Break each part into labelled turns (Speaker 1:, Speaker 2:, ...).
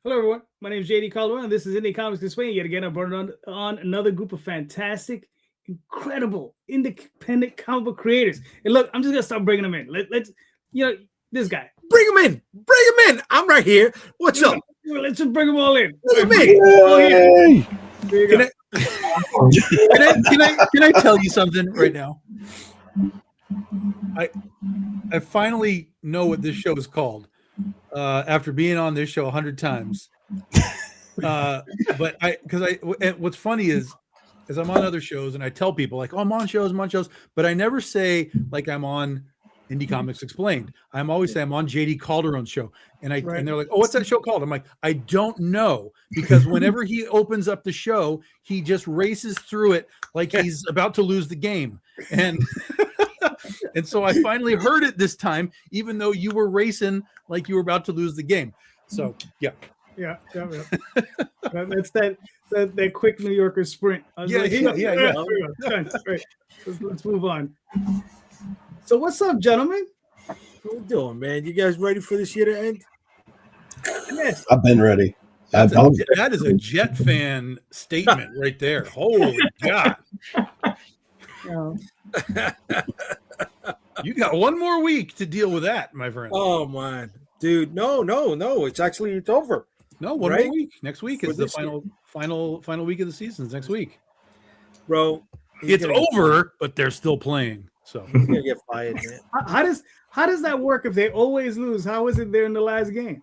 Speaker 1: Hello, everyone. My name is JD Calderon, and this is Indie Comics Explained. Yet again, I'm brought on another group of fantastic, incredible, independent comic book creators. And look, I'm just gonna start bringing them in. Let's, this guy.
Speaker 2: Bring him in. Bring him in. I'm right here. What's up?
Speaker 1: Let's just bring them all in.
Speaker 2: Bring him in.
Speaker 1: There you go.
Speaker 3: Can I tell you something right now? I finally know what this show is called after being on this show 100 times. What's funny is I'm on other shows and I tell people like, oh, I'm on shows, but I never say like I'm on Indie Comics Explained. I'm always saying I'm on JD Calderon's show. And they're like, oh, what's that show called? I'm like, I don't know, because whenever he opens up the show, he just races through it like he's about to lose the game. And and so I finally heard it this time, even though you were racing like you were about to lose the game. So yeah.
Speaker 1: That's that quick New Yorker sprint.
Speaker 3: Yeah.
Speaker 1: Right. Let's move on. So what's up, gentlemen?
Speaker 2: What we doing, man? You guys ready for this year to end?
Speaker 1: Yes.
Speaker 4: I've been ready.
Speaker 3: That is a Jet fan statement right there. Holy God. You got one more week to deal with that, my friend.
Speaker 2: Oh man, dude, no. It's over.
Speaker 3: No, one more week. Next week is the final week of the season. Next week,
Speaker 2: bro.
Speaker 3: It's over, but they're still playing. So
Speaker 2: you're gonna get fired, man.
Speaker 1: How does that work if they always lose? How is it there in the last game?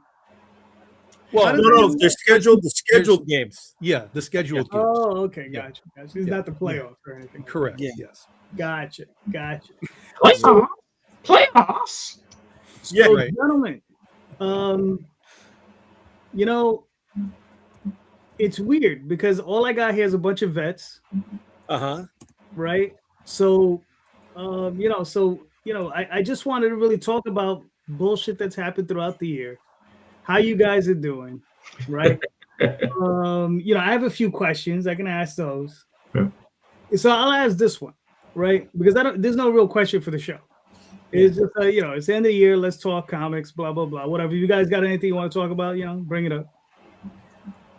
Speaker 2: Well, no, they're scheduled. The scheduled games.
Speaker 3: Yeah, the scheduled games.
Speaker 1: Oh, okay, gotcha. It's not the playoffs or anything.
Speaker 3: Correct.
Speaker 2: Yeah.
Speaker 3: Yes.
Speaker 1: Gotcha.
Speaker 5: Playoffs.
Speaker 2: Yeah,
Speaker 1: so,
Speaker 3: right.
Speaker 1: Gentlemen, it's weird because all I got here is a bunch of vets. Right. So, I just wanted to really talk about bullshit that's happened throughout the year, how you guys are doing, right? I have a few questions. I can ask those.
Speaker 5: Yeah.
Speaker 1: So I'll ask this one, right? Because there's no real question for the show. It's just, it's the end of the year. Let's talk comics, blah, blah, blah. Whatever. You guys got anything you want to talk about, bring it up.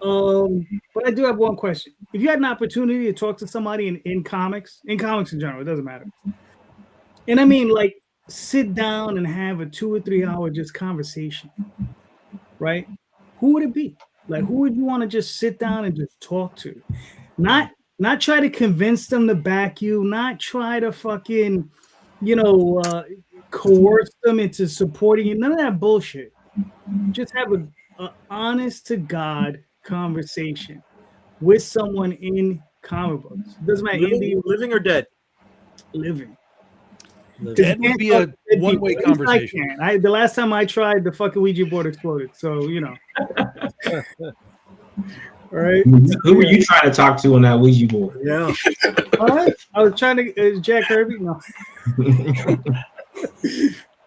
Speaker 1: But I do have one question. If you had an opportunity to talk to somebody in comics in general, it doesn't matter. And I mean, like, sit down and have a 2 or 3 hour just conversation, right? Who would it be? Like, who would you want to just sit down and just talk to? Not try to convince them to back you, not try to fucking, coerce them into supporting you. None of that bullshit. Just have a honest to God conversation with someone in comic books. Doesn't matter.
Speaker 2: Living or dead?
Speaker 1: Living.
Speaker 3: That would be a one-way conversation.
Speaker 1: The last time I tried, the fucking Ouija board exploded. So, All right.
Speaker 5: Who were you trying to talk to on that Ouija board?
Speaker 2: Yeah.
Speaker 1: All right. I was trying to Jack Kirby. No.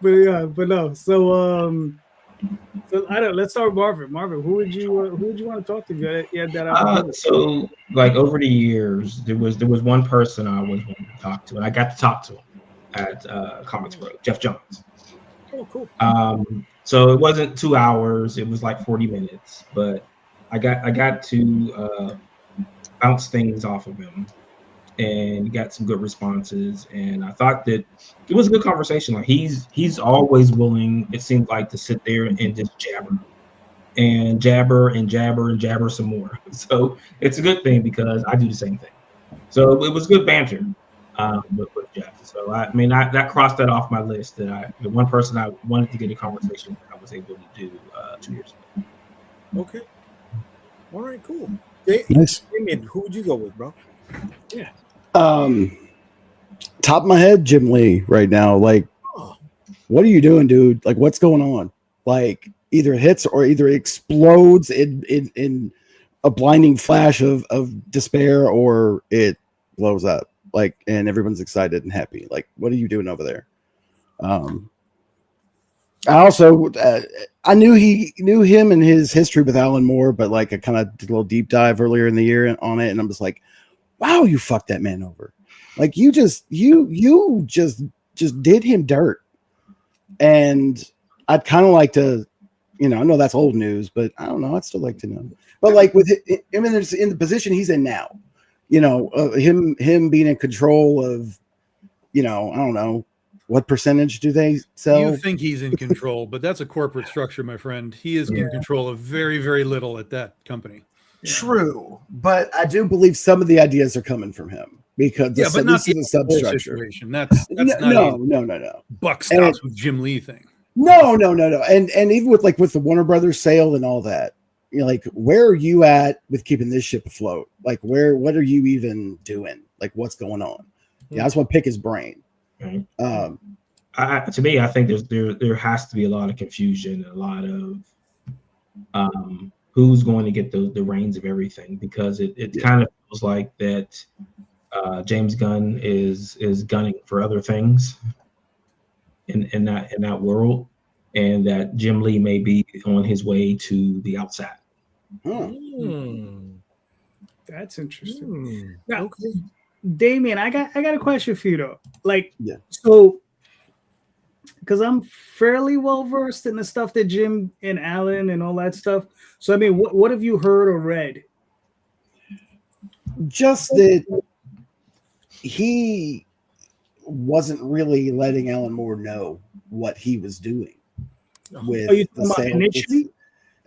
Speaker 1: but no. So I don't. Let's start with Marvin. Marvin, who would you want to talk to?
Speaker 5: So like over the years, there was one person I always wanted to talk to, and I got to talk to him at Comics Bro, Jeff Jones.
Speaker 2: Oh, cool.
Speaker 5: So it wasn't 2 hours; it was like 40 minutes. But I got to bounce things off of him, and got some good responses. And I thought that it was a good conversation. Like he's always willing, it seems like, to sit there and just jabber some more. So it's a good thing because I do the same thing. So it was good banter with Jeff. So that crossed that off my list. The one person I wanted to get a conversation with, I was able to do 2 years ago.
Speaker 2: Okay. All right, cool.
Speaker 4: Nice.
Speaker 2: Damion, who would you go with, bro?
Speaker 1: Yeah.
Speaker 4: Top of my head, Jim Lee right now. Like, what are you doing, dude? Like, what's going on? Like, either hits or either explodes in a blinding flash of despair, or it blows up. Like, and everyone's excited and happy. Like, what are you doing over there? I also I knew him and his history with Alan Moore, but like I kind of did a little deep dive earlier in the year on it, and I'm just like, wow, you fucked that man over. Like you just did him dirt. And I'd kind of like to, You know, I know that's old news, but I don't know. I'd still like to know. But like with him in the position he's in now, you know, him being in control of, you know, I don't know, what percentage do they sell?
Speaker 3: You think he's in control, but that's a corporate structure, my friend. He is in control of very, very little at that company.
Speaker 4: True, but I do believe some of the ideas are coming from him because
Speaker 3: but not
Speaker 4: the substructure.
Speaker 3: Situation. That's
Speaker 4: No.
Speaker 3: Buck stops with Jim Lee thing.
Speaker 4: No. And even with the Warner Brothers sale and all that, you know, like, where are you at with keeping this ship afloat? Like, what are you even doing? Like, what's going on? Yeah, I just want to pick his brain.
Speaker 5: Right. To me, I think there has to be a lot of confusion, a lot of who's going to get the reins of everything, because it kind of feels like that James Gunn is gunning for other things in that world, and that Jim Lee may be on his way to the outside.
Speaker 1: That's interesting. Now, okay. Damion, I got a question for you though. Like, so, because I'm fairly well versed in the stuff that Jim and Alan and all that stuff. So, I mean, what have you heard or read?
Speaker 4: Just that he wasn't really letting Alan Moore know what he was doing with the sale.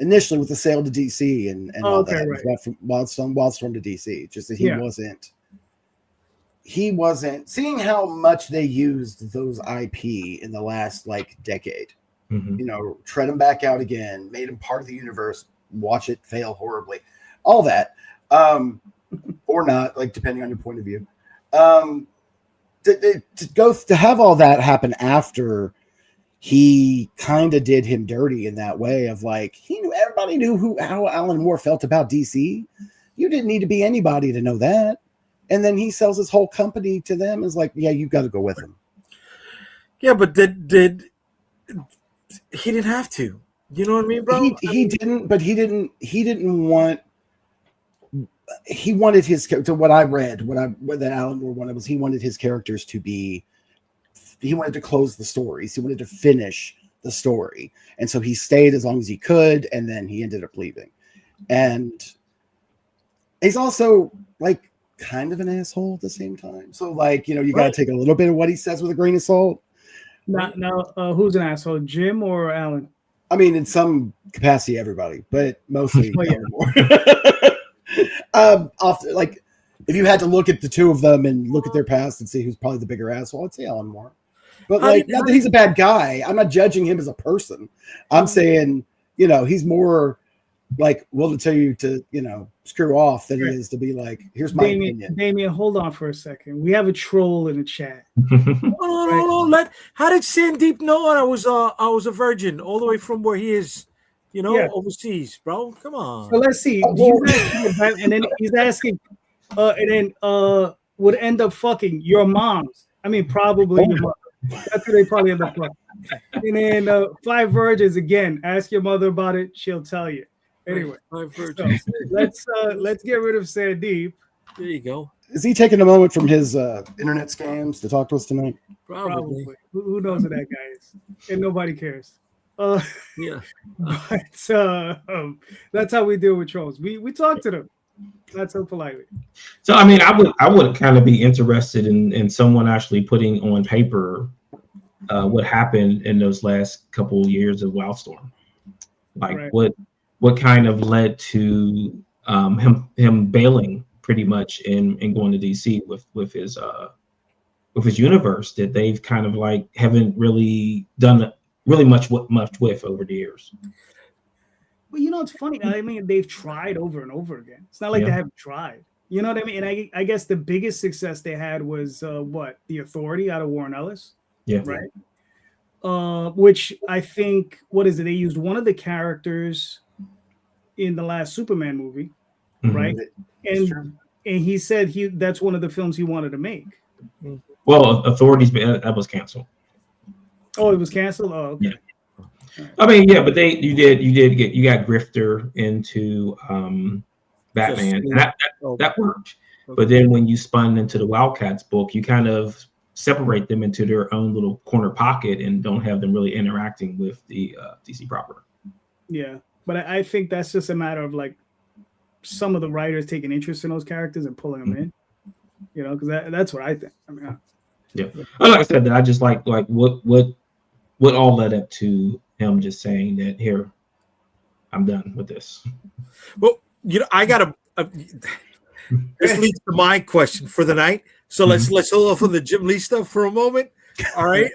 Speaker 4: Initially with the sale to DC and all that. Right. From Wildstorm to DC. Just that he wasn't seeing how much they used those IP in the last decade. You know, tread them back out again, made them part of the universe, watch it fail horribly, all that, or not, depending on your point of view. To have all that happen after he kind of did him dirty in that way of everybody knew how Alan Moore felt about DC. You didn't need to be anybody to know that. And then he sells his whole company to them. Is you got to go with him.
Speaker 2: Yeah, but did he didn't have to? You know what I mean, bro?
Speaker 4: He didn't. But he didn't want. He wanted his to what I read. What that Alan Moore wanted was he wanted his characters to be. He wanted to close the stories. He wanted to finish the story, and so he stayed as long as he could, and then he ended up leaving. And he's also kind of an asshole at the same time. So you got to take a little bit of what he says with a grain of salt.
Speaker 1: Now, who's an asshole, Jim or Alan?
Speaker 4: I mean, in some capacity, everybody, but mostly Alan Moore. If you had to look at the two of them and look at their past and see who's probably the bigger asshole, I'd say Alan Moore. But not that he's a bad guy. I'm not judging him as a person. I'm saying, he's more willing to tell you to, screw off than he is to be here's my opinion.
Speaker 1: Damion, hold on for a second. We have a troll in the chat.
Speaker 2: No. How did Sandeep know I was a virgin all the way from where he is, overseas, bro? Come on.
Speaker 1: So let's see. And then he's asking, would end up fucking your moms. I mean, probably your mother. That's who they probably end up fucking. And then 5 virgins again. Ask your mother about it. She'll tell you. Anyway, so let's get rid of Sandeep.
Speaker 2: There you go.
Speaker 4: Is he taking a moment from his internet scams to talk to us tonight?
Speaker 1: Probably. Who knows who that guy is? And nobody cares.
Speaker 2: Yeah.
Speaker 1: But that's how we deal with trolls. We talk to them. Not so politely.
Speaker 5: So I mean, I would kind of be interested in someone actually putting on paper what happened in those last couple of years of Wildstorm. What kind of led to him bailing pretty much and going to DC with his universe that they've kind of haven't really done really much with over the years.
Speaker 1: Well, it's funny. I mean, they've tried over and over again. It's not like they haven't tried. You know what I mean? And I guess the biggest success they had was The Authority out of Warren Ellis.
Speaker 5: Yeah.
Speaker 1: Right. Which I think, what is it? They used one of the characters in the last Superman movie, right? And he said that's one of the films he wanted to make.
Speaker 5: Well, Authorities, that was canceled.
Speaker 1: Oh, it was canceled? Oh, okay.
Speaker 5: Yeah. I mean, yeah, but you got Grifter into Batman. That worked. But then when you spun into the Wildcats book, you kind of separate them into their own little corner pocket and don't have them really interacting with the DC proper.
Speaker 1: Yeah, but I think that's just a matter of like some of the writers taking interest in those characters and pulling them in. You know, because that's what I think. I mean,
Speaker 5: yeah. Like I said, that I just like what all led up to him just saying that here, I'm done with this.
Speaker 2: Well, I got this leads to my question for the night. So let's hold off on the Jim Lee stuff for a moment. All right,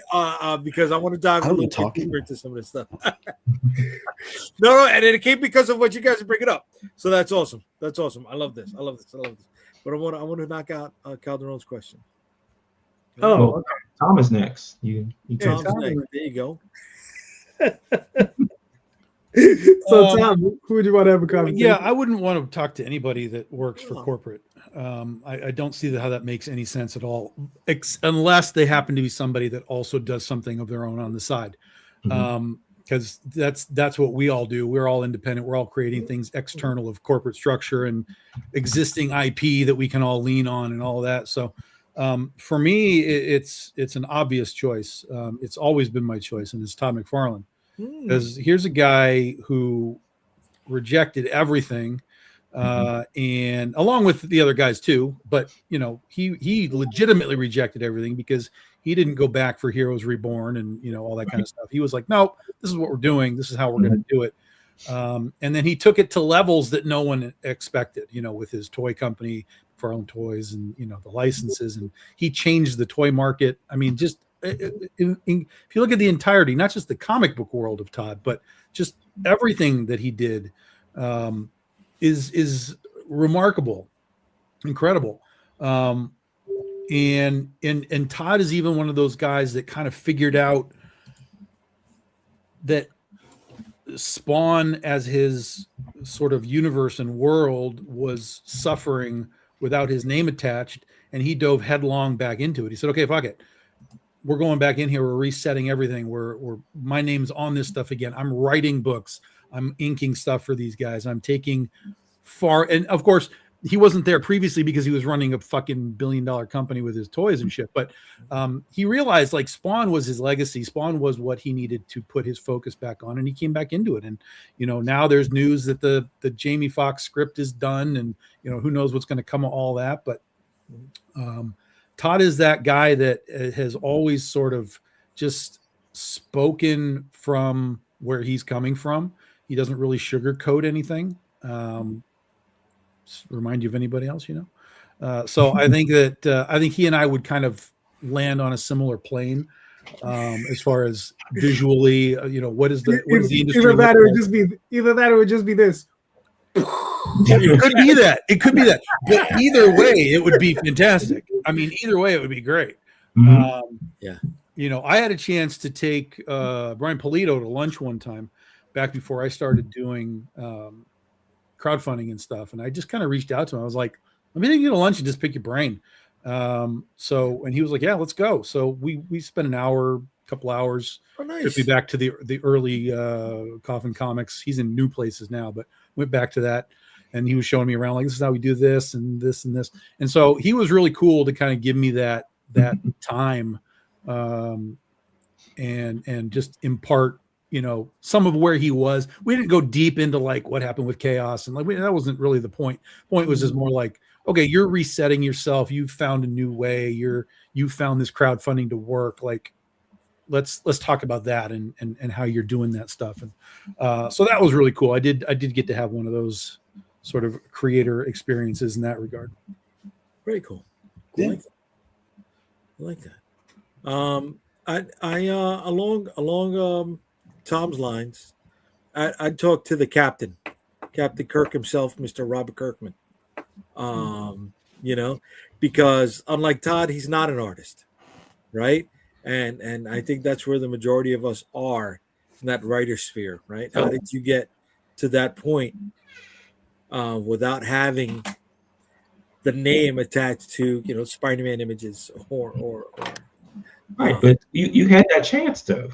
Speaker 2: because I want to dive a little bit deeper into some of this stuff. No, and it came because of what you guys are bringing up. So that's awesome. That's awesome. I love this. But I want to knock out Calderon's question.
Speaker 1: oh, okay.
Speaker 5: Tom is next. You
Speaker 2: Tom's next. There you go.
Speaker 1: So Tom, who would you want to have a conversation?
Speaker 3: Yeah, I wouldn't want to talk to anybody that works for corporate. I don't see how that makes any sense at all, unless they happen to be somebody that also does something of their own on the side. Because that's what we all do. We're all independent. We're all creating things external of corporate structure and existing IP that we can all lean on and all that. So for me, it's an obvious choice. It's always been my choice, and it's Todd McFarlane. Because here's a guy who rejected everything, and along with the other guys too. But he legitimately rejected everything because he didn't go back for Heroes Reborn and all that kind of stuff. He was like, no, this is what we're doing. This is how we're going to do it. And then he took it to levels that no one expected. With his toy company, for own toys, and the licenses, and he changed the toy market. I mean, just. If you look at the entirety, not just the comic book world of Todd, but just everything that he did is remarkable, incredible. And Todd is even one of those guys that kind of figured out that Spawn as his sort of universe and world was suffering without his name attached, and he dove headlong back into it. He said, okay, fuck it. We're going back in here. We're resetting everything. We're my name's on this stuff again. I'm writing books. I'm inking stuff for these guys. I'm taking and of course he wasn't there previously because he was running a fucking $1 billion company with his toys and shit. But he realized like Spawn was his legacy. Spawn was what he needed to put his focus back on, and he came back into it. And now there's news that the Jamie Foxx script is done, and who knows what's going to come of all that. But Todd is that guy that has always sort of just spoken from where he's coming from. He doesn't really sugarcoat anything. Remind you of anybody else, So I think that I think he and I would kind of land on a similar plane as far as visually. What is the industry?
Speaker 1: Either that or it would just be this.
Speaker 3: It could be that. It could be that. But either way, it would be fantastic. I mean, either way, it would be great.
Speaker 2: Yeah.
Speaker 3: I had a chance to take Brian Polito to lunch one time back before I started doing crowdfunding and stuff. And I just kind of reached out to him. I was like, let me take you to lunch and just pick your brain. And he was like, yeah, let's go. So we spent an hour, couple hours.
Speaker 2: Oh, nice.
Speaker 3: Took me back to the early Coffin Comics. He's in new places now, but went back to that. And he was showing me around, like, this is how we do this and this and this. And so he was really cool to kind of give me that time and just impart, some of where he was. We didn't go deep into like what happened with Chaos, and that wasn't really the point. Point was just more like, okay, you're resetting yourself. You've found a new way. You found this crowdfunding to work. Like, let's talk about that and how you're doing that stuff. And so that was really cool. I did get to have one of those sort of creator experiences in that regard.
Speaker 2: Very cool. Yeah. I like that. I along Tom's lines, I'd talk to the Captain Kirk himself, Mr. Robert Kirkman. Because unlike Todd, he's not an artist, right? And I think that's where the majority of us are in that writer sphere, right? How did you get to that point without having the name attached to Spider-Man images or
Speaker 5: right? But you had that chance though.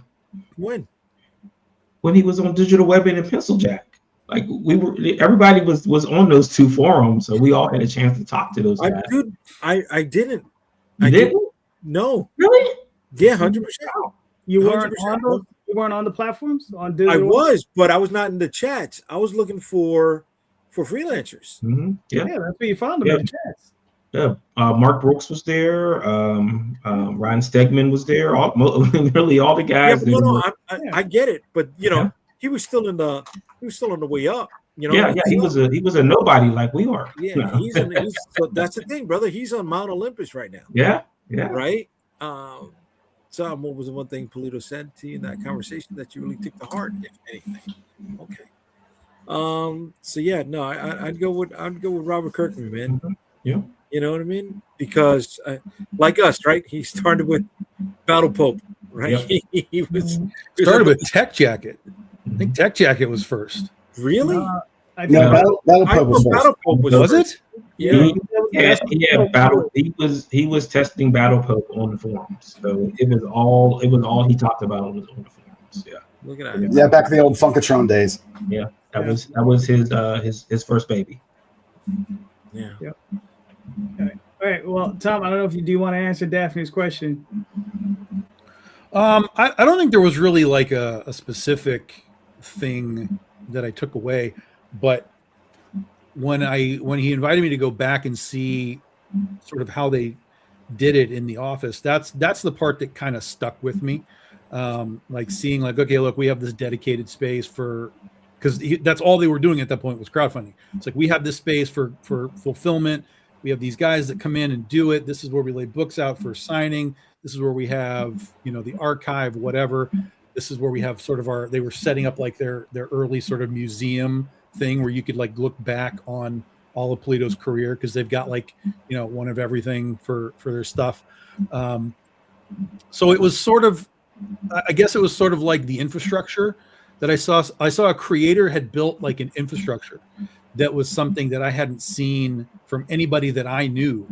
Speaker 2: When
Speaker 5: he was on Digital Webbing and Pencil Jack, like everybody was on those two forums, so we all had a chance to talk to those guys.
Speaker 2: I didn't.
Speaker 5: You didn't?
Speaker 2: No.
Speaker 5: Really?
Speaker 2: Yeah, 100%.
Speaker 1: You weren't on those? weren't on the platforms on
Speaker 2: I
Speaker 1: digital?
Speaker 2: was, but I was not in the chats. I was looking for freelancers.
Speaker 5: Yeah,
Speaker 1: Yeah, that's where you found them in the chats.
Speaker 5: Yeah, Mark Brooks was there. Ryan Stegman was there. Really, all the guys.
Speaker 2: Yeah, but no, I get it, but you know,
Speaker 5: Yeah.
Speaker 2: he was still on the way up. You know,
Speaker 5: Yeah, he was a nobody like we are.
Speaker 2: Yeah, so that's the thing, brother. He's on Mount Olympus right now.
Speaker 5: Yeah.
Speaker 2: Right. So what was the one thing Polito said to you in that conversation that you really took to heart, if anything? Okay. So yeah, no, I'd go with Robert Kirkman, man.
Speaker 5: Yeah.
Speaker 2: You know what I mean? Because like us, right? He started with Battle Pope, right?
Speaker 5: Yep.
Speaker 2: he was
Speaker 3: started with Tech Jacket. I think Tech Jacket was first.
Speaker 2: Really?
Speaker 1: I
Speaker 4: No, Battle Pope was first.
Speaker 2: Battle Pope
Speaker 3: Was it?
Speaker 2: Yeah.
Speaker 5: He was testing Battle Pope on the forums. So it was all he talked about was on the forums. Yeah.
Speaker 2: Look at that.
Speaker 4: Yeah, back in the old Funkatron days.
Speaker 5: Yeah. That was his first baby.
Speaker 2: Yeah.
Speaker 1: Yep. Okay. All right. Well, Tom, I don't know if do you want to answer Daphne's question?
Speaker 3: I don't think there was really like a specific thing that I took away, but when he invited me to go back and see sort of how they did it in the office, that's the part that kind of stuck with me. Like seeing like, okay, look, we have this dedicated space because that's all they were doing at that point was crowdfunding. It's like, we have this space for fulfillment. We have these guys that come in and do it. This is where we lay books out for signing. This is where we have, the archive, whatever. This is where we have sort of they were setting up like their early sort of museum thing where you could like look back on all of Polito's career, because they've got like, one of everything for their stuff. So it was sort of, I guess it was sort of like the infrastructure that I saw a creator had built like an infrastructure that was something that I hadn't seen from anybody that I knew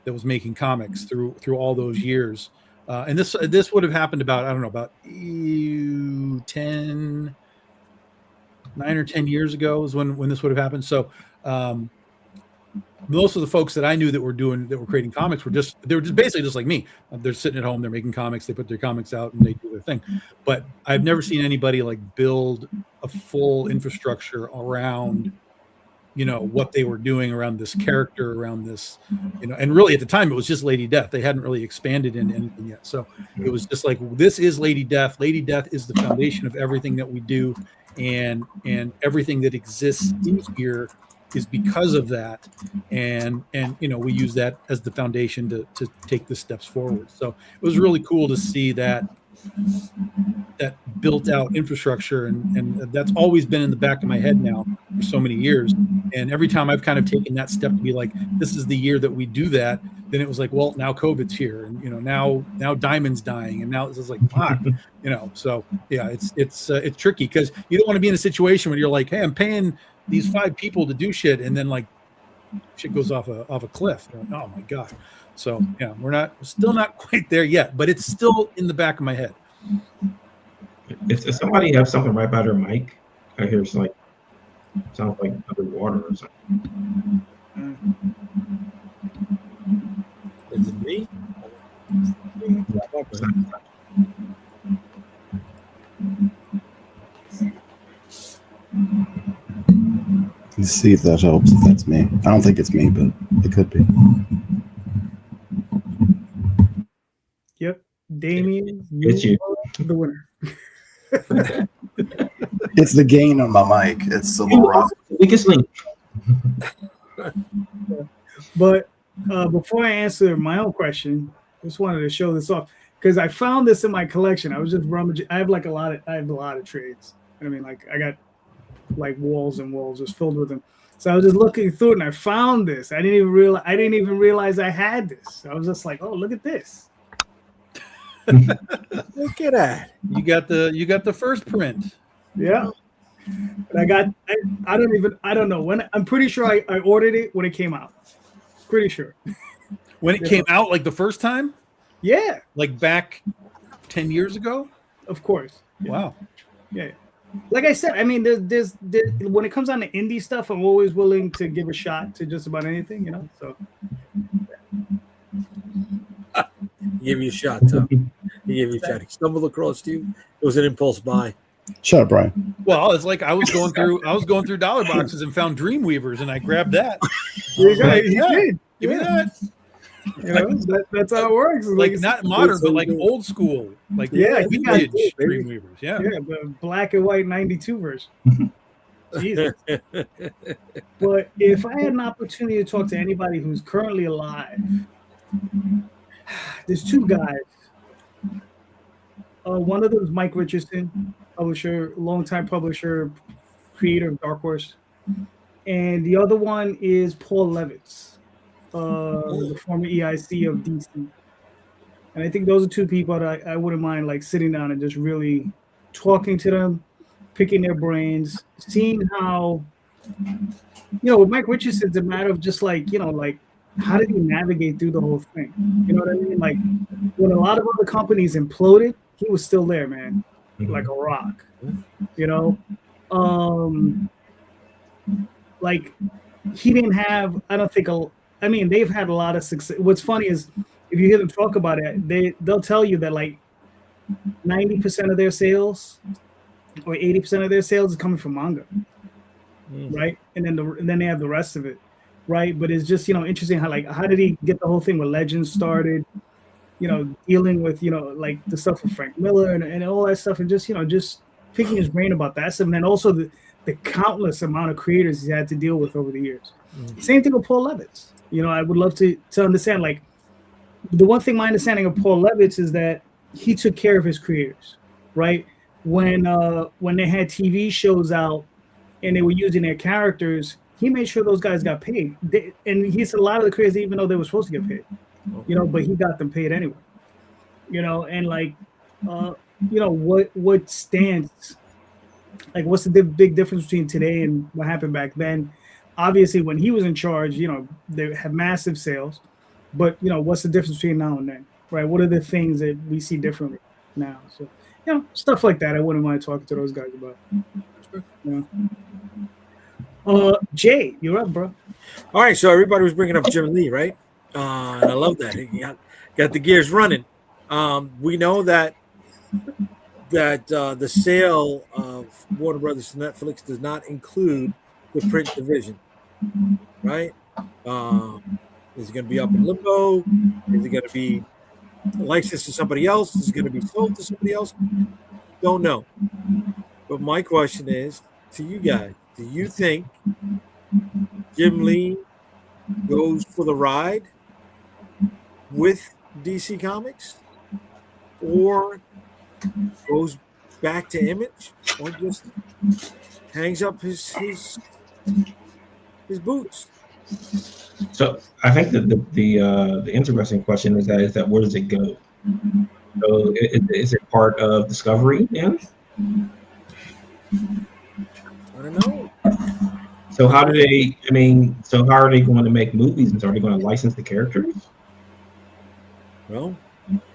Speaker 3: that was making comics through all those years. And this would have happened about 9 or 10 years ago is when this would have happened. So most of the folks that I knew that were creating comics they were just basically just like me. They're sitting at home, they're making comics, they put their comics out and they do their thing. But I've never seen anybody like build a full infrastructure around what they were doing around this character, around this, and really at the time it was just Lady Death. They hadn't really expanded into anything yet. So it was just like, this is Lady Death. Lady Death is the foundation of everything that we do. And everything that exists in here is because of that. And we use that as the foundation to take the steps forward. So it was really cool to see that built out infrastructure, and that's always been in the back of my head now for so many years. And every time I've kind of taken that step to be like, this is the year that we do that, then it was like, well, now COVID's here, and now Diamond's dying, and now it's like, fuck, so yeah, it's tricky, because you don't want to be in a situation where you're like, hey, I'm paying these 5 people to do shit, and then like shit goes off a cliff. Like, oh my god. So yeah, we're still not quite there yet, but it's still in the back of my head.
Speaker 5: If somebody has something right by their mic, I hear sounds like underwater or something.
Speaker 2: Is it me?
Speaker 4: Let's see if that helps, if that's me. I don't think it's me, but it could be.
Speaker 1: Yep. Damion,
Speaker 5: It's you.
Speaker 1: The winner.
Speaker 4: It's the gain on my mic. It's a little rough.
Speaker 5: Weakest link.
Speaker 1: But before I answer my own question, I just wanted to show this off because I found this in my collection. I was just rummaging. I have a lot of trades. I mean, like I got like walls and walls just filled with them. So I was just looking through it and I found this. I didn't even realize I had this. I was just like, oh, look at this.
Speaker 2: Look at that.
Speaker 3: You got the first print.
Speaker 1: Yeah. And I don't know when. I'm pretty sure I ordered it when it came out. Pretty sure.
Speaker 3: When it came out, like the first time?
Speaker 1: Yeah.
Speaker 3: Like back 10 years ago?
Speaker 1: Of course. Yeah.
Speaker 3: Wow.
Speaker 1: Yeah. Like I said, I mean, there's when it comes on to indie stuff, I'm always willing to give a shot to just about anything, So
Speaker 2: Give you a shot, Tom. He gave you a shout. He stumbled across you. It was an impulse buy.
Speaker 4: Shut up, Brian.
Speaker 3: Well, it's like I was going through dollar boxes and found Dreamweavers, and I grabbed that.
Speaker 1: You
Speaker 3: Like,
Speaker 1: did.
Speaker 3: Give me that.
Speaker 1: You know, that's how it works.
Speaker 3: Like not modern, but like old school. Like vintage Dreamweavers. Yeah.
Speaker 1: Yeah, the black and white 92 version. Jesus. But if I had an opportunity to talk to anybody who's currently alive, there's two guys. One of them is Mike Richardson, publisher, longtime publisher, creator of Dark Horse. And the other one is Paul Levitz, the former EIC of DC. And I think those are two people that I wouldn't mind like sitting down and just really talking to them, picking their brains, seeing how, with Mike Richardson, it's a matter of just like, like how did he navigate through the whole thing? You know what I mean? Like when a lot of other companies imploded, he was still there, man, like a rock, like he didn't have, I don't think, they've had a lot of success. What's funny is if you hear them talk about it, they'll tell you that like 90% of their sales or 80% of their sales is coming from manga, right? And then they have the rest of it, right? But it's just, interesting how did he get the whole thing with Legends started, dealing with, like the stuff with Frank Miller and all that stuff, and just, just picking his brain about that stuff. And then also the countless amount of creators he had to deal with over the years. Same thing with Paul Levitz. I would love to understand, like, the one thing my understanding of Paul Levitz is that he took care of his creators, right? When they had TV shows out and they were using their characters, he made sure those guys got paid. And he said a lot of the creators, even though they were supposed to get paid, but he got them paid anyway. And like, what stands, like, what's the big difference between today and what happened back then? Obviously, when he was in charge, they had massive sales, but what's the difference between now and then, right? What are the things that we see differently now? So, stuff like that. I wouldn't mind talking to those guys about. Jay, you're up, bro.
Speaker 2: All right, so everybody was bringing up Jim Lee, right? And I love that. He got the gears running. We know that the sale of Warner Brothers to Netflix does not include the print division, right? Is it going to be up in limbo? Is it going to be licensed to somebody else? Is it going to be sold to somebody else? Don't know. But my question is to you guys: do you think Jim Lee goes for the ride with DC Comics, or goes back to Image, or just hangs up his boots?
Speaker 5: So I think that the interesting question is that where does it go? So is it part of Discovery then?
Speaker 2: I don't know.
Speaker 5: So how do they? So how are they going to make movies? And so are they going to license the characters?
Speaker 2: Well,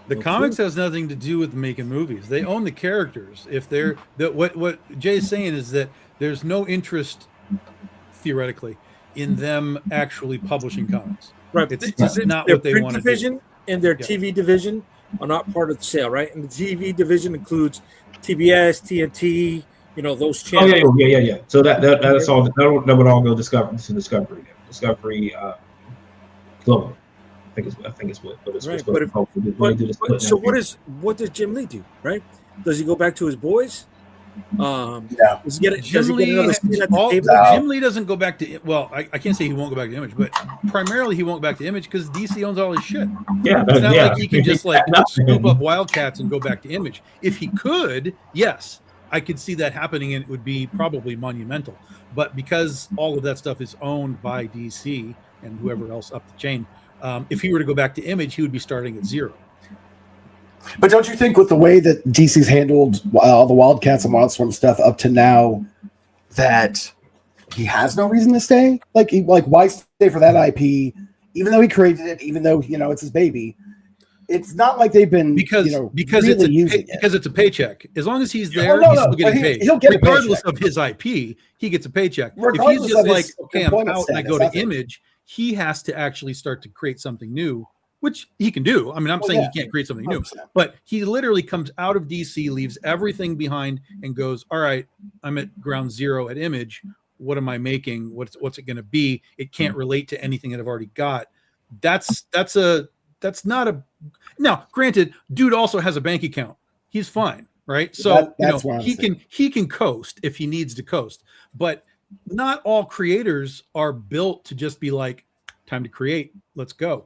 Speaker 3: the comics has nothing to do with making movies. They own the characters. If they're what Jay's saying is that there's no interest, theoretically, in them actually publishing comics.
Speaker 2: Right.
Speaker 3: It's just not what they want to do.
Speaker 2: Their print division and their TV division are not part of the sale, right? And the TV division includes TBS, TNT, those channels.
Speaker 5: Oh yeah. So that's all. That would all go Discovery. Discovery Global. I think it's what it's
Speaker 2: right.
Speaker 5: supposed to do.
Speaker 2: So what does Jim Lee do? Right? Does he go back to his boys? Does he get another seat at the table?
Speaker 3: Jim Lee doesn't go back to. Well, I can't say he won't go back to Image, but primarily he won't go back to Image because DC owns all his shit.
Speaker 5: Yeah,
Speaker 3: it's not like he can just like scoop up Wildcats and go back to Image. If he could, yes, I could see that happening, and it would be probably monumental. But because all of that stuff is owned by DC and whoever else up the chain, if he were to go back to Image, he would be starting at zero.
Speaker 4: But don't you think with the way that DC's handled all the Wildcats and Wildstorm stuff up to now, that he has no reason to stay? Like why stay for that IP, even though he created it, even though it's his baby? It's not like they've been because
Speaker 3: it's a paycheck. As long as he's there, he's still getting paid.
Speaker 4: He'll get
Speaker 3: regardless of his IP, he gets a paycheck. If he's just like, okay, I'm out and I go to Image, he has to actually start to create something new which he can do. I mean, I'm saying
Speaker 4: yeah.
Speaker 3: he can't create something
Speaker 4: 100%.
Speaker 3: new, but he literally comes out of DC, leaves everything behind, and goes, all right, I'm at ground zero at Image. What am I making? What's it going to be? It can't relate to anything that I've already got. That's not a, now granted, dude also has a bank account. He's fine. Right. So, he can coast if he needs to coast, but not all creators are built to just be like, time to create, let's go.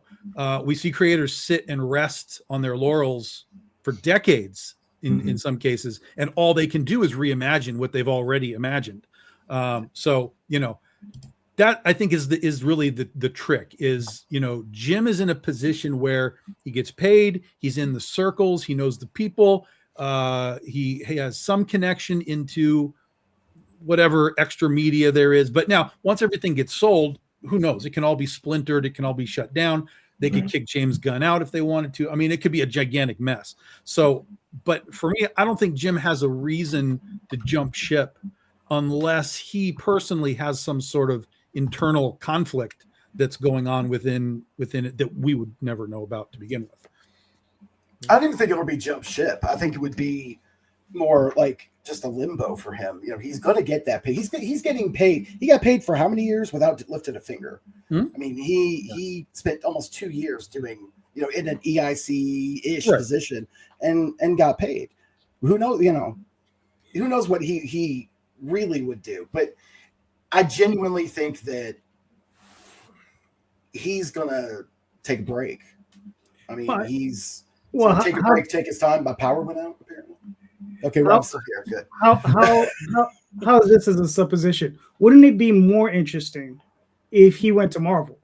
Speaker 3: We see creators sit and rest on their laurels for decades in some cases, and all they can do is reimagine what they've already imagined. So, that I think is really the trick is, Jim is in a position where he gets paid, he's in the circles, he knows the people, he has some connection into whatever extra media there is. But now once everything gets sold, who knows? It can all be splintered. It can all be shut down. They could kick James Gunn out if they wanted to. I mean, it could be a gigantic mess. So, but for me, I don't think Jim has a reason to jump ship unless he personally has some sort of internal conflict that's going on within it that we would never know about to begin with.
Speaker 4: I don't even think it'll be jump ship. I think it would be more like just a limbo for him. He's going to get that pay. He's getting paid. He got paid for how many years without lifting a finger? I mean, he spent almost 2 years doing, in an EIC-ish position and got paid. Who knows, who knows what he really would do. But I genuinely think that he's going to take a break. I mean, he's take a break, take his time. My power went out, apparently. Okay, Rob's still here. Good.
Speaker 1: How is this as a supposition? Wouldn't it be more interesting if he went to Marvel?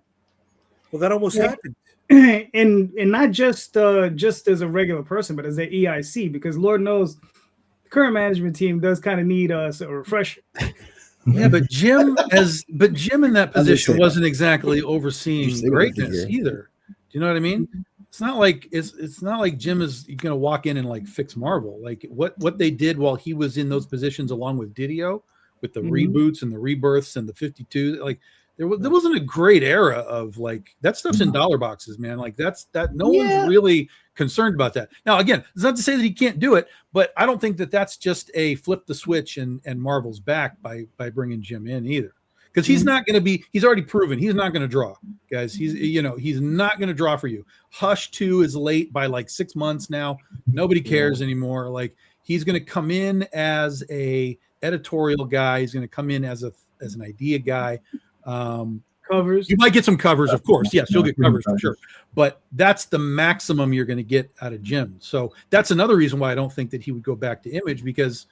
Speaker 2: Well, that almost happened.
Speaker 1: And not just as a regular person, but as an EIC, because Lord knows the current management team does kind of need a refresher.
Speaker 3: Yeah, but Jim in that position wasn't exactly overseeing greatness either. Do you know what I mean? It's not like Jim is going to walk in and like fix Marvel. Like what they did while he was in those positions, along with Didio, with the reboots and the rebirths and the 52, like there wasn't a great era of like that stuff's in dollar boxes, man. Like that no one's really concerned about that. Now, again, it's not to say that he can't do it, but I don't think that that's just a flip the switch and Marvel's back by bringing Jim in either. Because he's not going to be, he's already proven he's not going to draw, guys. He's not going to draw for you. Hush 2 is late by like 6 months now. Nobody cares anymore. Like he's going to come in as a editorial guy. He's going to come in as an idea guy.
Speaker 1: Covers.
Speaker 3: You might get some covers, of course. Yes, you'll get covers for sure. But that's the maximum you're going to get out of Jim. So that's another reason why I don't think that he would go back to Image, because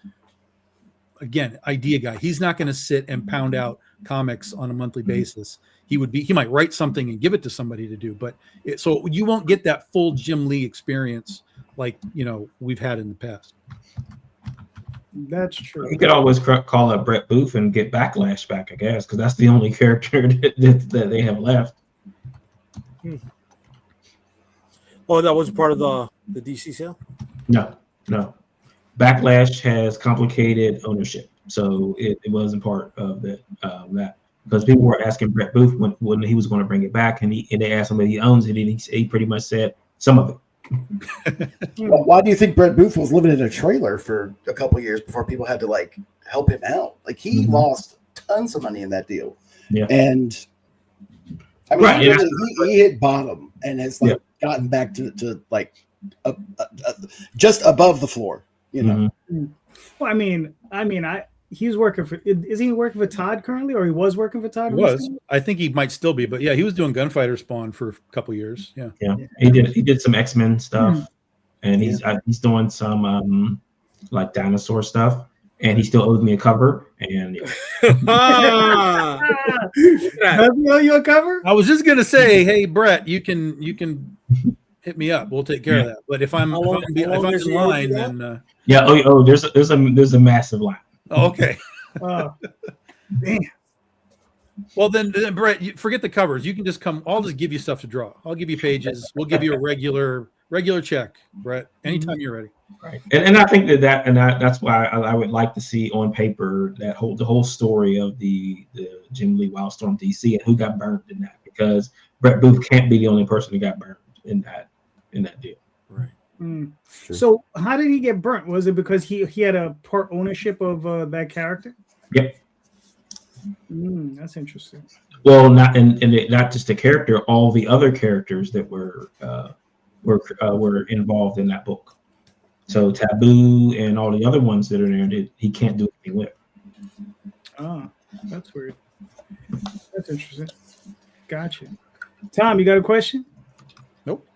Speaker 3: again, idea guy. He's not going to sit and pound out comics on a monthly basis. He might write something and give it to somebody to do, but so you won't get that full Jim Lee experience like we've had in the past.
Speaker 1: That's true.
Speaker 5: You could always call up Brett Booth and get Backlash back, I guess, because that's the only character that they have left.
Speaker 2: Oh, that was part of the DC sale?
Speaker 5: No. Backlash has complicated ownership, so it wasn't part of that. Because people were asking Brett Booth when he was going to bring it back, and they asked him if he owns it, and he pretty much said some of it.
Speaker 4: Well, why do you think Brett Booth was living in a trailer for a couple of years before people had to like help him out? Like he lost tons of money in that deal, and I mean he hit bottom and has like gotten back to like just above the floor. Well,
Speaker 1: I mean, he's working for. Is he working for Todd currently, or he was working for Todd?
Speaker 3: He was. I think he might still be, but yeah, he was doing Gunfighter Spawn for a couple years. Yeah.
Speaker 5: He did some X-Men stuff, and he's doing some like dinosaur stuff, and he still owes me a cover. And
Speaker 1: does he owe you a cover?
Speaker 3: I was just gonna say, hey Brett, you can hit me up. We'll take care of that. But if I'm in line, then
Speaker 5: there's a massive line.
Speaker 3: Oh, okay.
Speaker 1: Damn.
Speaker 3: Well, then Brett, forget the covers. You can just come. I'll just give you stuff to draw. I'll give you pages. We'll give you a regular check, Brett. Anytime you're ready.
Speaker 5: Right. And I think that's why I would like to see on paper the whole story of the Jim Lee Wildstorm DC and who got burned in that, because Brett Booth can't be the only person who got burned. in that deal.
Speaker 3: Right.
Speaker 1: Mm. So how did he get burnt? Was it because he had a part ownership of that character?
Speaker 5: Yep.
Speaker 1: That's interesting.
Speaker 5: Well, not just the character, all the other characters that were involved in that book. So Taboo and all the other ones that are there, he can't do anything with.
Speaker 1: Oh, that's weird. That's interesting. Gotcha. Tom, you got a question?
Speaker 3: Nope.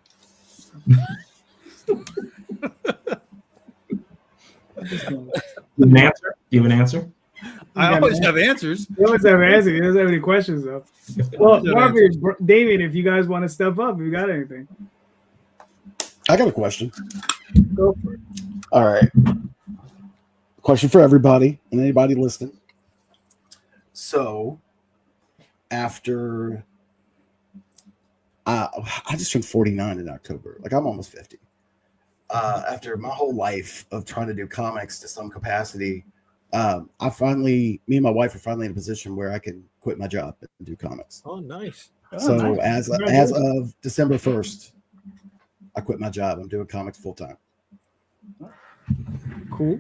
Speaker 5: An answer? You have an answer?
Speaker 3: I always have answers.
Speaker 1: You always have answers. You don't have any questions though. Well, Marvin, Damion, if you guys want to step up, if you got anything,
Speaker 4: I got a question.
Speaker 1: go for it.
Speaker 4: All right. Question for everybody and anybody listening. So, after I just turned 49 in October, like I'm almost 50. After my whole life of trying to do comics to some capacity, me and my wife are finally in a position where I can quit my job and do comics.
Speaker 2: Oh, nice.
Speaker 4: So
Speaker 1: nice.
Speaker 4: as of December 1st, I quit my job. I'm doing comics full time.
Speaker 1: Cool.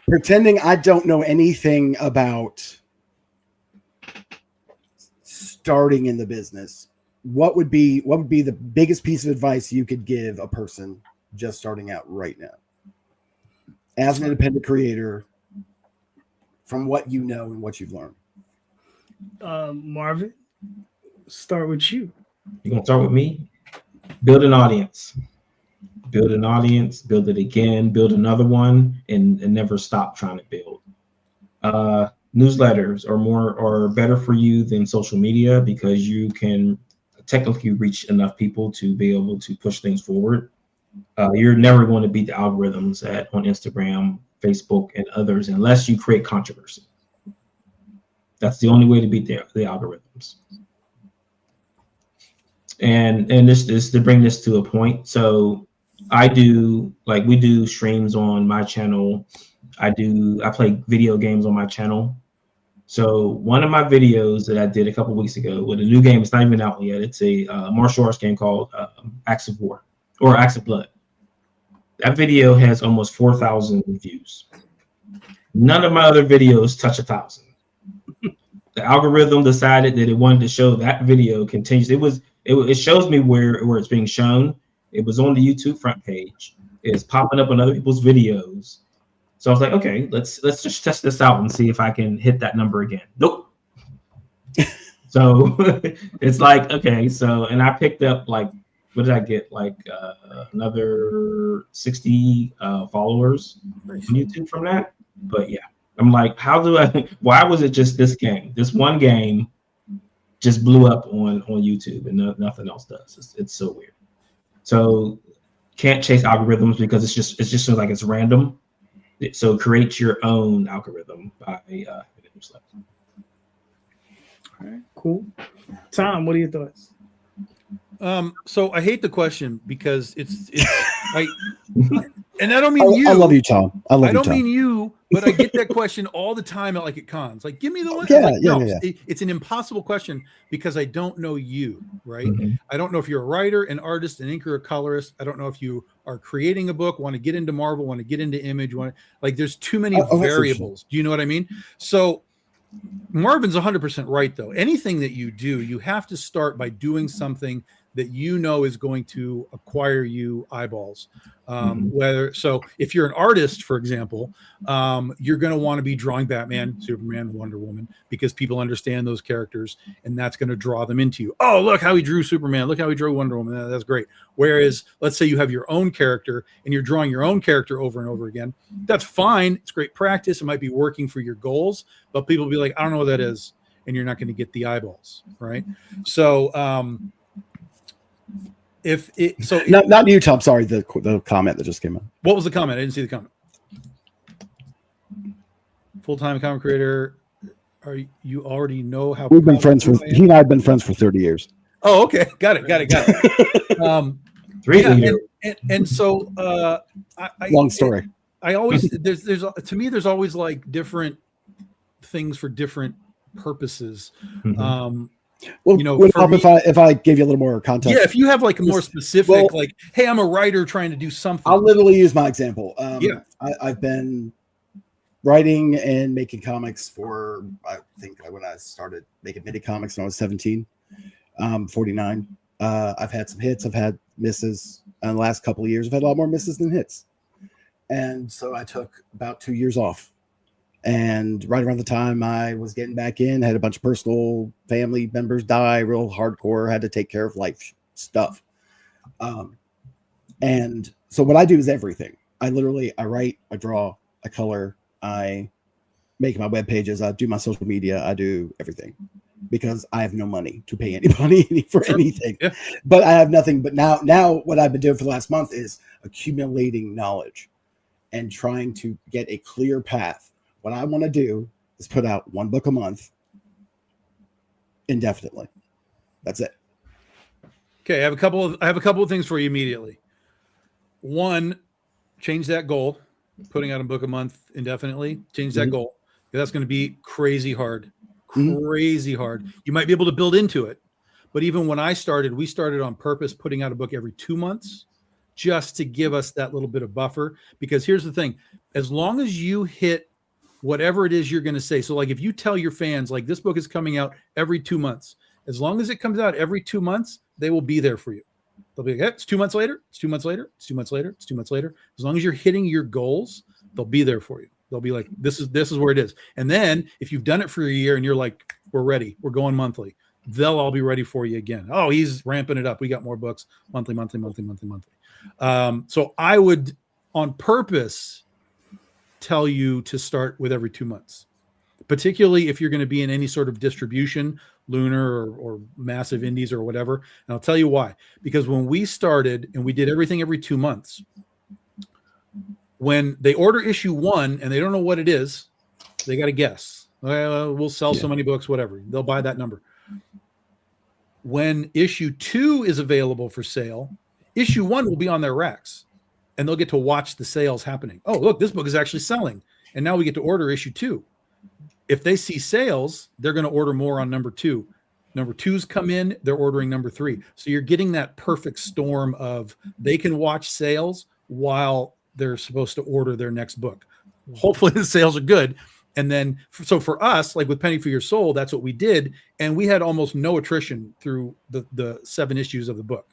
Speaker 4: Pretending I don't know anything about starting in the business, what would be the biggest piece of advice you could give a person just starting out right now as an independent creator, from what you know and what you've learned?
Speaker 1: Marvin, start with you.
Speaker 5: You're gonna start with me. Build an audience. Build an audience. Build it again. Build another one, and never stop trying to build. Newsletters are better for you than social media because you can technically reach enough people to be able to push things forward. You're never going to beat the algorithms on Instagram, Facebook, and others unless you create controversy. That's the only way to beat the algorithms. And this is to bring this to a point. So we do streams on my channel. I play video games on my channel. So one of my videos that I did a couple weeks ago with a new game, it's not even out yet. It's a martial arts game called Acts of War or Acts of Blood. That video has almost 4,000 views. None of my other videos touch 1,000. The algorithm decided that it wanted to show that video continues. It shows me where it's being shown. It was on the YouTube front page. It's popping up on other people's videos. So I was like, okay, let's just test this out and see if I can hit that number again. Nope. So it's like, okay, and I picked up what did I get? Another 60 followers on YouTube from that. But yeah, I'm like, why was it just this game? This one game just blew up on YouTube and nothing else does. It's so weird. So can't chase algorithms because it's just like it's random. So create your own algorithm by
Speaker 1: All right, cool. Tom, what are your thoughts?
Speaker 3: So I hate the question because it's and I don't mean you.
Speaker 4: I love you, Tom. I don't
Speaker 3: mean you, but I get that question all the time at cons. Like, give me the one. It's an impossible question because I don't know you, right? Mm-hmm. I don't know if you're a writer, an artist, an inker, a colorist. I don't know if you are creating a book, want to get into Marvel, want to get into Image, there's too many variables. Do you know what I mean? So Marvin's 100% right, though. Anything that you do, you have to start by doing something that you know is going to acquire you eyeballs. So if you're an artist, for example, you're going to want to be drawing Batman, Superman, Wonder Woman, because people understand those characters and that's going to draw them into you. Oh, look how he drew Superman. Look how he drew Wonder Woman. That's great. Whereas let's say you have your own character and you're drawing your own character over and over again. That's fine. It's great practice. It might be working for your goals, but people will be like, I don't know what that is. And you're not going to get the eyeballs. Right. So,
Speaker 4: not you, Tom. Sorry, the comment that just came in.
Speaker 3: What was the comment? I didn't see the comment. Full-time comic creator. You already know how
Speaker 4: we've been friends he and I have been friends for 30 years.
Speaker 3: Oh, okay, got it. And so
Speaker 4: long story.
Speaker 3: I always there's always like different things for different purposes. Mm-hmm.
Speaker 4: Well,
Speaker 3: You know,
Speaker 4: would it
Speaker 3: for
Speaker 4: help
Speaker 3: me-
Speaker 4: if I gave you a little more context?
Speaker 3: Yeah, if you have like a more specific,
Speaker 4: Well,
Speaker 3: like, hey, I'm a writer trying to do something.
Speaker 4: I'll literally use my example.
Speaker 3: Yeah.
Speaker 4: I've been writing and making comics for, I think when I started making mini comics when I was 17, 49. I've had some hits, I've had misses. In the last couple of years, I've had a lot more misses than hits. And so I took about 2 years off. And right around the time I was getting back in, had a bunch of personal family members die, real hardcore, had to take care of life stuff. And so what I do is everything. I write, I draw, I color, I make my web pages, I do my social media, I do everything because I have no money to pay anybody for anything.
Speaker 3: Yeah.
Speaker 4: But I have nothing. But now what I've been doing for the last month is accumulating knowledge and trying to get a clear path. What I want to do is put out one book a month indefinitely. That's it.
Speaker 3: Okay, I have a couple of things for you immediately. One, change that goal. Putting out a book a month indefinitely. Change that goal. That's going to be crazy hard. Crazy hard. You might be able to build into it. But even when we started on purpose putting out a book every 2 months just to give us that little bit of buffer. Because here's the thing. As long as you hit whatever it is you're going to say. So like if you tell your fans, like this book is coming out every 2 months, as long as it comes out every 2 months, they will be there for you. They'll be like, hey, it's 2 months later. It's 2 months later. It's 2 months later. It's 2 months later. As long as you're hitting your goals, they'll be there for you. They'll be like, this is where it is. And then if you've done it for a year and you're like, we're ready, we're going monthly, they'll all be ready for you again. Oh, he's ramping it up. We got more books monthly. So I would on purpose tell you to start with every 2 months, particularly if you're going to be in any sort of distribution, Lunar or massive indies or whatever. And I'll tell you why. Because when we started and we did everything every 2 months, when they order issue 1 and they don't know what it is, they got to guess. We'll sell so many books, whatever. They'll buy that number. When issue 2 is available for sale, issue 1 will be on their racks and they'll get to watch the sales happening. Oh, look, this book is actually selling. And now we get to order issue 2. If they see sales, they're going to order more on number 2. Number 2s come in, they're ordering number 3. So you're getting that perfect storm of they can watch sales while they're supposed to order their next book. Hopefully the sales are good. And then, so for us, like with Penny for Your Soul, that's what we did. And we had almost no attrition through the 7 issues of the book.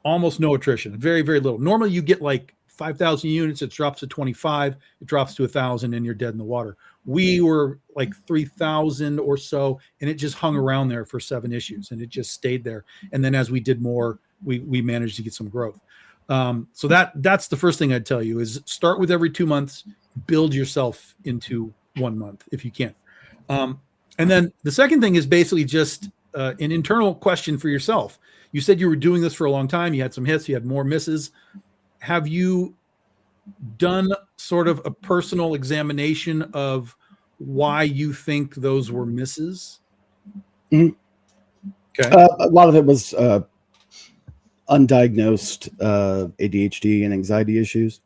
Speaker 3: Almost no attrition, very, very little. Normally you get like 5,000 units, it drops to 25, it drops to 1,000 and you're dead in the water. We were like 3,000 or so, and it just hung around there for 7 issues and it just stayed there. And then as we did more, we managed to get some growth. So that's the first thing I'd tell you is start with every 2 months, build yourself into 1 month if you can. And then the second thing is basically just an internal question for yourself. You said you were doing this for a long time. You had some hits, you had more misses. Have you done sort of a personal examination of why you think those were misses?
Speaker 4: Okay. A lot of it was undiagnosed ADHD and anxiety issues.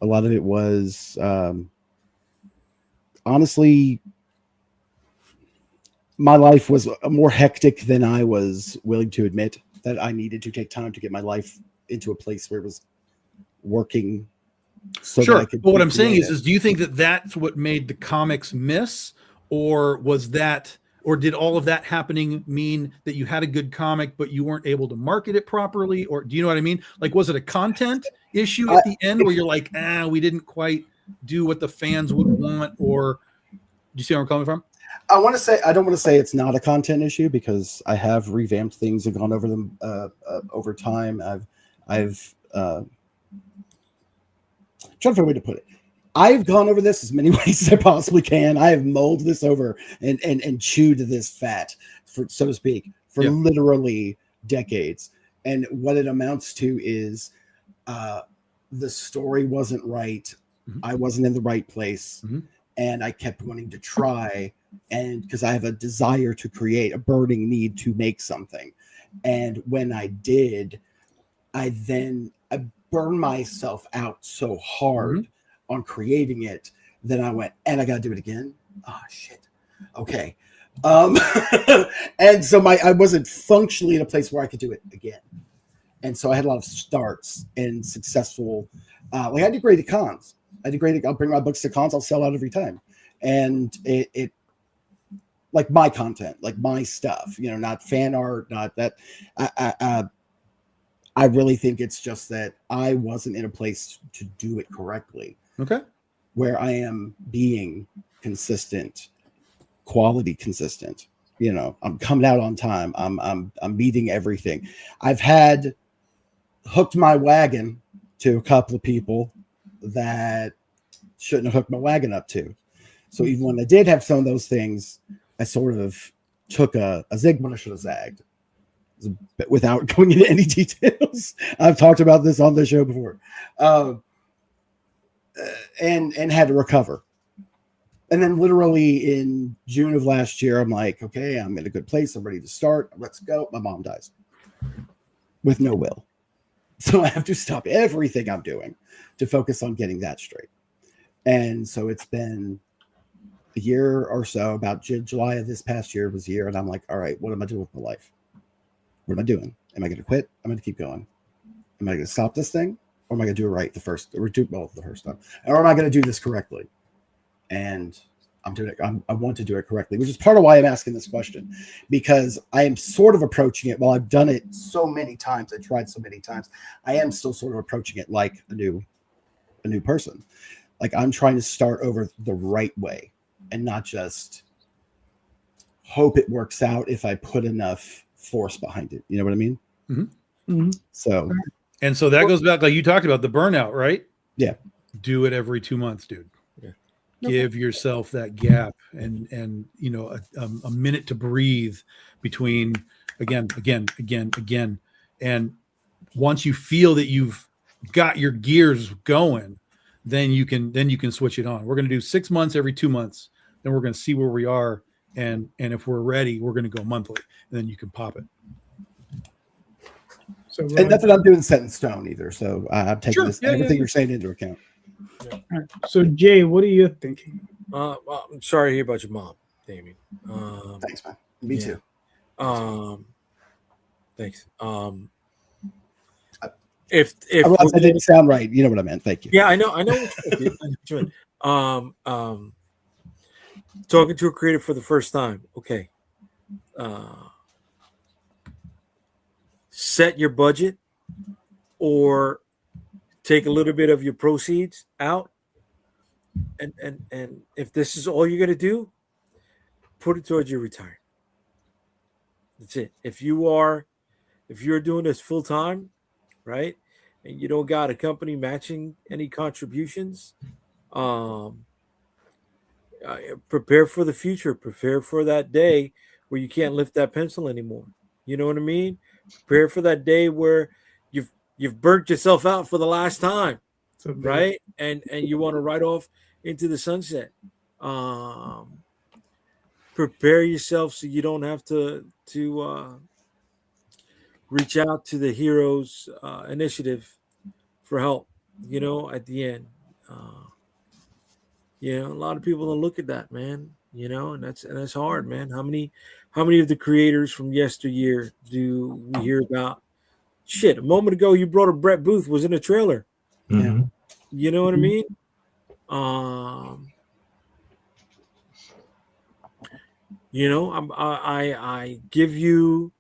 Speaker 4: A lot of it was honestly, my life was more hectic than I was willing to admit, that I needed to take time to get my life into a place where it was working. So
Speaker 3: sure.
Speaker 4: that I could
Speaker 3: But what I'm saying is do you think that that's what made the comics miss, or did all of that happening mean that you had a good comic, but you weren't able to market it properly? Or do you know what I mean? Like, was it a content issue at the end where you're like, we didn't quite do what the fans would want? Or do you see where I'm coming from?
Speaker 4: I don't want to say it's not a content issue, because I have revamped things and gone over them over time. I've trying to find a way to put it. I've gone over this as many ways as I possibly can. I have mulled this over and chewed this fat, for so to speak, for literally decades. And what it amounts to is the story wasn't right. Mm-hmm. I wasn't in the right place. Mm-hmm. And I kept wanting to try, and because I have a desire to create, a burning need to make something. And when I did, I burned myself out so hard on creating it that I went, and I got to do it again. Oh, shit. Okay. And so I wasn't functionally in a place where I could do it again. And so I had a lot of starts and successful. Like I did great at cons. I'll bring my books to cons. I'll sell out every time. And it like my content, like my stuff, not fan art, not that. I really think it's just that I wasn't in a place to do it correctly.
Speaker 3: Okay.
Speaker 4: Where I am being consistent, quality consistent. I'm coming out on time. I'm meeting everything. I've had hooked my wagon to a couple of people that shouldn't have hooked my wagon up to. So even when I did have some of those things, I sort of took a zig when I should have zagged. Without going into any details, I've talked about this on the show before, and had to recover. And then literally in June of last year, I'm like, okay, I'm in a good place. I'm ready to start. Let's go. My mom dies with no will. So I have to stop everything I'm doing to focus on getting that straight. And so it's been a year or so, about July of this past year was a year. And I'm like, all right, what am I doing with my life? What am I doing? Am I going to quit? I'm going to keep going. Am I going to stop this thing? Or am I going to do it right the first time? Or am I going to do this correctly? And I'm doing it. I want to do it correctly, which is part of why I'm asking this question, because I am sort of approaching it. While I've done it so many times, I tried so many times, I am still sort of approaching it like a new person. Like I'm trying to start over the right way and not just hope it works out if I put enough force behind it. You know what I mean?
Speaker 3: Mm-hmm. Mm-hmm.
Speaker 4: So
Speaker 3: that goes back, like you talked about the burnout, right?
Speaker 4: Yeah.
Speaker 3: Do it every 2 months, dude.
Speaker 2: Yeah.
Speaker 3: Give yourself that gap and a minute to breathe between again. And once you feel that you've got your gears going, then you can switch it on. We're going to do 6 months every 2 months. Then we're going to see where we are. And if we're ready, we're going to go monthly, and then you can pop it.
Speaker 1: So
Speaker 4: and that's what I'm doing set in stone either. So I'm taking everything you're saying into account.
Speaker 1: Yeah. All right. So Jay, what are you thinking?
Speaker 2: I'm sorry to hear about your mom, Damion.
Speaker 4: Thanks, man. Me too.
Speaker 2: Thanks. If
Speaker 4: I realized I didn't sound right, you know what I meant. Thank you.
Speaker 2: Yeah, I know what you meant. Talking to a creator for the first time. Okay. Set your budget or take a little bit of your proceeds out. And if this is all you're going to do, put it towards your retirement. That's it. If you're doing this full time, right, and you don't got a company matching any contributions, prepare for the future. Prepare for that day where you can't lift that pencil anymore. You know what I mean? Prepare for that day where you've burnt yourself out for the last time, right? And you want to ride off into the sunset. Prepare yourself so you don't have to reach out to the Heroes Initiative for help. At the end. A lot of people don't look at that, man. And that's hard, man. How many of the creators from yesteryear do we hear about? Shit, a moment ago you brought up Brett Booth was in a trailer.
Speaker 5: Mm-hmm.
Speaker 2: You know what I mean? I give you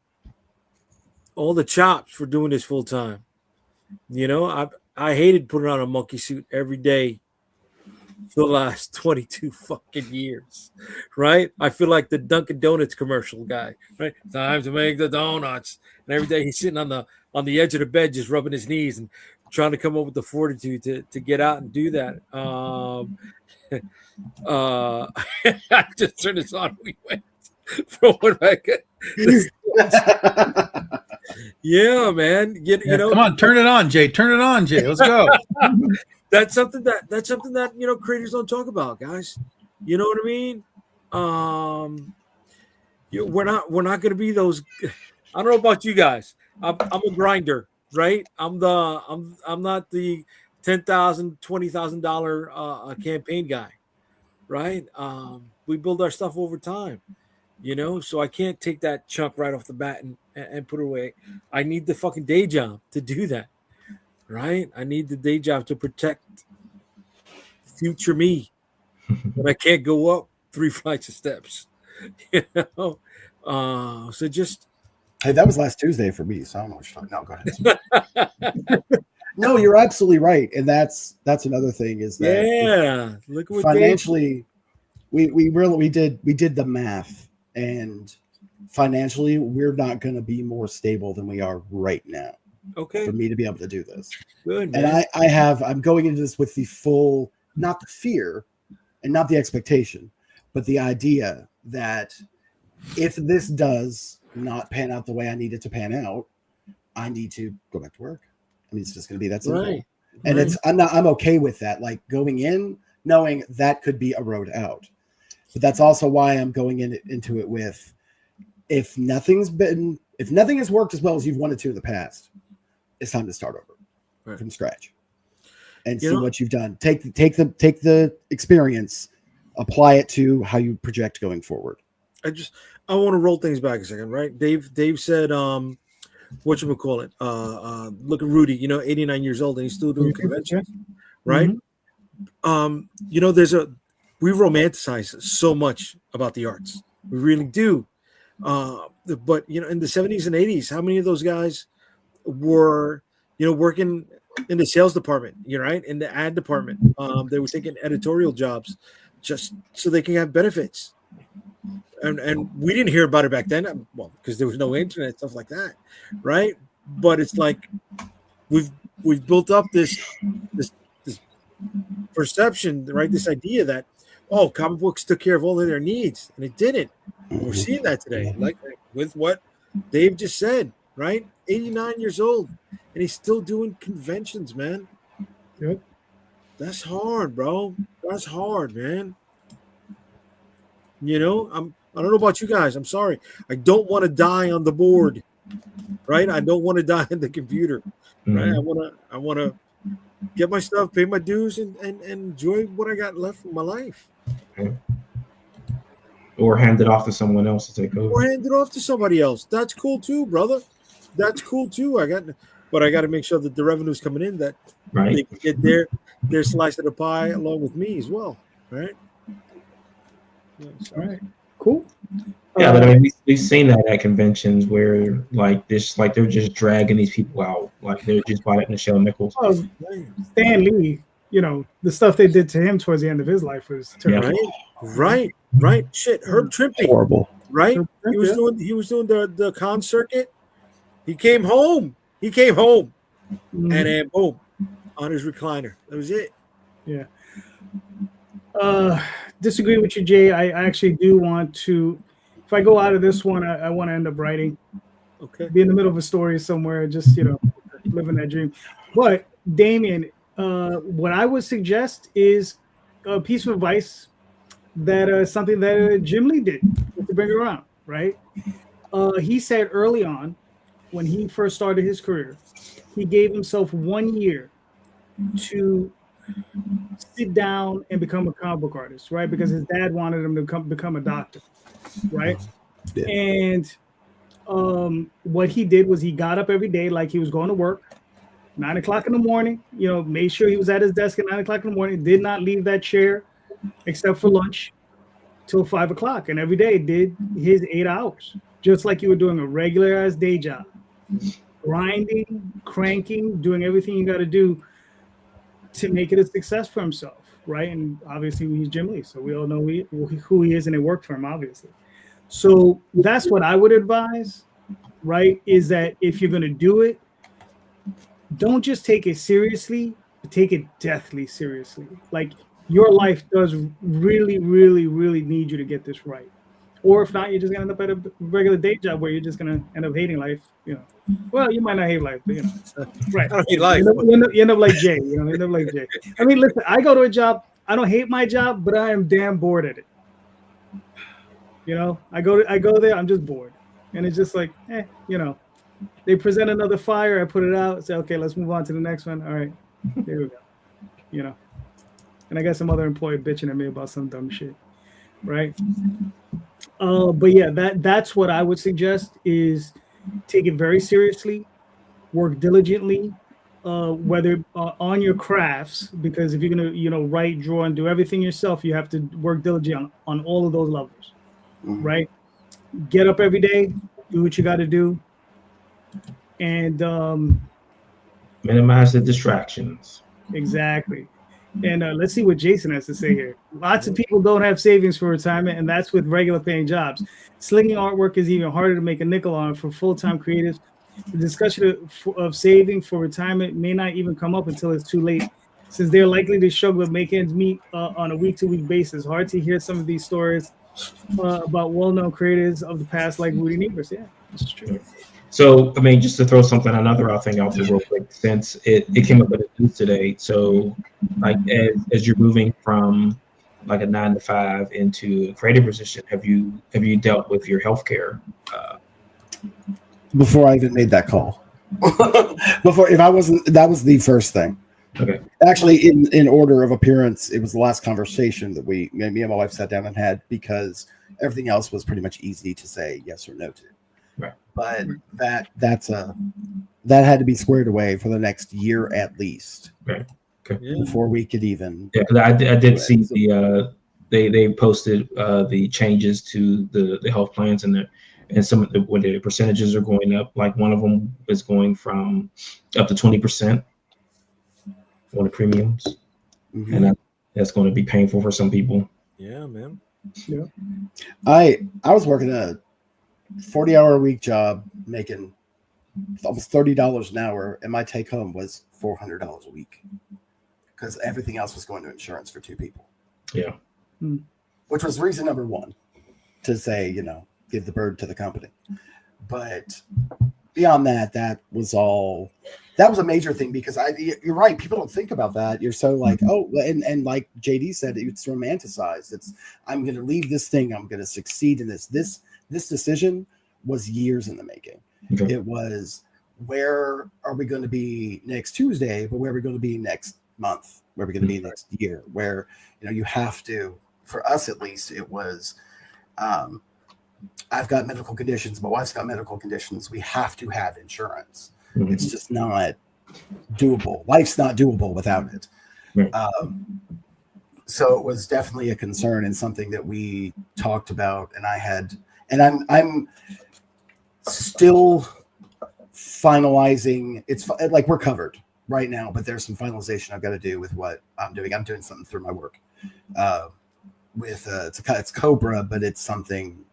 Speaker 2: all the chops for doing this full time. I hated putting on a monkey suit every day for the last 22 fucking years, right? I feel like the Dunkin' Donuts commercial guy, right? Time to make the donuts. And every day he's sitting on the edge of the bed, just rubbing his knees and trying to come up with the fortitude to get out and do that. I just turned this on. We went from one back. Yeah, man. You know,
Speaker 3: come on, turn it on, Jay. Turn it on, Jay. Let's go.
Speaker 2: That's something that creators don't talk about, guys. You know what I mean? We're not going to be those. I don't know about you guys. I'm a grinder, right? I'm not the $10,000, $20,000 campaign guy, right? We build our stuff over time. So I can't take that chunk right off the bat and put it away. I need the fucking day job to do that, right? I need the day job to protect future me, but I can't go up 3 flights of steps, so just.
Speaker 4: Hey, that was last Tuesday for me, so I don't know what you're talking. No, go ahead. No, you're absolutely right, and that's another thing is that
Speaker 2: look at what
Speaker 4: financially, we did the math, and financially, we're not going to be more stable than we are right now.
Speaker 2: Okay,
Speaker 4: for me to be able to do this,
Speaker 2: good, man.
Speaker 4: And I'm going into this with the full, not the fear, and not the expectation, but the idea that if this does not pan out the way I need it to pan out, I need to go back to work. I mean, it's just going to be that simple. Right. And I'm okay with that. Like going in, knowing that could be a road out. But that's also why I'm going into it with, if nothing has worked as well as you've wanted to in the past, it's time to start over from scratch and see what you've done. Take the experience, apply it to how you project going forward.
Speaker 2: I want to roll things back a second, right? Dave said, whatchamacallit, look at Rudy, 89 years old and he's still doing conventions, right? Mm-hmm. We romanticize so much about the arts. We really do. But, in the 70s and 80s, how many of those guys were, working in the sales department, right? In the ad department. They were taking editorial jobs just so they can have benefits. And we didn't hear about it back then, because there was no internet, stuff like that, right? But it's like we've built up this perception, right? This idea that comic books took care of all of their needs, and it didn't. We're seeing that today, like with what Dave just said, right? 89 years old, and he's still doing conventions, man.
Speaker 1: Yep.
Speaker 2: That's hard, bro. That's hard, man. I don't know about you guys. I'm sorry. I don't want to die on the board, right? I don't want to die on the computer, right? I want to get my stuff, pay my dues, and enjoy what I got left from my life.
Speaker 5: Okay. Or hand it off to someone else to take over.
Speaker 2: Or hand it off to somebody else. That's cool too, brother. That's cool too. But I got to make sure that the revenue's coming in, that they can get their slice of the pie along with me as well, right?
Speaker 1: All right. Cool.
Speaker 5: Yeah, but I mean, we've seen that at conventions where they're just dragging these people out, like they're just bought it Michelle Nichols.
Speaker 1: Oh, Stan Lee, the stuff they did to him towards the end of his life was terrible.
Speaker 2: Yeah. Right. Shit, Herb Trimpe,
Speaker 4: horrible.
Speaker 2: Right? He was doing the con circuit. He came home, and then boom, on his recliner. That was it.
Speaker 1: Yeah. Disagree with you, Jay. I actually do want to, if I go out of this one, I want to end up writing.
Speaker 2: Okay.
Speaker 1: Be in the middle of a story somewhere, just, living that dream. But Damion, what I would suggest is a piece of advice that something that Jim Lee did to bring it around, right? He said early on, when he first started his career, he gave himself 1 year to sit down and become a comic book artist, right? Because his dad wanted him to become a doctor, right? Yeah. And what he did was he got up every day like he was going to work, 9 o'clock in the morning, made sure he was at his desk at 9 o'clock in the morning, did not leave that chair except for lunch till 5 o'clock. And every day did his 8 hours, just like you were doing a regular ass day job, grinding, cranking, doing everything you got to do to make it a success for himself, right? And obviously he's Jim Lee, so we all know who he is, and it worked for him, obviously. So that's what I would advise, right? Is that if you're going to do it, don't just take it seriously, but take it deathly seriously. Like, your life does really, really, really need you to get this right. Or if not, you're just going to end up at a regular day job where you're just going to end up hating life, Well, you might not hate life, but right.
Speaker 2: I don't hate life.
Speaker 1: You end up like Jay, you end up like Jay. I mean, listen, I go to a job, I don't hate my job, but I am damn bored at it. I go there, I'm just bored. And it's just like, they present another fire, I put it out, say, okay, let's move on to the next one. All right, there we go. And I got some other employee bitching at me about some dumb shit, right? But yeah, that's what I would suggest is take it very seriously, work diligently, whether on your crafts, because if you're gonna, write, draw, and do everything yourself, you have to work diligently on all of those levels, right? Get up every day, do what you got to do, and
Speaker 5: Minimize the distractions.
Speaker 1: exactly. And let's see what Jason has to say here. Lots of people don't have savings for retirement, and that's with regular paying jobs. Slinging artwork is even harder to make a nickel on for full-time creatives. The discussion of saving for retirement may not even come up until it's too late, since they're likely to struggle to make ends meet on a week-to-week basis. Hard to hear some of these stories about well-known creators of the past, like Rudy Nebers. Yeah, this is true.
Speaker 5: So, I mean, just to throw another thing out there real quick, since it came up with the news today. So, like, as you're moving from like a 9 to 5 into a creative position, have you dealt with your healthcare?
Speaker 4: Before I even made that call, if I wasn't, that was the first thing.
Speaker 5: Okay.
Speaker 4: Actually, in order of appearance, it was the last conversation that me and my wife sat down and had, because everything else was pretty much easy to say yes or no to.
Speaker 5: Right.
Speaker 4: But that had to be squared away for the next year at least.
Speaker 5: Right. Okay.
Speaker 4: Before we could even.
Speaker 5: Yeah, because I did see they posted the changes to the health plans and some of when the percentages are going up. Like one of them is going from up to 20% on the premiums, and that's going to be painful for some people.
Speaker 2: Yeah, man.
Speaker 1: Yeah.
Speaker 4: I was working a 40-hour-a-week job, making almost $30 an hour, and my take home was $400 a week, because everything else was going to insurance for two people.
Speaker 5: Yeah.
Speaker 4: Which was reason number one to say, give the bird to the company. But beyond that, that was a major thing, because you're right. People don't think about that. You're so like, oh, and like JD said, it's romanticized. I'm going to leave this thing. I'm going to succeed in this. This decision was years in the making. Okay. It was, where are we going to be next Tuesday, but where are we going to be next month? Where are we going to be next year? Where, you have to, for us at least, it was, I've got medical conditions. My wife's got medical conditions. We have to have insurance. Mm-hmm. It's just not doable. Life's not doable without it. Mm-hmm. So it was definitely a concern and something that we talked about. And I'm still finalizing. It's like we're covered right now, but there's some finalization I've got to do with what I'm doing. I'm doing something through my work it's Cobra, but it's something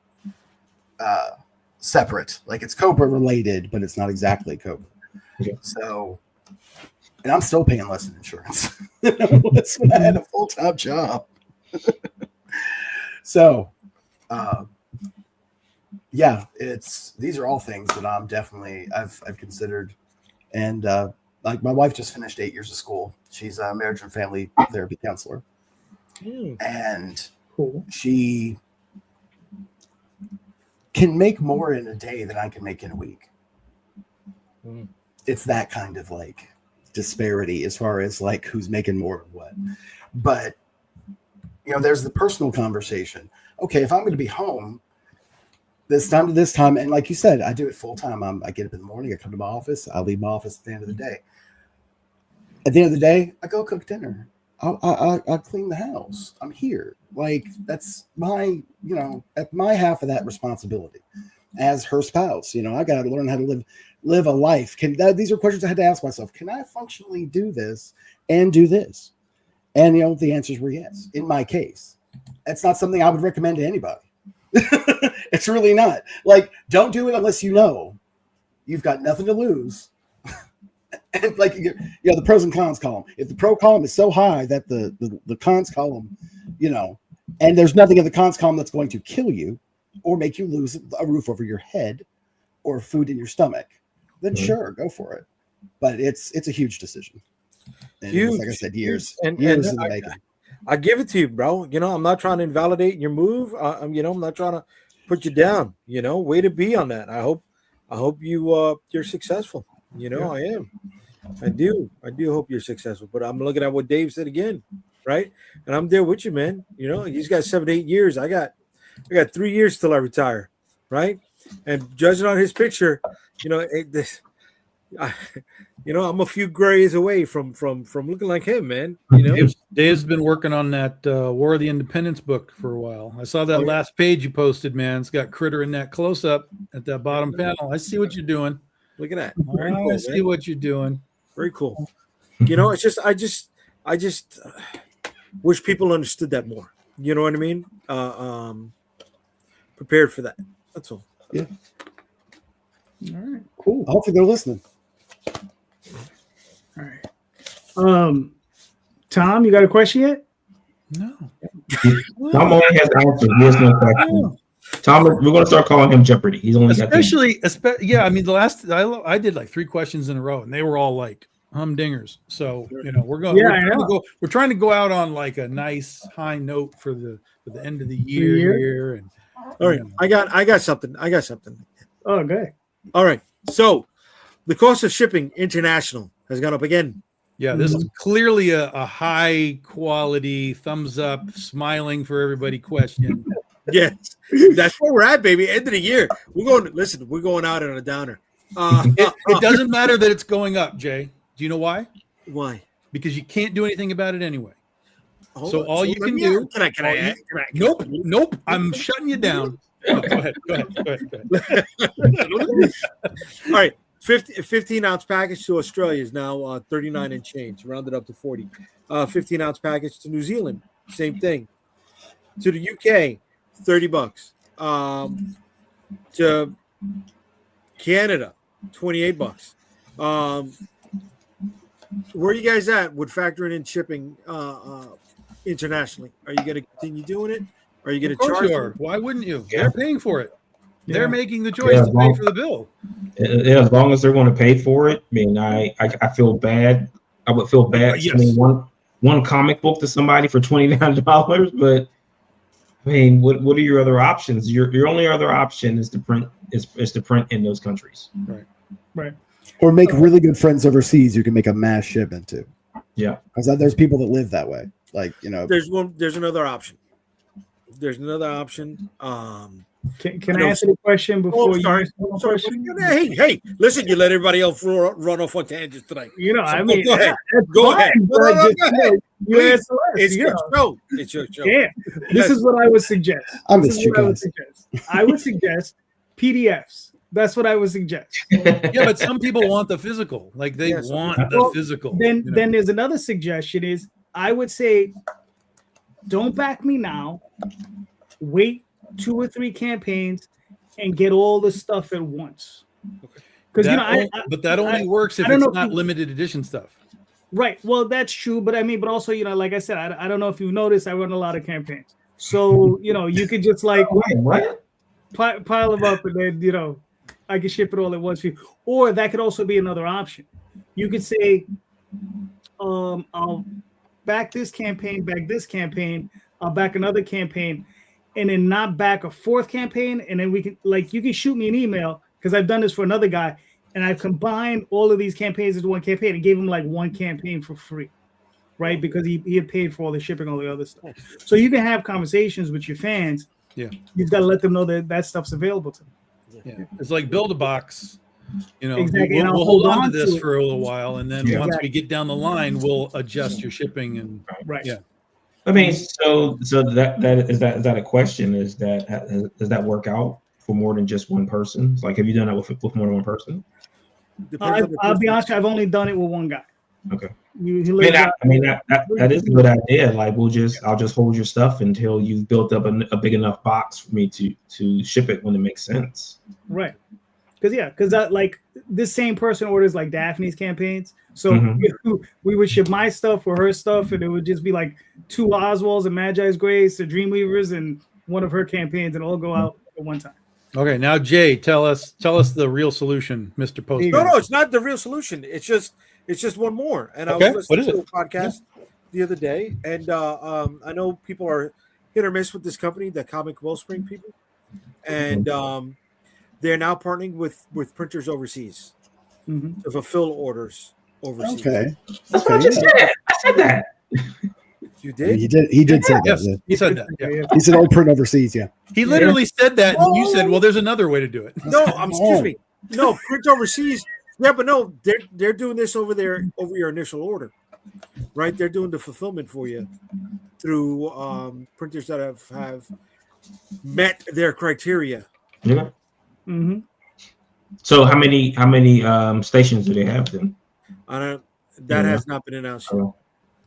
Speaker 4: separate. Like it's Cobra related, but it's not exactly Cobra. Okay. So, and I'm still paying less in insurance. That's when I had a full-time job. So, yeah, these are all things that I'm definitely I've considered, and like my wife just finished 8 years of school. She's a marriage and family therapy counselor, and she can make more in a day than I can make in a week. It's that kind of like disparity as far as like who's making more and what. But there's the personal conversation. Okay, if I'm going to be home this time to this time, and like you said, I do it full time. I get up in the morning, I come to my office, I leave my office at the end of the day. At the end of the day, I go cook dinner. I clean the house. I'm here. Like that's my, at my half of that responsibility as her spouse. I got to learn how to live a life. These are questions I had to ask myself. Can I functionally do this and do this? And the answers were yes. In my case, that's not something I would recommend to anybody. It's really not. Like, don't do it unless you've got nothing to lose. And like the pros and cons column. If the pro column is so high that the cons column, and there's nothing in the cons column that's going to kill you or make you lose a roof over your head or food in your stomach, then sure, go for it. But it's a huge decision. And huge. Like I said, years in the making.
Speaker 2: I give it to you, bro. I'm not trying to invalidate your move. I'm not trying to put you down. Way to be on that. I hope you're successful. I am. I do hope you're successful. But I'm looking at what Dave said again, right? And I'm there with you, man. He's got 7 to 8 years. I got I got 3 years till I retire, right? And judging on his picture, I'm a few grays away from looking like him, man.
Speaker 3: Dave's been working on that War of the Independence book for a while. I saw that last page you posted, man. It's got Critter in that close up at that bottom panel. I see what you're doing.
Speaker 2: Look at that.
Speaker 3: I see what you're doing.
Speaker 2: Very cool. It's just I just wish people understood that more. You know what I mean? Prepared for that. That's all.
Speaker 4: Yeah.
Speaker 1: All right. Cool.
Speaker 4: Hopefully they're listening.
Speaker 1: All right. Tom, you got a question yet?
Speaker 3: No.
Speaker 5: Tom only has answers. He has no question. Tom, we're going to start calling him Jeopardy. He's only
Speaker 3: especially. Yeah, I mean, the last I did like 3 questions in a row, and they were all like humdingers. So we're going. Yeah, we're trying to go out on like a nice high note for the end of the year here. And
Speaker 2: all right, I got something.
Speaker 1: Oh, good.
Speaker 2: All right, so the cost of shipping international has gone up again.
Speaker 3: Yeah, this is clearly a high quality, thumbs up, smiling for everybody question.
Speaker 2: Yes, that's where we're at, baby. End of the year. We're going out on a downer.
Speaker 3: It doesn't matter that it's going up, Jay. Do you know why?
Speaker 2: Why?
Speaker 3: Because you can't do anything about it anyway.
Speaker 2: Can I?
Speaker 3: Nope. I'm shutting you down. Go ahead.
Speaker 2: All right. 15-ounce package to Australia is now 39 and change, rounded up to 40. 15-ounce package to New Zealand, same thing. To the UK, $30. To Canada, $28. Where are you guys at with factoring in shipping internationally? Are you going to continue doing it? Are you going to charge?
Speaker 3: You why wouldn't you? Yeah. They're paying for it. Yeah. They're making the choice to pay for the bill.
Speaker 5: Yeah, as long as they're going to pay for it. I mean, I feel bad. I would feel bad sending one comic book to somebody for $29, but I mean, what are your other options? Your only other option is to print in those countries.
Speaker 1: Right.
Speaker 4: Or make really good friends overseas you can make a mass shipment to.
Speaker 5: Yeah.
Speaker 4: Because there's people that live that way. Like,
Speaker 2: There's another option.
Speaker 1: Can I answer the question before you answer the question?
Speaker 2: Hey, listen, you let everybody else run off on tangents tonight.
Speaker 1: Go ahead.
Speaker 2: Go ahead.
Speaker 1: It's
Speaker 2: your show. It's your show.
Speaker 1: Yeah. This is what I would suggest.
Speaker 4: I
Speaker 1: would suggest PDFs. That's what I would suggest.
Speaker 3: Yeah, but some people want the physical. Like they want the physical.
Speaker 1: Then there's another suggestion is I would say don't back me now. Wait 2 or 3 campaigns and get all the stuff at once. Because
Speaker 3: but that only works if it's not limited edition stuff.
Speaker 1: Right. Well, that's true. But but also, like I said, I don't know if you noticed, I run a lot of campaigns. So, you could just like pile them up and then, I can ship it all at once for you. Or that could also be another option. You could say, I'll back this campaign, I'll back another campaign, and then not back a 4th campaign. And then we can, you can shoot me an email because I've done this for another guy. And I've combined all of these campaigns into one campaign and gave him 1 campaign for free, right? Because he had paid for all the shipping, all the other stuff. So you can have conversations with your fans.
Speaker 3: Yeah.
Speaker 1: You've got to let them know that stuff's available to them.
Speaker 3: Yeah. It's like build a box.
Speaker 1: Exactly.
Speaker 3: We'll hold on to this for a little while. And then once we get down the line, we'll adjust your shipping. And
Speaker 1: right.
Speaker 3: Yeah.
Speaker 5: I mean, so that is a question? Does that work out for more than just one person? Like, have you done that with more than one person?
Speaker 1: I'll be honest, I've only done it with one guy.
Speaker 5: Okay. That is a good idea. Like, I'll just hold your stuff until you've built up a big enough box for me to ship it when it makes sense.
Speaker 1: Right. Because this same person orders Daphne's campaigns. So we would ship my stuff for her stuff, and it would just be 2 Oswalds and Magi's Grace, the Dreamweavers, and one of her campaigns, and all go out at one time.
Speaker 3: Okay, now Jay, tell us the real solution, Mr. Post.
Speaker 2: No, it's not the real solution. It's just one more. And I was listening to a podcast the other day, and I know people are hit or miss with this company, the Comic Wellspring people, and they're now partnering with printers overseas to fulfill orders overseas.
Speaker 4: Okay.
Speaker 5: That's what I just said. I said that.
Speaker 2: You
Speaker 4: I mean,
Speaker 2: did?
Speaker 4: he did say that.
Speaker 3: Yes,
Speaker 4: Yeah.
Speaker 3: he said that. Yeah.
Speaker 4: He said, "I'll print overseas." Yeah.
Speaker 3: He literally said that, and you said, "Well, there's another way to do it."
Speaker 2: No, excuse me. No, print overseas. Yeah, but no, they're doing this over there over your initial order, right? They're doing the fulfillment for you through printers that have met their criteria.
Speaker 5: Yeah.
Speaker 1: Mm-hmm.
Speaker 5: So how many stations do they have then?
Speaker 2: That has not been announced yet.
Speaker 5: Oh.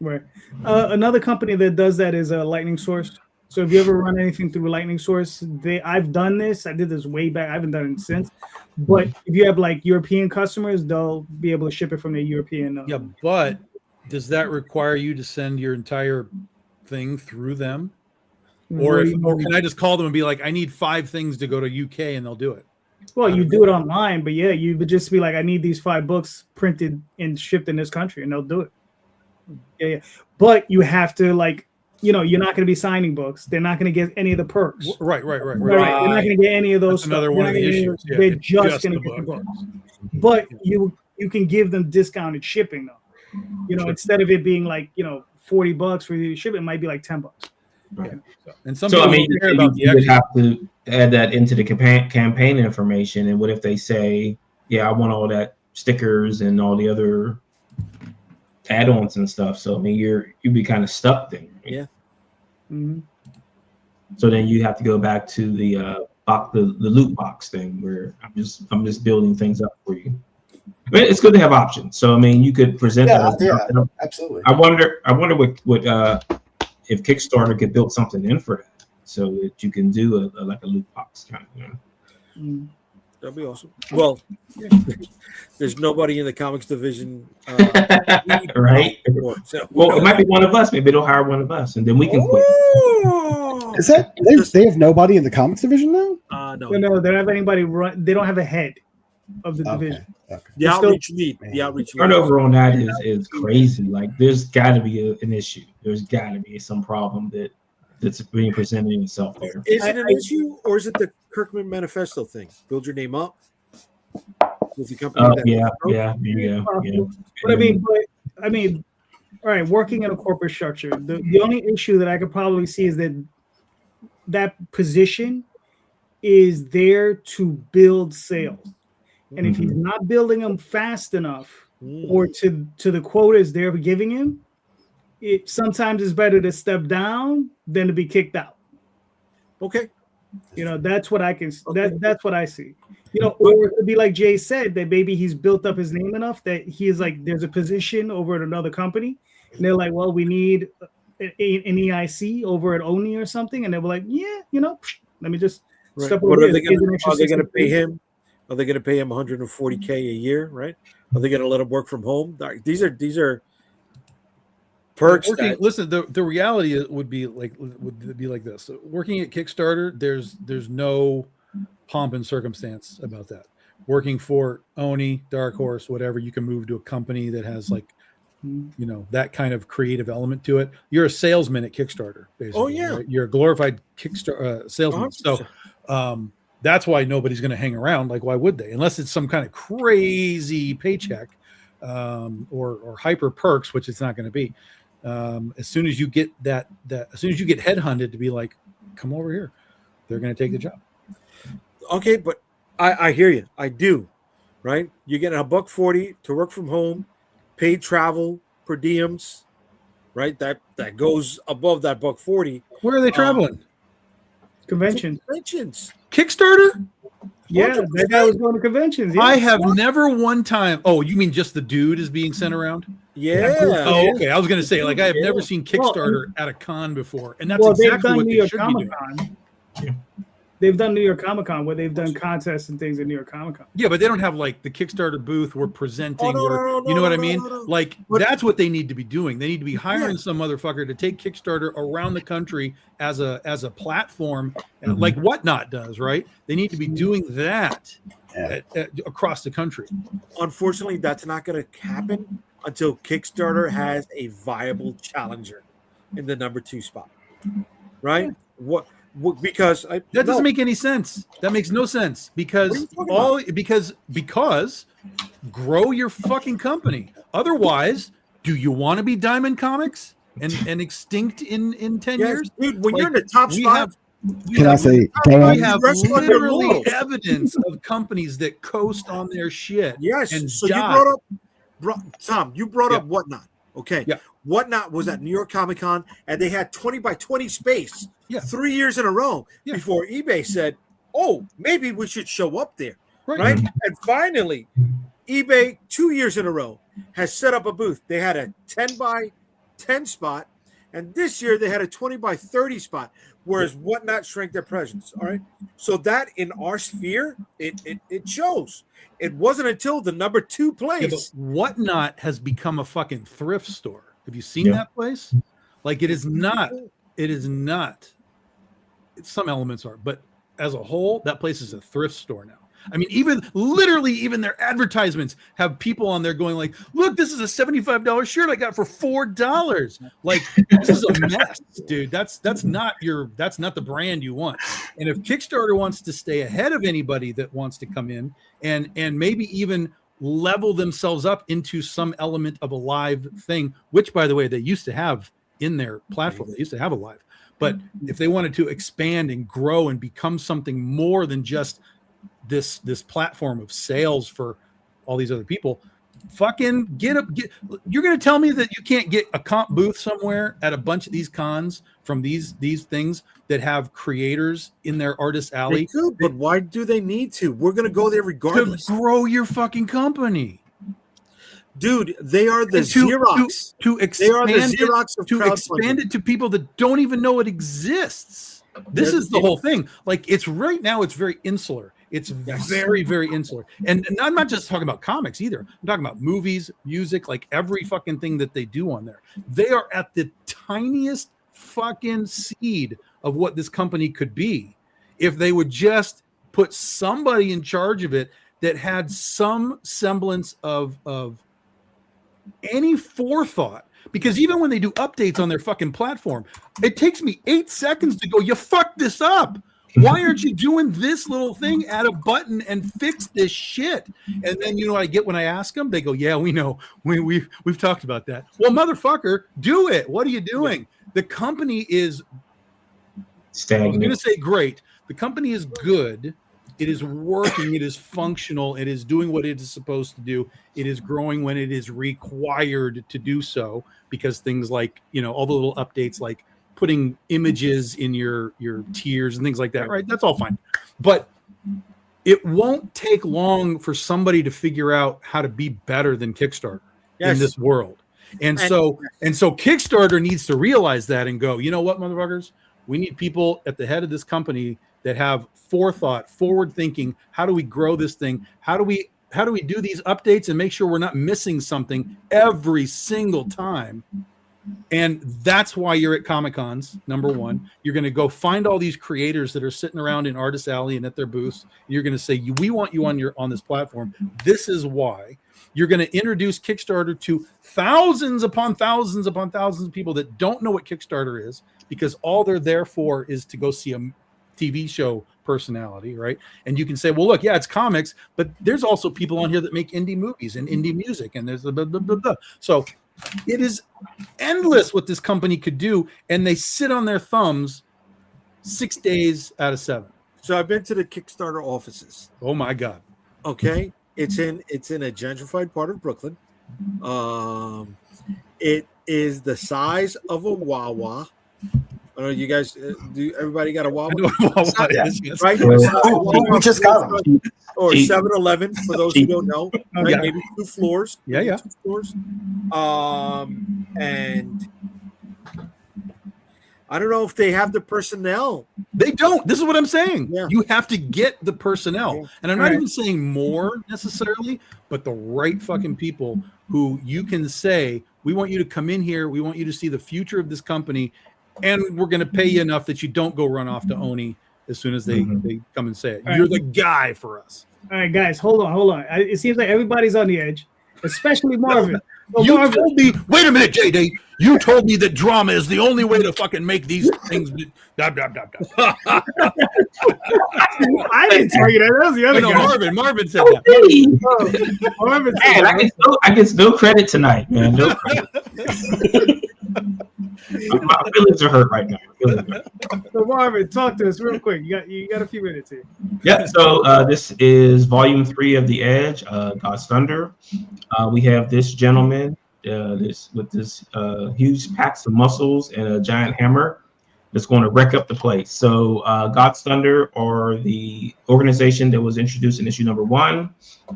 Speaker 1: Right. Another company that does that is Lightning Source. So if you ever run anything through Lightning Source, I've done this. I did this way back. I haven't done it since. But if you have like European customers, they'll be able to ship it from their European.
Speaker 3: Yeah, but does that require you to send your entire thing through them, or can I just call them and be like, I need 5 things to go to UK, and they'll do it?
Speaker 1: Well, you do it online, but yeah, you would just be like, I need these 5 books printed and shipped in this country, and they'll do it. Yeah. But you have to you're not going to be signing books. They're not going to get any of the perks.
Speaker 3: Right.
Speaker 1: They're not going to get any of those.
Speaker 3: That's another one of the issues. Yeah,
Speaker 1: they're
Speaker 3: it's
Speaker 1: just going to
Speaker 3: the
Speaker 1: get the
Speaker 3: book.
Speaker 1: books. But you can give them discounted shipping though. Instead of it being like $40 for you to ship, it might be like $10.
Speaker 5: Right.
Speaker 3: And some
Speaker 5: So I
Speaker 3: people
Speaker 5: mean,
Speaker 3: care about the
Speaker 5: you would
Speaker 3: extra.
Speaker 5: have to add that into the campaign information. And what if they say, "Yeah, I want all that stickers and all the other add-ons and stuff"? So I mean, you'd be kind of stuck there.
Speaker 2: Yeah.
Speaker 1: Mm-hmm.
Speaker 5: So then you have to go back to the loot box thing, where I'm just building things up for you. But it's good to have options. So I mean, you could present that.
Speaker 4: Yeah, absolutely.
Speaker 5: I wonder what if Kickstarter could build something in for that, so that you can do a loot box kind of.
Speaker 1: Mm-hmm.
Speaker 2: That'd be awesome. Well, there's nobody in the comics division,
Speaker 5: Right?
Speaker 2: So,
Speaker 5: Well, it might be one of us. Maybe they'll hire one of us, and then we can quit.
Speaker 4: Is that they have nobody in the comics division now?
Speaker 2: No.
Speaker 1: No, they don't have anybody run. They don't have a head of the division.
Speaker 4: Okay.
Speaker 2: The outreach lead. The outreach lead.
Speaker 5: Turnover on that is crazy. Like, there's got to be an issue. There's got to be some problem that's being presented itself there.
Speaker 2: Is it an issue, or is it the Kirkman Manifesto thing? Build your name up with the company.
Speaker 5: Yeah.
Speaker 1: But I mean, all right. Working in a corporate structure, the only issue that I could probably see is that position is there to build sales, and if he's not building them fast enough, or to the quotas they're giving him, it sometimes it's better to step down than to be kicked out.
Speaker 2: Okay.
Speaker 1: That's what I can. That's what I see. Or it could be like Jay said, that maybe he's built up his name enough that he is like, there's a position over at another company, and they're like, well, we need an EIC over at Oni or something, and they were like, yeah, let me just step over.
Speaker 2: What are
Speaker 1: there.
Speaker 2: they going to pay him? Are they going to pay him $140K a year? Right? Are they going to let him work from home? These are perks.
Speaker 3: Listen, the reality would be like this. Working at Kickstarter, there's no pomp and circumstance about that. Working for Oni, Dark Horse, whatever, you can move to a company that has that kind of creative element to it. You're a salesman at Kickstarter, basically.
Speaker 2: Oh yeah,
Speaker 3: right? You're a glorified Kickstarter salesman. 100%. So that's why nobody's going to hang around. Like, why would they? Unless it's some kind of crazy paycheck or hyper perks, which it's not going to be. As soon as you get as soon as you get headhunted to be like, come over here, they're going to take the job.
Speaker 2: Okay, but I hear you. I do. Right? You're getting $140 to work from home, paid travel, per diems. Right? That goes above that $140.
Speaker 3: Where are they traveling?
Speaker 1: Conventions.
Speaker 3: Kickstarter?
Speaker 1: Yeah, that guy was going to conventions. Yeah.
Speaker 3: I have never one time. Oh, you mean just the dude is being sent around?
Speaker 2: Yeah.
Speaker 3: Oh, okay. I was going to say, I have never seen Kickstarter at a con before, and that's exactly what they should be doing.
Speaker 1: Yeah. They've done New York Comic Con where they've done contests and things at New York Comic Con.
Speaker 3: Yeah, but they don't have the Kickstarter booth we're presenting. You know what I mean? That's what they need to be doing. They need to be hiring some motherfucker to take Kickstarter around the country as a platform, like Whatnot does, right? They need to be doing that across the country.
Speaker 2: Unfortunately, that's not going to happen until Kickstarter has a viable challenger in the number 2 spot, right? Because
Speaker 3: that doesn't make any sense. That makes no sense because grow your fucking company. Otherwise, do you want to be Diamond Comics? and extinct in 10 years?
Speaker 2: Dude, when you're in the top spot,
Speaker 3: we have literally
Speaker 2: laurels.
Speaker 3: evidence of companies that coast on their shit.
Speaker 2: Yes.
Speaker 3: And
Speaker 2: So
Speaker 3: die.
Speaker 2: you Tom, you brought up Whatnot. Okay.
Speaker 3: Yeah.
Speaker 2: Whatnot was at New York Comic Con, and they had 20 by 20 space 3 years in a row before eBay said, "Oh, maybe we should show up there." Right? And finally, eBay 2 years in a row has set up a booth. They had a 10 by 10 spot, and this year they had a 20 by 30 spot, whereas Whatnot shrank their presence. All right. So that in our sphere, it shows. It wasn't until the number 2 place.
Speaker 3: Whatnot has become a fucking thrift store. Have you seen that place? Like it is not. Some elements are, but as a whole, that place is a thrift store now. I mean, even their advertisements have people on there going like, "Look, this is a $75 shirt I got for $4." Like, this is a mess, dude. That's not the brand you want. And if Kickstarter wants to stay ahead of anybody that wants to come in and maybe even level themselves up into some element of a live thing, which, by the way, they used to have in their platform. They used to have a live. But if they wanted to expand and grow and become something more than just this platform of sales for all these other people, fucking you're going to tell me that you can't get a comp booth somewhere at a bunch of these cons from these things that have creators in their artist alley?
Speaker 2: They could, but why do they need to? We're going to go there regardless.
Speaker 3: To grow your fucking company.
Speaker 2: Dude, they are the Xerox.
Speaker 3: To expand it to people that don't even know it exists. This is the whole thing. Like, it's right now, it's very insular. It's very, very insular. And I'm not just talking about comics either. I'm talking about movies, music, like every fucking thing that they do on there. They are at the tiniest fucking seed of what this company could be if they would just put somebody in charge of it that had some semblance of any forethought. Because even when they do updates on their fucking platform, it takes me 8 seconds to go, "You fucked this up. Why aren't you doing this little thing? Add a button and fix this shit." And then you know what I get when I ask them? They go, "Yeah, we know. We've talked about that." Well, motherfucker, do it. What are you doing? The company is stagnant. I'm going to say great. The company is good. It is working. It is functional. It is doing what it is supposed to do. It is growing when it is required to do so, because things like, all the little updates like putting images in your tiers and things like that, right? That's all fine. But it won't take long for somebody to figure out how to be better than Kickstarter in this world. And so Kickstarter needs to realize that and go, "You know what, motherfuckers? We need people at the head of this company that have forethought, forward thinking. How do we grow this thing? How do we do these updates and make sure we're not missing something every single time?" And that's why you're at Comic-Cons, number one. You're going to go find all these creators that are sitting around in Artist Alley and at their booths. You're going to say, "We want you on this platform. This is why." You're going to introduce Kickstarter to thousands upon thousands upon thousands of people that don't know what Kickstarter is, because all they're there for is to go see a TV show personality, right? And you can say, "Well, look, yeah, it's comics, but there's also people on here that make indie movies and indie music, and there's blah, blah, blah, blah." So it is endless what this company could do, and they sit on their thumbs 6 days out of 7.
Speaker 2: So I've been to the Kickstarter offices.
Speaker 3: Oh my God.
Speaker 2: Okay. It's in a gentrified part of Brooklyn. It is the size of a Wawa. I don't know, you guys, everybody got a Wawa? Right?
Speaker 6: We just got them.
Speaker 2: Or 7-Eleven, for those who don't know. Right?
Speaker 3: Yeah.
Speaker 2: Maybe 2 floors.
Speaker 3: Yeah.
Speaker 2: 2 floors. And I don't know if they have the personnel.
Speaker 3: They don't. This is what I'm saying.
Speaker 2: Yeah.
Speaker 3: You have to get the personnel.
Speaker 2: Yeah.
Speaker 3: And I'm not even saying more necessarily, but the right fucking people who you can say, "We want you to come in here. We want you to see the future of this company. And we're going to pay you enough that you don't go run off to Oni as soon as they come and say it. You're the guy for us."
Speaker 1: All right, guys, hold on. It seems like everybody's on the edge, especially Marvin.
Speaker 3: You told me, wait a minute, JD. You told me that drama is the only way to fucking make these things. I
Speaker 1: didn't tell you that. That was the other guy.
Speaker 3: Marvin said that.
Speaker 5: Marvin said that. I get no credit tonight, man. No credit. My feelings are hurt right now.
Speaker 1: So Marvin, talk to us real quick. You got a few minutes here.
Speaker 5: Yeah. So this is Volume 3 of The Edge, God's Thunder. We have this gentleman, this huge packs of muscles and a giant hammer that's going to wreck up the place. So God's Thunder are the organization that was introduced in issue number 1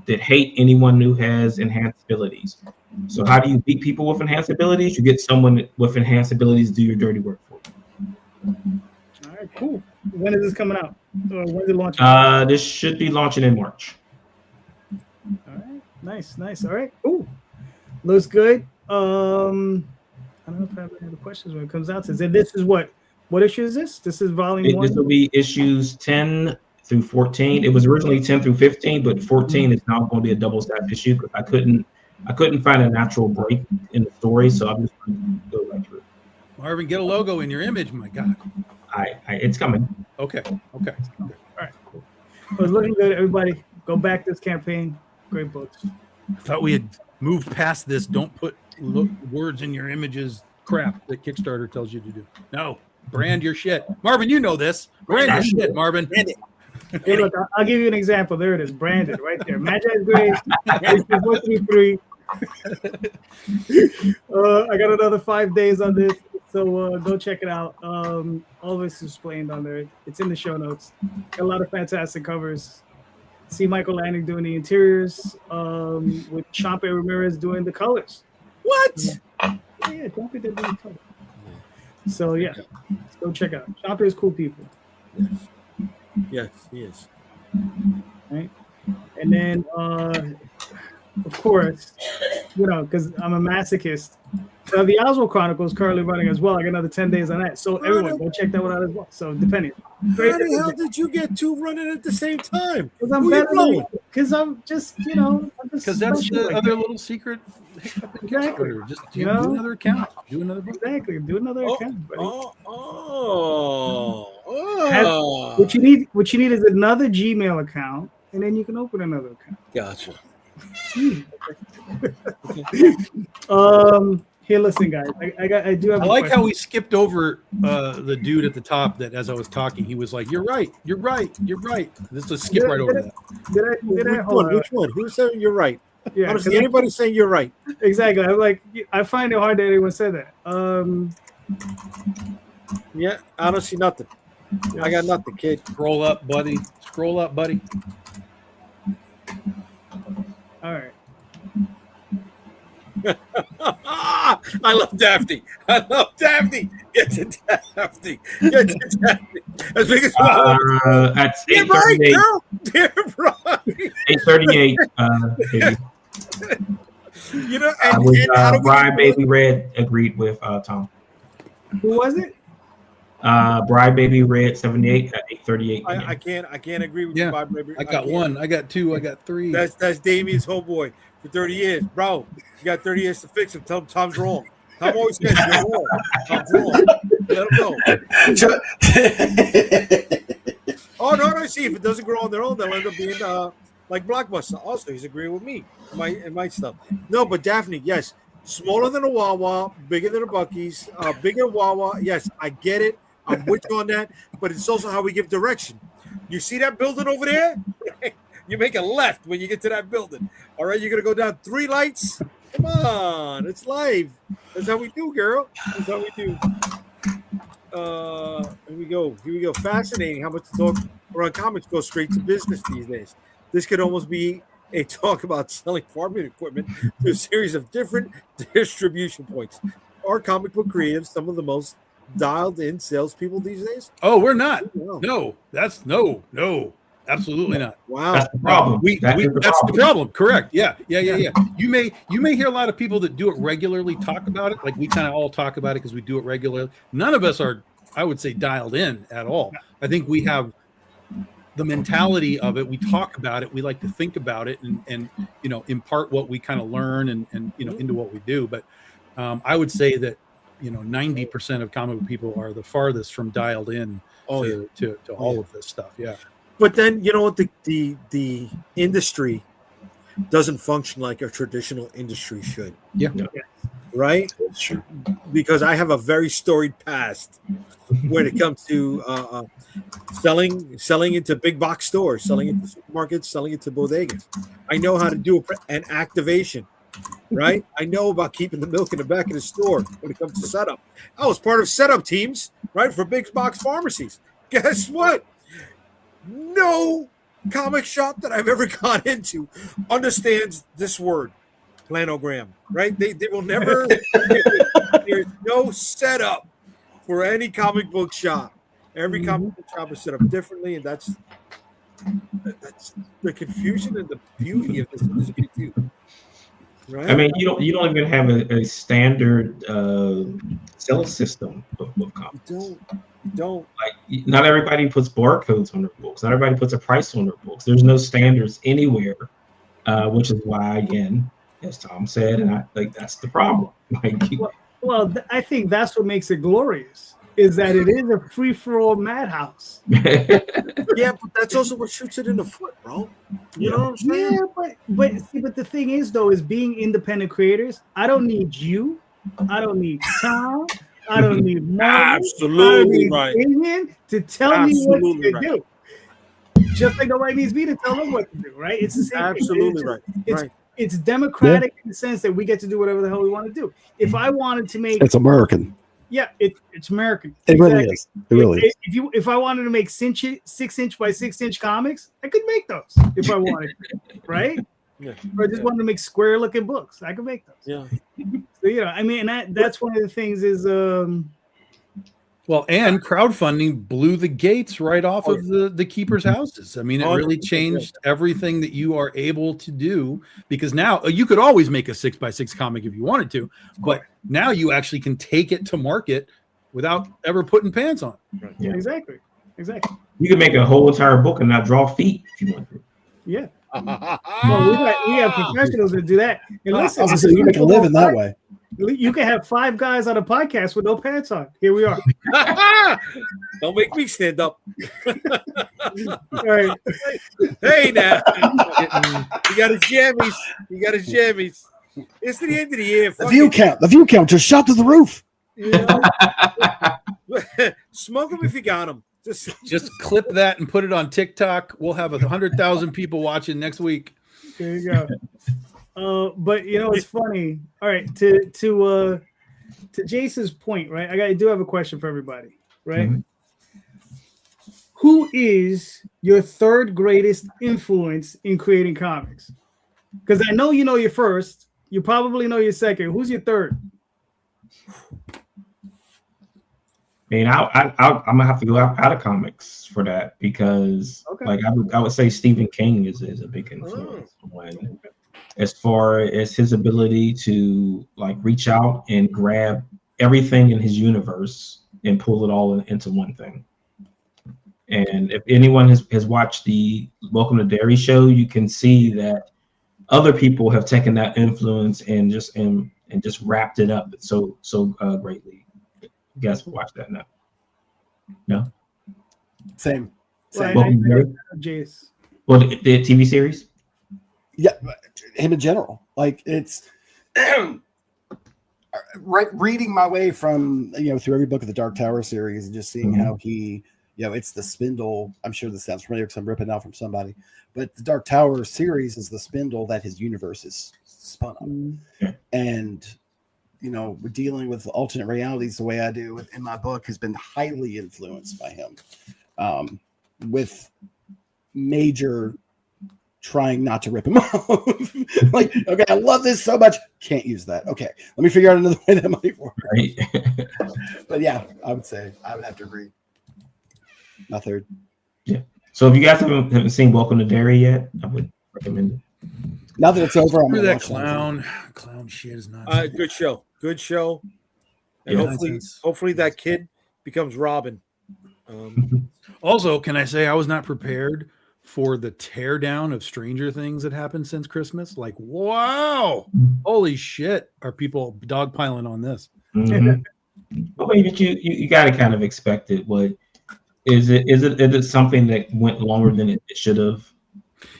Speaker 5: that hate anyone who has enhanced abilities. So how do you beat people with enhanced abilities? You get someone with enhanced abilities to do your dirty work for you.
Speaker 1: All right, cool. When is this coming out? When's it launching?
Speaker 5: This should be launching in March.
Speaker 1: All right, nice. All right, cool. Looks good. I don't know if I have any other questions when it comes out to this. This is what issue is this? This is volume 1?
Speaker 5: This will be issues 10 through 14. It was originally 10 through 15, but 14 is now going to be a double-stacked issue because I couldn't find a natural break in the story, so I'm just going to go right through.
Speaker 3: Marvin, get a logo in your image. My God.
Speaker 5: It's coming.
Speaker 3: Okay.
Speaker 1: All right, cool. Well, it's looking good, everybody. Go back this campaign. Great books.
Speaker 3: I thought we had moved past this. Don't put words in your images crap that Kickstarter tells you to do. No. Brand your shit. Marvin, you know this. Brand your shit, Marvin.
Speaker 1: Hey, look, I'll give you an example. There it is, branded right there. Magi's Grace, 133. I got another 5 days on this, so go check it out. All of this is explained on there. It's in the show notes. Got a lot of fantastic covers. See Michael Lanning doing the interiors, with Champe Ramirez doing the colors.
Speaker 2: What?
Speaker 1: Yeah, Champe did the colors. So yeah, let's go check it out. Champe is cool people.
Speaker 2: Yes, he is.
Speaker 1: Right, and then of course, because I'm a masochist. So the Oswald Chronicles currently running as well. I got another 10 days on that. So everyone go check that one out as well. So depending.
Speaker 2: How the hell did you get 2 running at the same time?
Speaker 1: Because I'm better. Because I'm just,
Speaker 3: because that's the other little secret.
Speaker 1: Exactly.
Speaker 3: Just do another account. Do another book.
Speaker 1: Exactly. Do another account. Buddy. What you need is another Gmail account, and then you can open another account.
Speaker 2: Gotcha.
Speaker 1: Here, listen, guys. I do have.
Speaker 3: I like how we skipped over the dude at the top. That as I was talking, he was like, "You're right. This is skip right over that.
Speaker 2: Which one? Who's saying you're right?
Speaker 1: Yeah,
Speaker 2: I don't see anybody saying you're right.
Speaker 1: Exactly. I'm like, I find it hard that anyone said that.
Speaker 2: Yeah, I don't see nothing. I got nothing, kid.
Speaker 3: Scroll up, buddy.
Speaker 1: All right.
Speaker 2: I love Daphne. Get to Daphne. As big as
Speaker 5: at 8:38.
Speaker 2: Damn right.
Speaker 5: 8:38.
Speaker 2: And
Speaker 5: Brian Baby Red agreed with Tom.
Speaker 1: Who was it?
Speaker 5: Brian Baby Red 78 at 8:38.
Speaker 2: I can't agree with you, Brian Baby.
Speaker 3: I got 1. I got 2. I got 3.
Speaker 2: That's Damien's homeboy for 30 years, bro. You got 30 years to fix him. Tell him Tom's wrong. Tom always says you're wrong. Tom's wrong. Let him know. Oh no! See, if it doesn't grow on their own, they'll end up being like Blockbuster. Also, he's agreeing with me in my stuff. No, but Daphne, yes, smaller than a Wawa, bigger than a Buc-ee's, bigger Wawa. Yes, I get it. I'm with you on that. But it's also how we give direction. You see that building over there? You make a left when you get to that building. All right, you're gonna go down 3 lights. Come on, it's live. That's how we do, girl. That's how we do. Here we go. Fascinating how much the talk around comics goes straight to business these days. This could almost be a talk about selling farming equipment to a series of different distribution points. Are comic book creatives some of the most dialed-in salespeople these days?
Speaker 3: Oh, we're not. No, that's no. Absolutely not.
Speaker 2: Wow,
Speaker 5: that's the problem.
Speaker 3: That's the problem. Correct. Yeah. You may hear a lot of people that do it regularly talk about it. Like we kind of all talk about it because we do it regularly. None of us are, I would say, dialed in at all. I think we have the mentality of it. We talk about it. We like to think about it and impart what we kind of learn and into what we do. But I would say that 90% of comic book people are the farthest from dialed in to all of this stuff. Yeah.
Speaker 2: But then you know what, the industry doesn't function like a traditional industry should.
Speaker 3: Yeah.
Speaker 2: right?
Speaker 6: That's true.
Speaker 2: Because I have a very storied past when it comes to selling into big box stores, selling into supermarkets, selling into bodegas. I know how to do an activation, right? I know about keeping the milk in the back of the store when it comes to setup. I was part of setup teams, right, for big box pharmacies. Guess what? No comic shop that I've ever gone into understands this word, planogram, right? They will never. There's no setup for any comic book shop. Every comic book shop is set up differently, and that's the confusion and the beauty of this industry too. Right?
Speaker 5: I mean, you don't even have a standard sales system of comics.
Speaker 2: You don't.
Speaker 5: Like, not everybody puts barcodes on their books. Not everybody puts a price on their books. There's no standards anywhere, which is why, again, as Tom said, and I think that's the problem. Like,
Speaker 1: well, I think that's what makes it glorious, is that it is a free-for-all madhouse.
Speaker 2: Yeah, but that's also what shoots it in the foot, bro. You know what I'm saying?
Speaker 1: Yeah, but the thing is, though, is being independent creators, I don't need you. I don't need Tom. I don't need Marvin.
Speaker 2: Absolutely right.
Speaker 1: Damion to tell me what to do. Just like nobody needs me to tell them what to do, right? It's the same
Speaker 2: Absolutely
Speaker 1: thing.
Speaker 2: right.
Speaker 1: It's democratic in the sense that we get to do whatever the hell we want to do. If I wanted to make,
Speaker 4: It's American.
Speaker 1: yeah, it's American.
Speaker 4: It really is. It really is.
Speaker 1: If I wanted to make 6-inch by 6-inch comics, I could make those if I wanted to, right?
Speaker 2: Yeah.
Speaker 1: Or I just wanted to make square looking books, I could make those.
Speaker 2: Yeah.
Speaker 1: So, I mean, that's one of the things is
Speaker 3: well, and crowdfunding blew the gates right off of the keepers' houses. I mean, it really changed everything that you are able to do, because now you could always make a 6x6 comic if you wanted to, but now you actually can take it to market without ever putting pants on.
Speaker 5: Yeah.
Speaker 1: Exactly.
Speaker 5: You can make a whole entire book and not draw feet if you want to.
Speaker 1: Yeah. Well, we have professionals that do that. And listen,
Speaker 4: You make a living that way.
Speaker 1: you can have 5 guys on a podcast with no pants on. Here we are.
Speaker 2: Don't make me stand up.
Speaker 1: All right.
Speaker 2: Hey now. You got his jammies. It's the end of the year.
Speaker 4: The view count just shot to the roof.
Speaker 1: You know?
Speaker 2: Smoke them if you got them.
Speaker 3: Just clip that and put it on TikTok. We'll have 100,000 people watching next week.
Speaker 1: There you go. But it's funny. All right, to Jason's point, right? I do have a question for everybody, right? Mm-hmm. Who is your third greatest influence in creating comics? Because I know you know your first. You probably know your second. Who's your third?
Speaker 5: I mean, I'm gonna have to go out of comics for that, because like I would say Stephen King is a big influence when, as far as his ability to like reach out and grab everything in his universe and pull it all into one thing. And if anyone has watched the Welcome to Derry show, you can see that other people have taken that influence and just wrapped it up so greatly. You guys watch that now? No.
Speaker 4: Same.
Speaker 1: Jace.
Speaker 5: Well, the TV series.
Speaker 4: Yeah, him in general. Like, it's reading my way from through every book of the Dark Tower series and just seeing how he, it's the spindle. I'm sure this sounds familiar because I'm ripping out from somebody, but the Dark Tower series is the spindle that his universe is spun up, and dealing with alternate realities the way I do in my book has been highly influenced by him, with major trying not to rip him off. Like, okay, I love this so much. Can't use that. Okay, let me figure out another way that might work.
Speaker 5: Right.
Speaker 4: But yeah, I would have to agree. My third.
Speaker 5: Yeah. So if you guys haven't seen Welcome to Derry yet, I would recommend it.
Speaker 4: Now that it's over, I'm
Speaker 3: that clown shit is not
Speaker 2: good show. And hopefully that kid becomes Robin.
Speaker 3: Also, can I say I was not prepared for the teardown of Stranger Things that happened since Christmas? Like, wow, holy shit, are people dogpiling on this?
Speaker 5: Mm-hmm. Well, you got to kind of expect it. What is it? Is it something that went longer than it should have?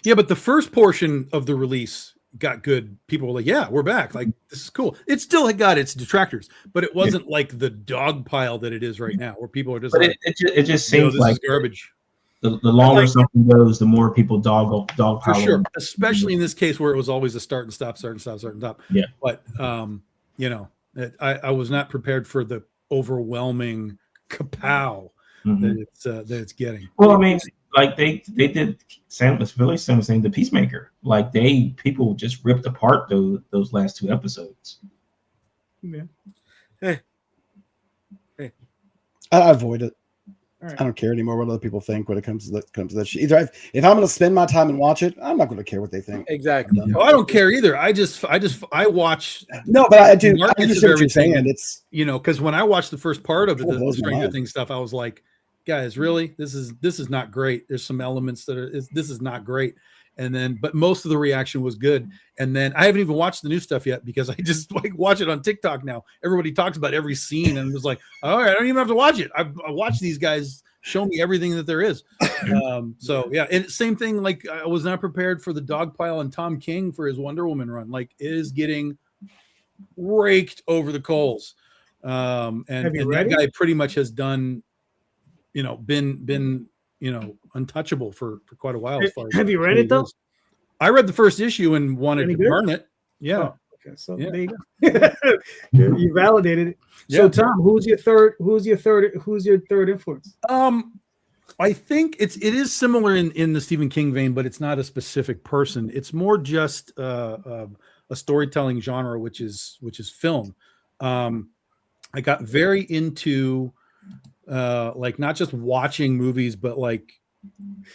Speaker 3: Yeah, but the first portion of the release got good. People were like, "Yeah, we're back! Like this is cool." It still had got its detractors, but it wasn't like the dog pile that it is right now, where people are just
Speaker 5: But
Speaker 3: like,
Speaker 5: it just
Speaker 3: "You know,
Speaker 5: seems
Speaker 3: this
Speaker 5: like
Speaker 3: is garbage."
Speaker 5: the longer something goes, the more people dog
Speaker 3: For
Speaker 5: pile
Speaker 3: sure,
Speaker 5: on.
Speaker 3: especially in this case where it was always a start and stop, start and stop, start and stop.
Speaker 5: Yeah.
Speaker 3: But you know, I was not prepared for the overwhelming kapow that it's getting.
Speaker 5: Well, I mean, like they did really same thing to Peacemaker. Like people just ripped apart those last 2 episodes.
Speaker 1: Yeah.
Speaker 2: Hey.
Speaker 4: I avoid it.
Speaker 1: All right.
Speaker 4: I don't care anymore what other people think when it comes to that shit. Either if I'm going to spend my time and watch it, I'm not going to care what they think.
Speaker 2: Exactly.
Speaker 3: Oh, I don't care either. I watch.
Speaker 4: No, but I do. I
Speaker 3: markets
Speaker 4: understand
Speaker 3: of
Speaker 4: what you're
Speaker 3: everything.
Speaker 4: saying. It's
Speaker 3: Because when I watched the first part of
Speaker 4: It
Speaker 3: the
Speaker 4: blows my
Speaker 3: Stranger
Speaker 4: mind.
Speaker 3: Things stuff, I was like, guys, really? This is not great. There's some elements this is not great. And then, but most of the reaction was good. And then I haven't even watched the new stuff yet because I just like watch it on TikTok now. Everybody talks about every scene and was like, all right, I don't even have to watch it. I watch these guys show me everything that there is. So yeah, and same thing. Like I was not prepared for the dog pile on Tom King for his Wonder Woman run. Like it is getting raked over the coals. And that guy pretty much has done, been untouchable for quite a while. As far as
Speaker 1: have you read it though?
Speaker 3: I read the first issue and wanted to burn it. Yeah.
Speaker 1: Oh, okay, so there you go. You validated it. So Tom, who's your third influence?
Speaker 3: I think it is similar in the Stephen King vein, but it's not a specific person. It's more just a storytelling genre, which is film. I got very into like not just watching movies, but like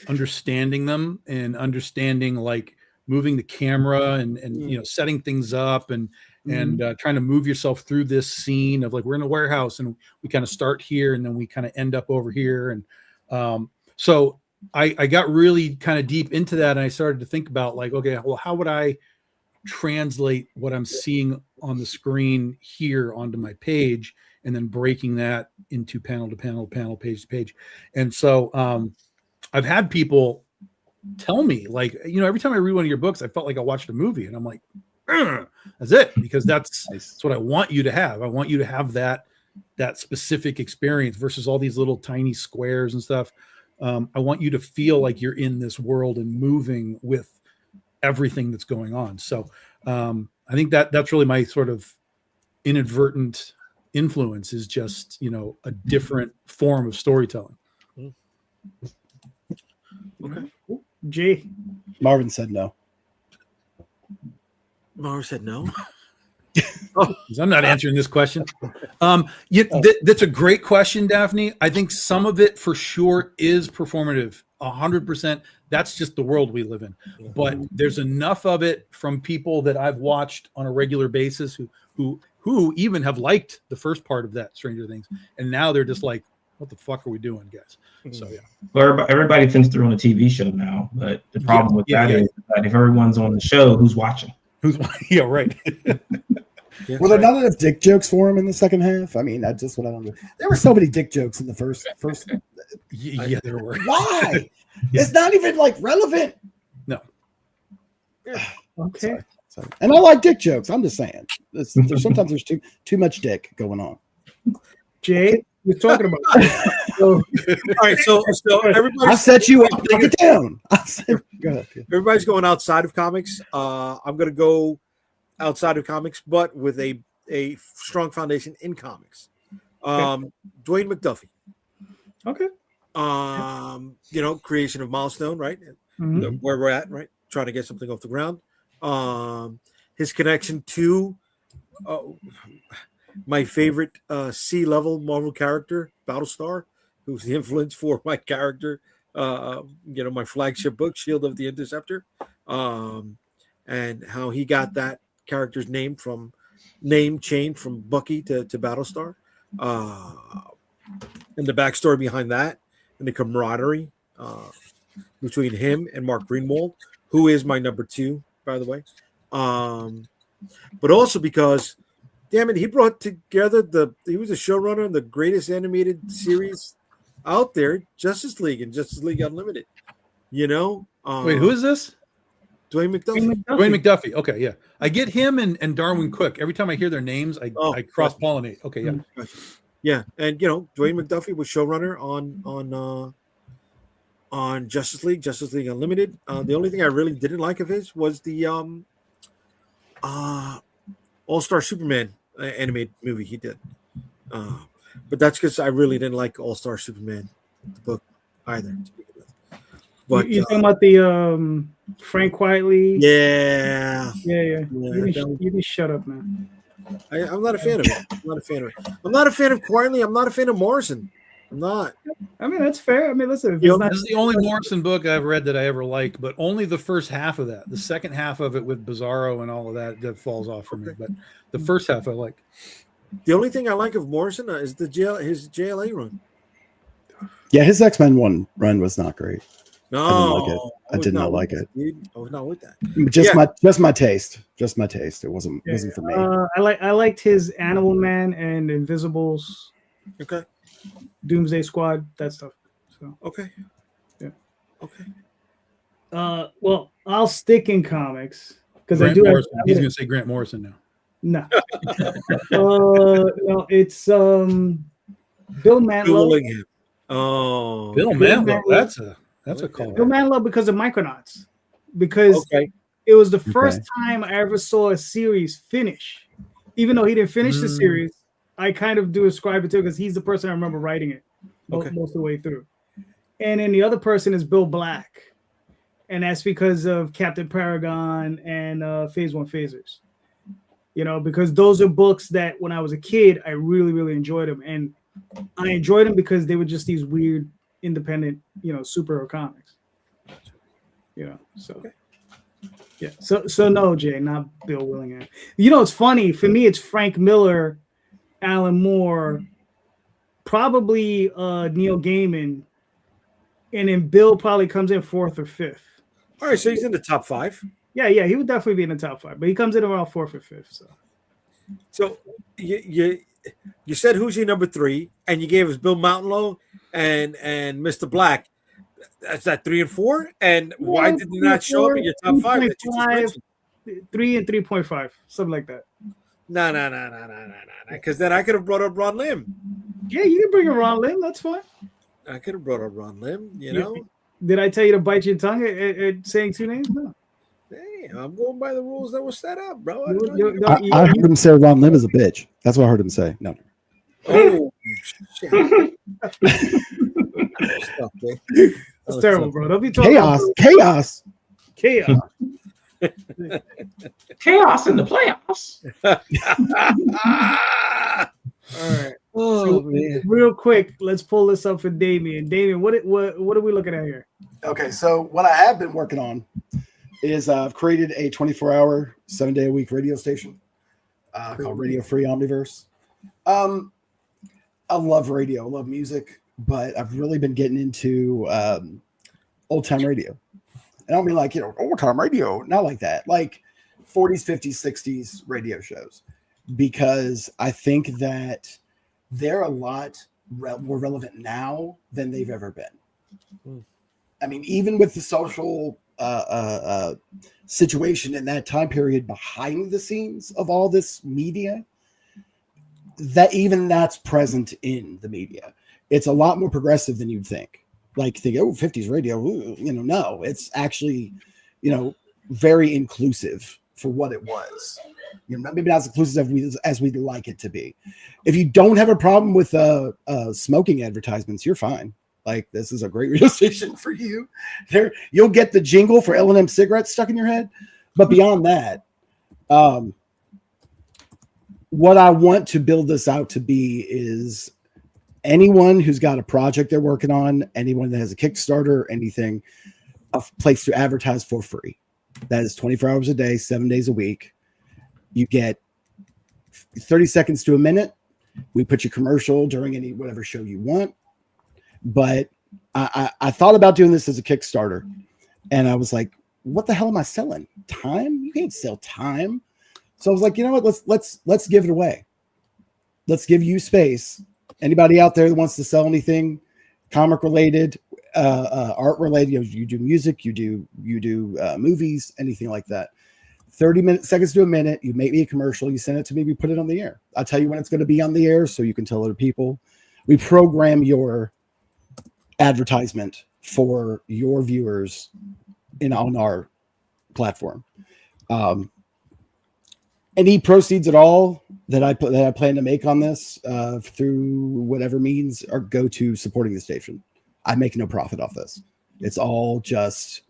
Speaker 3: understanding them and understanding like moving the camera and setting things up and trying to move yourself through this scene of like we're in a warehouse and we kind of start here and then we kind of end up over here. And so I got really kind of deep into that and I started to think about like, okay, well, how would I translate what I'm seeing on the screen here onto my page and then breaking that into panel to panel, page to page. And so I've had people tell me like, every time I read one of your books, I felt like I watched a movie and I'm like, that's it, because that's what I want you to have. I want you to have that specific experience versus all these little tiny squares and stuff. I want you to feel like you're in this world and moving with everything that's going on. So I think that's really my sort of inadvertent influence is just, a different form of storytelling.
Speaker 2: Okay.
Speaker 1: Jay.
Speaker 4: Marvin said no.
Speaker 2: Marvin said no.
Speaker 3: I'm not answering this question. That's a great question, Daphne. I think some of it for sure is performative, 100%. That's just the world we live in. But there's enough of it from people that I've watched on a regular basis who even have liked the first part of that Stranger Things, and now they're just like, "What the fuck are we doing, guys?" So yeah.
Speaker 5: Well, everybody thinks they're on a TV show now, but the problem with that is that if everyone's on the show, who's watching?
Speaker 3: Yeah, right.
Speaker 4: Were there not enough dick jokes for him in the second half? I mean, that's just what I don't do. There were so many dick jokes in the first.
Speaker 3: Yeah, there were.
Speaker 4: Why? It's not even like relevant.
Speaker 3: No.
Speaker 1: Okay.
Speaker 4: Sorry. And I like dick jokes. I'm just saying. Sometimes there's too much dick going on.
Speaker 1: Jay, you're talking about.
Speaker 2: All right, so everybody.
Speaker 4: I set you up. Take it down. Go ahead.
Speaker 2: Everybody's going outside of comics. I'm going to go outside of comics, but with a strong foundation in comics. Dwayne McDuffie.
Speaker 1: Okay.
Speaker 2: Creation of Milestone, right?
Speaker 1: Mm-hmm.
Speaker 2: Where we're at, right? Trying to get something off the ground. His connection to my favorite C-level Marvel character, Battlestar, who's the influence for my character, my flagship book, Shield of the Interceptor, and how he got that character's name changed from Bucky to Battlestar, and the backstory behind that, and the camaraderie between him and Mark Greenwald, who is my number 2, by the way. But also because, damn it, he brought together he was a showrunner in the greatest animated series out there, Justice League and Justice League Unlimited.
Speaker 3: Wait, who is this?
Speaker 2: Dwayne McDuffie.
Speaker 3: Dwayne McDuffie. Okay, yeah. I get him and Darwin Cook. Every time I hear their names, I cross pollinate. Okay, yeah.
Speaker 2: Gotcha. Yeah, and Dwayne McDuffie was showrunner on Justice League Unlimited. The only thing I really didn't like of his was the All-Star Superman animated movie he did. But that's because I really didn't like All-Star Superman, the book, either. But
Speaker 1: you're talking about the Frank Quietly?
Speaker 2: Yeah.
Speaker 1: You just shut up, man.
Speaker 2: I'm not a fan of it. I'm not a fan of Quietly. I'm not a fan of Morrison. I'm not.
Speaker 1: I mean, that's fair. I mean, listen.
Speaker 3: This is the only Morrison book I've read that I ever liked, but only the first half of that. The second half of it with Bizarro and all of that falls off for me. But the first half I like.
Speaker 2: The only thing I like of Morrison is his JLA run.
Speaker 4: Yeah, his X-Men run was not great.
Speaker 2: No,
Speaker 4: I did not like it.
Speaker 2: I was not with that.
Speaker 4: Just my taste. Just my taste. It wasn't for me.
Speaker 1: I liked his Animal Man and Invisibles.
Speaker 2: Okay.
Speaker 1: Doomsday Squad, that stuff. So
Speaker 2: okay.
Speaker 1: Yeah.
Speaker 2: Okay.
Speaker 1: Well, I'll stick in comics because I
Speaker 3: Grant
Speaker 1: do.
Speaker 3: Morrison. He's going to say Grant Morrison now.
Speaker 1: No. No, it's Bill Mantlo.
Speaker 3: Bill Mantlo. That's a call.
Speaker 1: Bill Mantlo because of Micronauts. Because it was the first time I ever saw a series finish. Even though he didn't finish the series, I kind of do ascribe it to because he's the person I remember writing it most of the way through. And then the other person is Bill Black. And that's because of Captain Paragon and Phase One Phasers. Because those are books that when I was a kid, I really, really enjoyed them. And I enjoyed them because they were just these weird, independent, superhero comics. So yeah. So no, Jay, not Bill Willingham. It's funny. For me, it's Frank Miller, Alan Moore, probably Neil Gaiman, and then Bill probably comes in fourth or fifth.
Speaker 2: All right, so he's in the top 5.
Speaker 1: Yeah, he would definitely be in the top 5, but he comes in around fourth or fifth.
Speaker 2: So you said who's your number 3, and you gave us Bill Mantlo and Mr. Black. That's that 3 and 4. And why did they not show up in your top 5?
Speaker 1: 3 and 3.5, something like that.
Speaker 2: No. Because then I could have brought up Ron Lim.
Speaker 1: Yeah, you can bring up Ron Lim. That's fine.
Speaker 2: I could have brought up Ron Lim.
Speaker 1: Did I tell you to bite your tongue at saying 2 names? No.
Speaker 2: Hey, I'm going by the rules that were set up, bro.
Speaker 4: I heard him say Ron Lim is a bitch. That's what I heard him say. No.
Speaker 2: Oh, shit.
Speaker 1: That's terrible, bro. Don't be
Speaker 4: talking chaos.
Speaker 5: Chaos in the playoffs.
Speaker 1: All right. Man. Real quick, let's pull this up for Damion. Damion, what are we looking at here?
Speaker 4: Okay, so what I have been working on is I've created a 24-hour, 7-day-a-week radio station called Radio Free Omniverse. I love radio, I love music, but I've really been getting into old-time radio. And I don't mean like, old-time radio, not like that, like 40s, 50s, 60s radio shows, because I think that they're a lot more relevant now than they've ever been. I mean, even with the social situation in that time period behind the scenes of all this media, that's present in the media. It's a lot more progressive than you'd think. Like, 50s radio, no, it's actually, very inclusive for what it was. Maybe not as inclusive as we'd like it to be. If you don't have a problem with smoking advertisements, you're fine. Like, this is a great radio station for you. You'll get the jingle for L&M cigarettes stuck in your head. But beyond that, what I want to build this out to be is anyone who's got a project they're working on, anyone that has a Kickstarter, anything, a place to advertise for free. That is 24 hours a day, 7 days a week. You get 30 seconds to a minute. We put your commercial during whatever show you want. But I thought about doing this as a Kickstarter, and I was like, what the hell am I selling? Time? You can't sell time. So I was like, you know what? Let's give it away. Let's give you space. Anybody out there that wants to sell anything comic related, art related, you do music, you do movies, anything like that. 30 seconds to a minute, you make me a commercial, you send it to me, we put it on the air. I'll tell you when it's going to be on the air so you can tell other people. We program your advertisement for your viewers on our platform. Any proceeds at all that I plan to make on this through whatever means or go to supporting the station. I make no profit off this. It's all just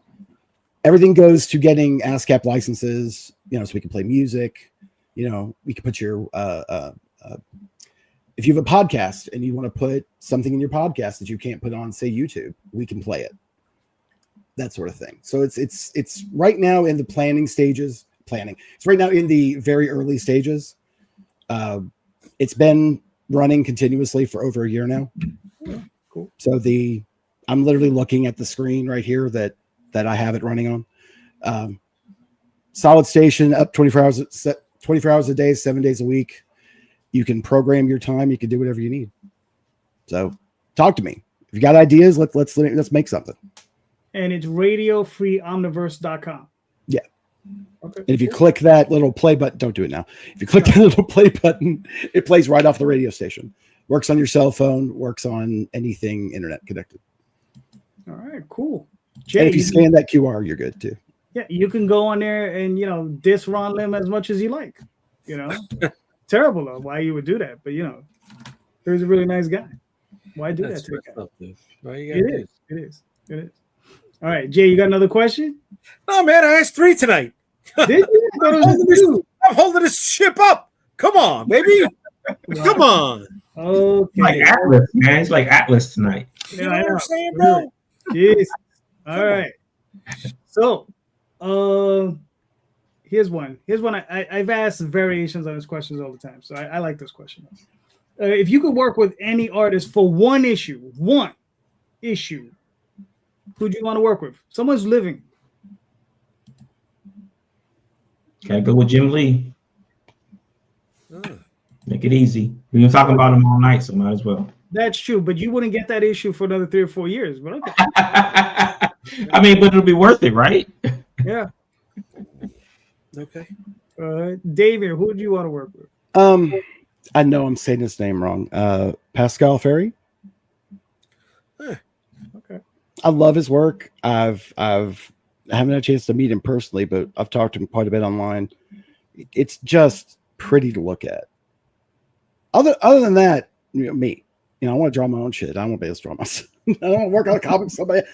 Speaker 4: everything goes to getting ASCAP licenses, so we can play music. We can put your if you have a podcast and you want to put something in your podcast that you can't put on, say, YouTube, we can play it. That sort of thing. So it's right now in the planning stages. It's right now in the very early stages. It's been running continuously for over a year now.
Speaker 1: Cool.
Speaker 4: So I'm literally looking at the screen right here that I have it running on. Solid station, up 24 hours a day, 7 days a week. You can program your time. You can do whatever you need. So talk to me. If you got ideas, let's make something.
Speaker 1: And it's radiofreeomniverse.com.
Speaker 4: Yeah.
Speaker 1: Okay.
Speaker 4: And if you click that little play button, don't do it now. If you click that little play button, it plays right off the radio station. Works on your cell phone, works on anything internet connected.
Speaker 1: All right, cool.
Speaker 4: Jay, and if you scan that QR, you're good too.
Speaker 1: Yeah, you can go on there and diss Ron Lim as much as you like. Terrible though, why you would do that, but he's a really nice guy. Why do that to a guy? It is. All right, Jay, you got another question?
Speaker 2: No, man, I asked 3 tonight.
Speaker 1: Did you?
Speaker 2: I'm holding this ship up. Come on, baby. Come on.
Speaker 1: Okay.
Speaker 5: Like Atlas, man. It's like Atlas tonight.
Speaker 2: You know what I'm saying, bro?
Speaker 1: Yes. All right. So, here's one. I've asked variations on this questions all the time, so I like this question. If you could work with any artist for one issue, who'd you want to work with? Someone's living.
Speaker 5: Gotta go with Jim Lee. Make it easy. We've been talking about him all night, so might as well.
Speaker 1: That's true, but you wouldn't get that issue for another 3 or 4 years. But okay.
Speaker 5: I mean, but it'll be worth it, right?
Speaker 1: Yeah.
Speaker 2: Okay.
Speaker 1: David, who would you want to work with?
Speaker 4: I know I'm saying his name wrong. Pascal Ferry.
Speaker 1: Okay.
Speaker 4: I love his work. I haven't had a chance to meet him personally, but I've talked to him quite a bit online. It's just pretty to look at. Other than that, me. I want to draw my own shit. I don't want to be able to draw myself. I don't want to work on a comic.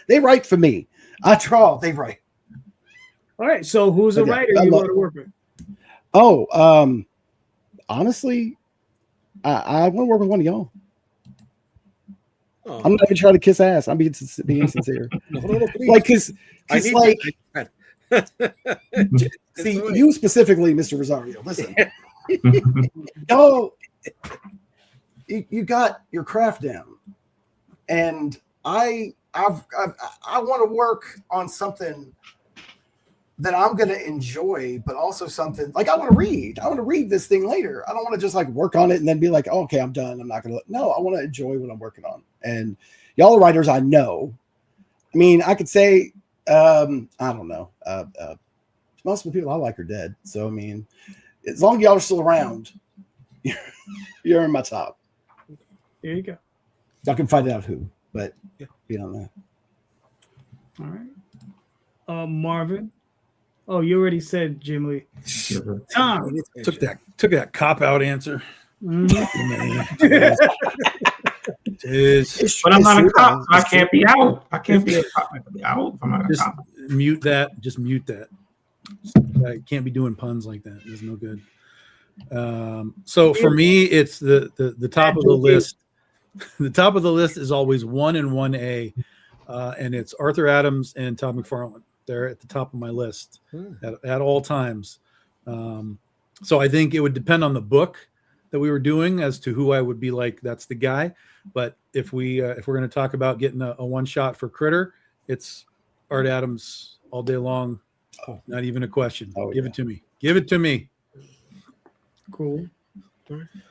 Speaker 4: They write for me. I draw. They write.
Speaker 1: All right. So who's a writer you want to work with?
Speaker 4: Oh, honestly, I want to work with one of y'all. I'm not even trying to kiss ass. I'm being sincere.
Speaker 2: No,
Speaker 4: like, because like, see, you specifically, Mr. Rosario. Listen, you got your craft down, and I want to work on something that I'm going to enjoy, but also something like I want to read. I want to read this thing later. I don't want to just like work on it and then be like, oh, okay, I'm done. I'm not going to. No, I want to enjoy what I'm working on. And y'all are writers I know. I mean, I could say, I don't know. Most of the people I like are dead. So, I mean, as long as y'all are still around, you're in my top.
Speaker 1: There you go.
Speaker 4: I can find out who, but beyond that.
Speaker 1: All right. Marvin. Oh, you already said Jim Lee. Tom.
Speaker 3: Took that cop out answer.
Speaker 1: Mm-hmm.
Speaker 5: But I'm not a cop, so I can't be out. I can't be a cop. I can be out if I'm not a
Speaker 3: Just
Speaker 5: cop.
Speaker 3: mute that. Just mute that. I can't be doing puns like that. It's no good. So for me, it's the top of the list. The top of the list is always 1 and 1A, and it's Arthur Adams and Todd McFarlane. They're at the top of my list at all times. So I think it would depend on the book that we were doing as to who I would be like. That's the guy. But if we're going to talk about getting a one shot for Critter, it's Art Adams all day long. Oh, not even a question. Give it to me. Give it to me.
Speaker 1: Cool.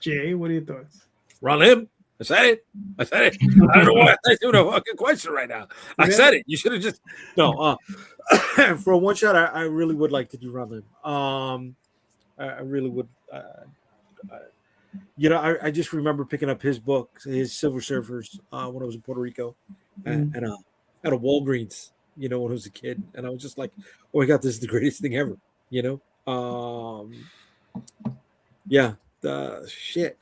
Speaker 1: Jay, what are your thoughts?
Speaker 2: Ron Lim. I said it. I don't know why I'm doing a fucking question right now. I said it. You should have just for a one shot. I really would like to do Ron Lim. I really would. I just remember picking up his book, his Silver Surfers, when I was in Puerto Rico, at a Walgreens. When I was a kid, and I was just like, "Oh my god, this is the greatest thing ever!" The shit.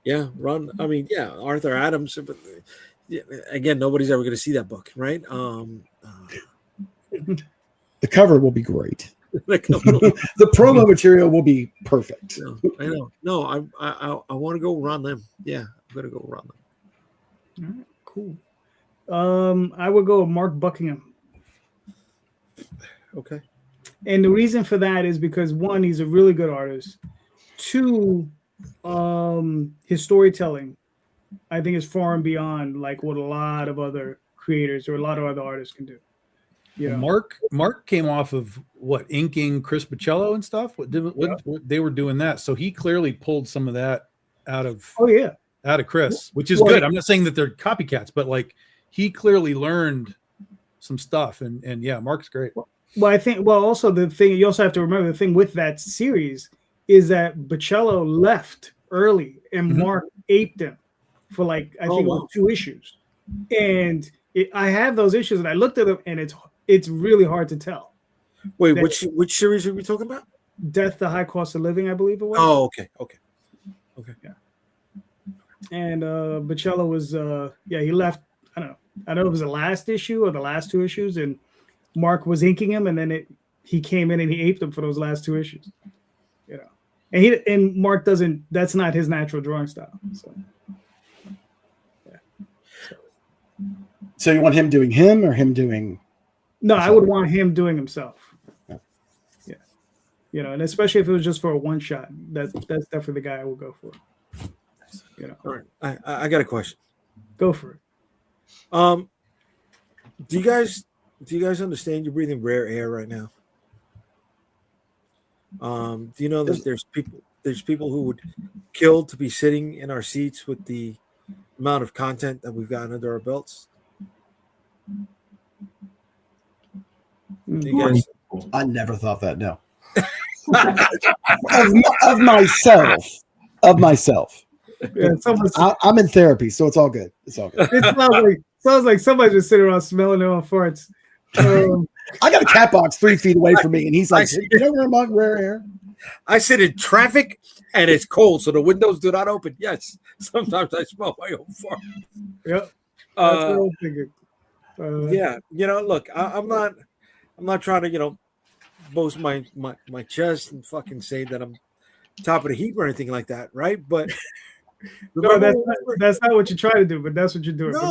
Speaker 2: Yeah, Arthur Adams. But again, nobody's ever going to see that book, right?
Speaker 4: The cover will be great. The promo material will be perfect.
Speaker 2: I know. No, I want to go Ron Lim. Yeah, I'm going to go Ron Lim.
Speaker 1: All right, cool. I would go with Mark Buckingham.
Speaker 2: Okay.
Speaker 1: And the reason for that is because one, he's a really good artist. Two, his storytelling, I think, is far and beyond like what a lot of other creators or a lot of other artists can do. Yeah.
Speaker 3: Mark came off of inking Chris Bichello and stuff. What they were doing that, so he clearly pulled some of that out of Chris, which is good. I'm not saying that they're copycats, but like he clearly learned some stuff, and yeah, Mark's great.
Speaker 1: Well, I think also the thing you also have to remember, the thing with that series is that Bichello left early and Mark aped him for like I think 2 issues, and I have those issues and I looked at them and it's really hard to tell.
Speaker 2: Wait, which series are we talking about?
Speaker 1: Death, the High Cost of Living, I believe it was.
Speaker 2: Oh, okay.
Speaker 1: Yeah. And Bichello was he left. I don't know if it was the last issue or the last 2 issues, and Mark was inking him, and then he came in and he aped him for those last 2 issues. And Mark doesn't. That's not his natural drawing style. So, yeah.
Speaker 4: So you want him doing him or him doing?
Speaker 1: No, I would want him doing himself. Yeah. And especially if it was just for a one shot, that's definitely the guy I would go for.
Speaker 2: All right. I got a question.
Speaker 1: Go for it.
Speaker 2: Do you guys understand you're breathing rare air right now? Do you know that there's people who would kill to be sitting in our seats with the amount of content that we've gotten under our belts? You guys,
Speaker 4: I never thought that. No. of myself.
Speaker 1: Yeah,
Speaker 4: I'm in therapy, so it's all good.
Speaker 1: It sounds like somebody just sitting around smelling their own farts.
Speaker 4: I got a cat box 3 feet away from me, and he's like, "You know where I'm rare air?"
Speaker 2: I sit in traffic, and it's cold, so the windows do not open. Yes, sometimes I smell my own fart.
Speaker 1: Yep. That's what I'm thinking.
Speaker 2: Look, I'm not trying to, boast my chest and fucking say that I'm top of the heap or anything like that, right? But
Speaker 1: no, that's not what you try to do, but that's what you're doing.
Speaker 4: I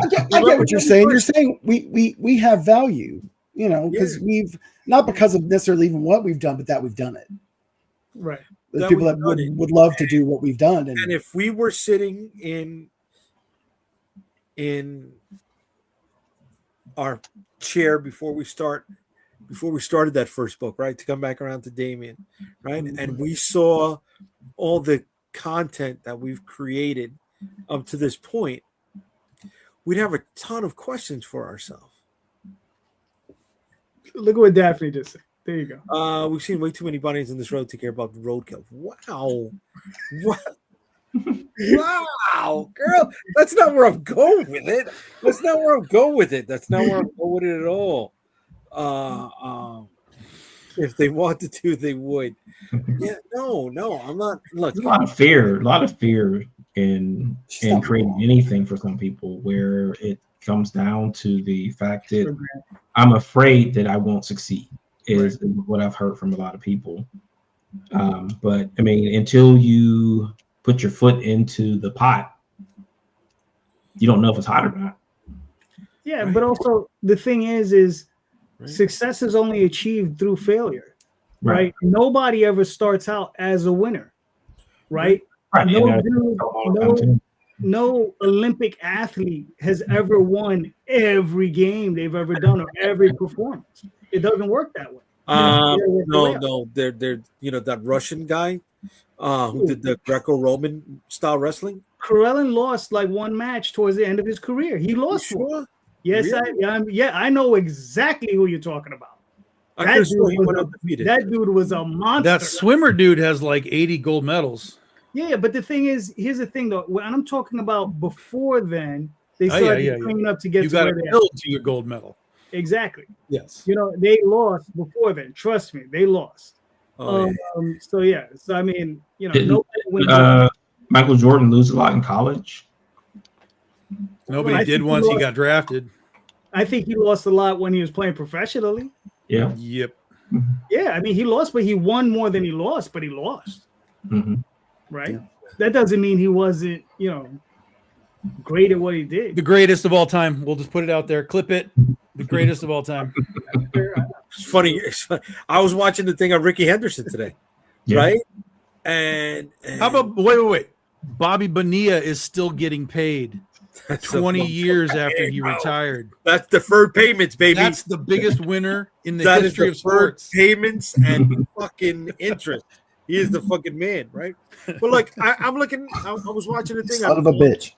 Speaker 4: get what you're saying. You're saying we have value, because we've not because of necessarily even what we've done, but that we've done it.
Speaker 1: Right.
Speaker 4: There's people that would love to do what we've done.
Speaker 2: And if we were sitting in our chair before we started that first book, right? To come back around to Damion, right? And we saw all the content that we've created up to this point, we'd have a ton of questions for ourselves.
Speaker 1: Look at what Daphne just said. There you
Speaker 2: go. We've seen way too many bunnies in this road to care about the roadkill. Wow. What? Wow, girl. That's not where I'm going with it. That's not where I'm going with it at all. If they wanted to, they would. Yeah, no, I'm not. Look,
Speaker 5: there's a lot of fear in creating anything for some people, where it comes down to the fact that I'm afraid that I won't succeed. Is what I've heard from a lot of people. But I mean, until you put your foot into the pot, you don't know if it's hot or not.
Speaker 1: Yeah, right. But also the thing is success is only achieved through failure, right? Nobody ever starts out as a winner, right? No Olympic athlete has ever won every game they've ever done or every performance. It doesn't work that way.
Speaker 2: No. They're that Russian guy, who did the Greco-Roman style wrestling.
Speaker 1: Carellin lost like one match towards the end of his career. He lost one.
Speaker 2: Sure?
Speaker 1: Yes,
Speaker 2: Really?
Speaker 1: I know exactly who you're talking about.
Speaker 2: I could swear he went undefeated.
Speaker 1: That dude was a monster.
Speaker 3: That swimmer dude has like 80 gold medals.
Speaker 1: Yeah, but the thing is, here's the thing though. When I'm talking about before then, they started training up to get
Speaker 3: you
Speaker 1: to
Speaker 3: got
Speaker 1: where
Speaker 3: to
Speaker 1: they
Speaker 3: build to your gold medal.
Speaker 1: Exactly.
Speaker 3: Yes.
Speaker 1: You know, they lost before then. Trust me, they lost. So I mean, you know,
Speaker 5: Michael Jordan lose a lot in college?
Speaker 3: Nobody did once he got drafted.
Speaker 1: I think he lost a lot when he was playing professionally.
Speaker 5: Yeah.
Speaker 3: Yep.
Speaker 1: Yeah, I mean, he lost, but he won more than he lost, but he lost.
Speaker 5: Mm-hmm.
Speaker 1: Right? Yeah. That doesn't mean he wasn't, you know, great at what he did.
Speaker 3: The greatest of all time. We'll just put it out there. Clip it. The greatest of all time.
Speaker 2: It's funny. I was watching the thing on Ricky Henderson today, right? And
Speaker 3: how about wait? Bobby Bonilla is still getting paid 20 years after he retired.
Speaker 2: That's deferred payments, baby.
Speaker 3: That's the biggest winner in the history of sports.
Speaker 2: Payments and fucking interest. He is the fucking man, right? But like, I'm looking. I was watching the thing.
Speaker 4: Son of a bitch.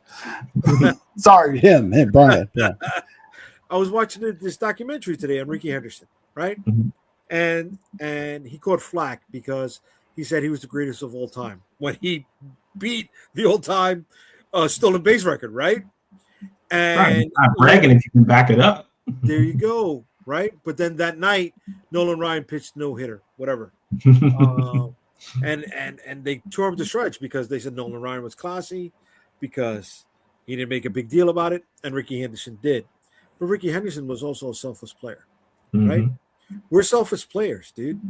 Speaker 4: Sorry, him, Brian. Yeah.
Speaker 2: I was watching this documentary today on Ricky Henderson, right?
Speaker 5: Mm-hmm.
Speaker 2: And he caught flack because he said he was the greatest of all time when he beat the all-time stolen base record, right? And
Speaker 5: not bragging if you can back it up.
Speaker 2: There you go, right? But then that night, Nolan Ryan pitched no hitter, whatever. And they tore him to shreds because they said Nolan Ryan was classy because he didn't make a big deal about it, and Ricky Henderson did. But Ricky Henderson was also a selfless player, right? We're selfless players, dude.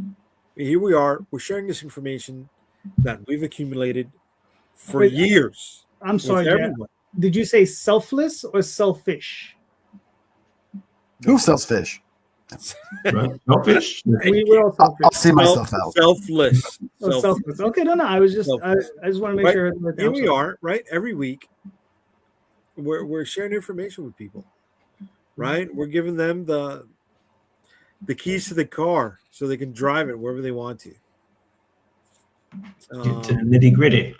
Speaker 2: Here we are. We're sharing this information that we've accumulated for years.
Speaker 1: I'm sorry, Jack. Did you say selfless or selfish?
Speaker 4: Who sells fish?
Speaker 5: Selfish?
Speaker 1: We're all selfish.
Speaker 4: I'll see myself out.
Speaker 2: Selfless.
Speaker 1: Selfless. Okay, no. I was just, I just want to make sure.
Speaker 2: Here we are, right? Every week, we're sharing information with people, right? We're giving them the keys to the car so they can drive it wherever they want to.
Speaker 5: Get to the nitty gritty.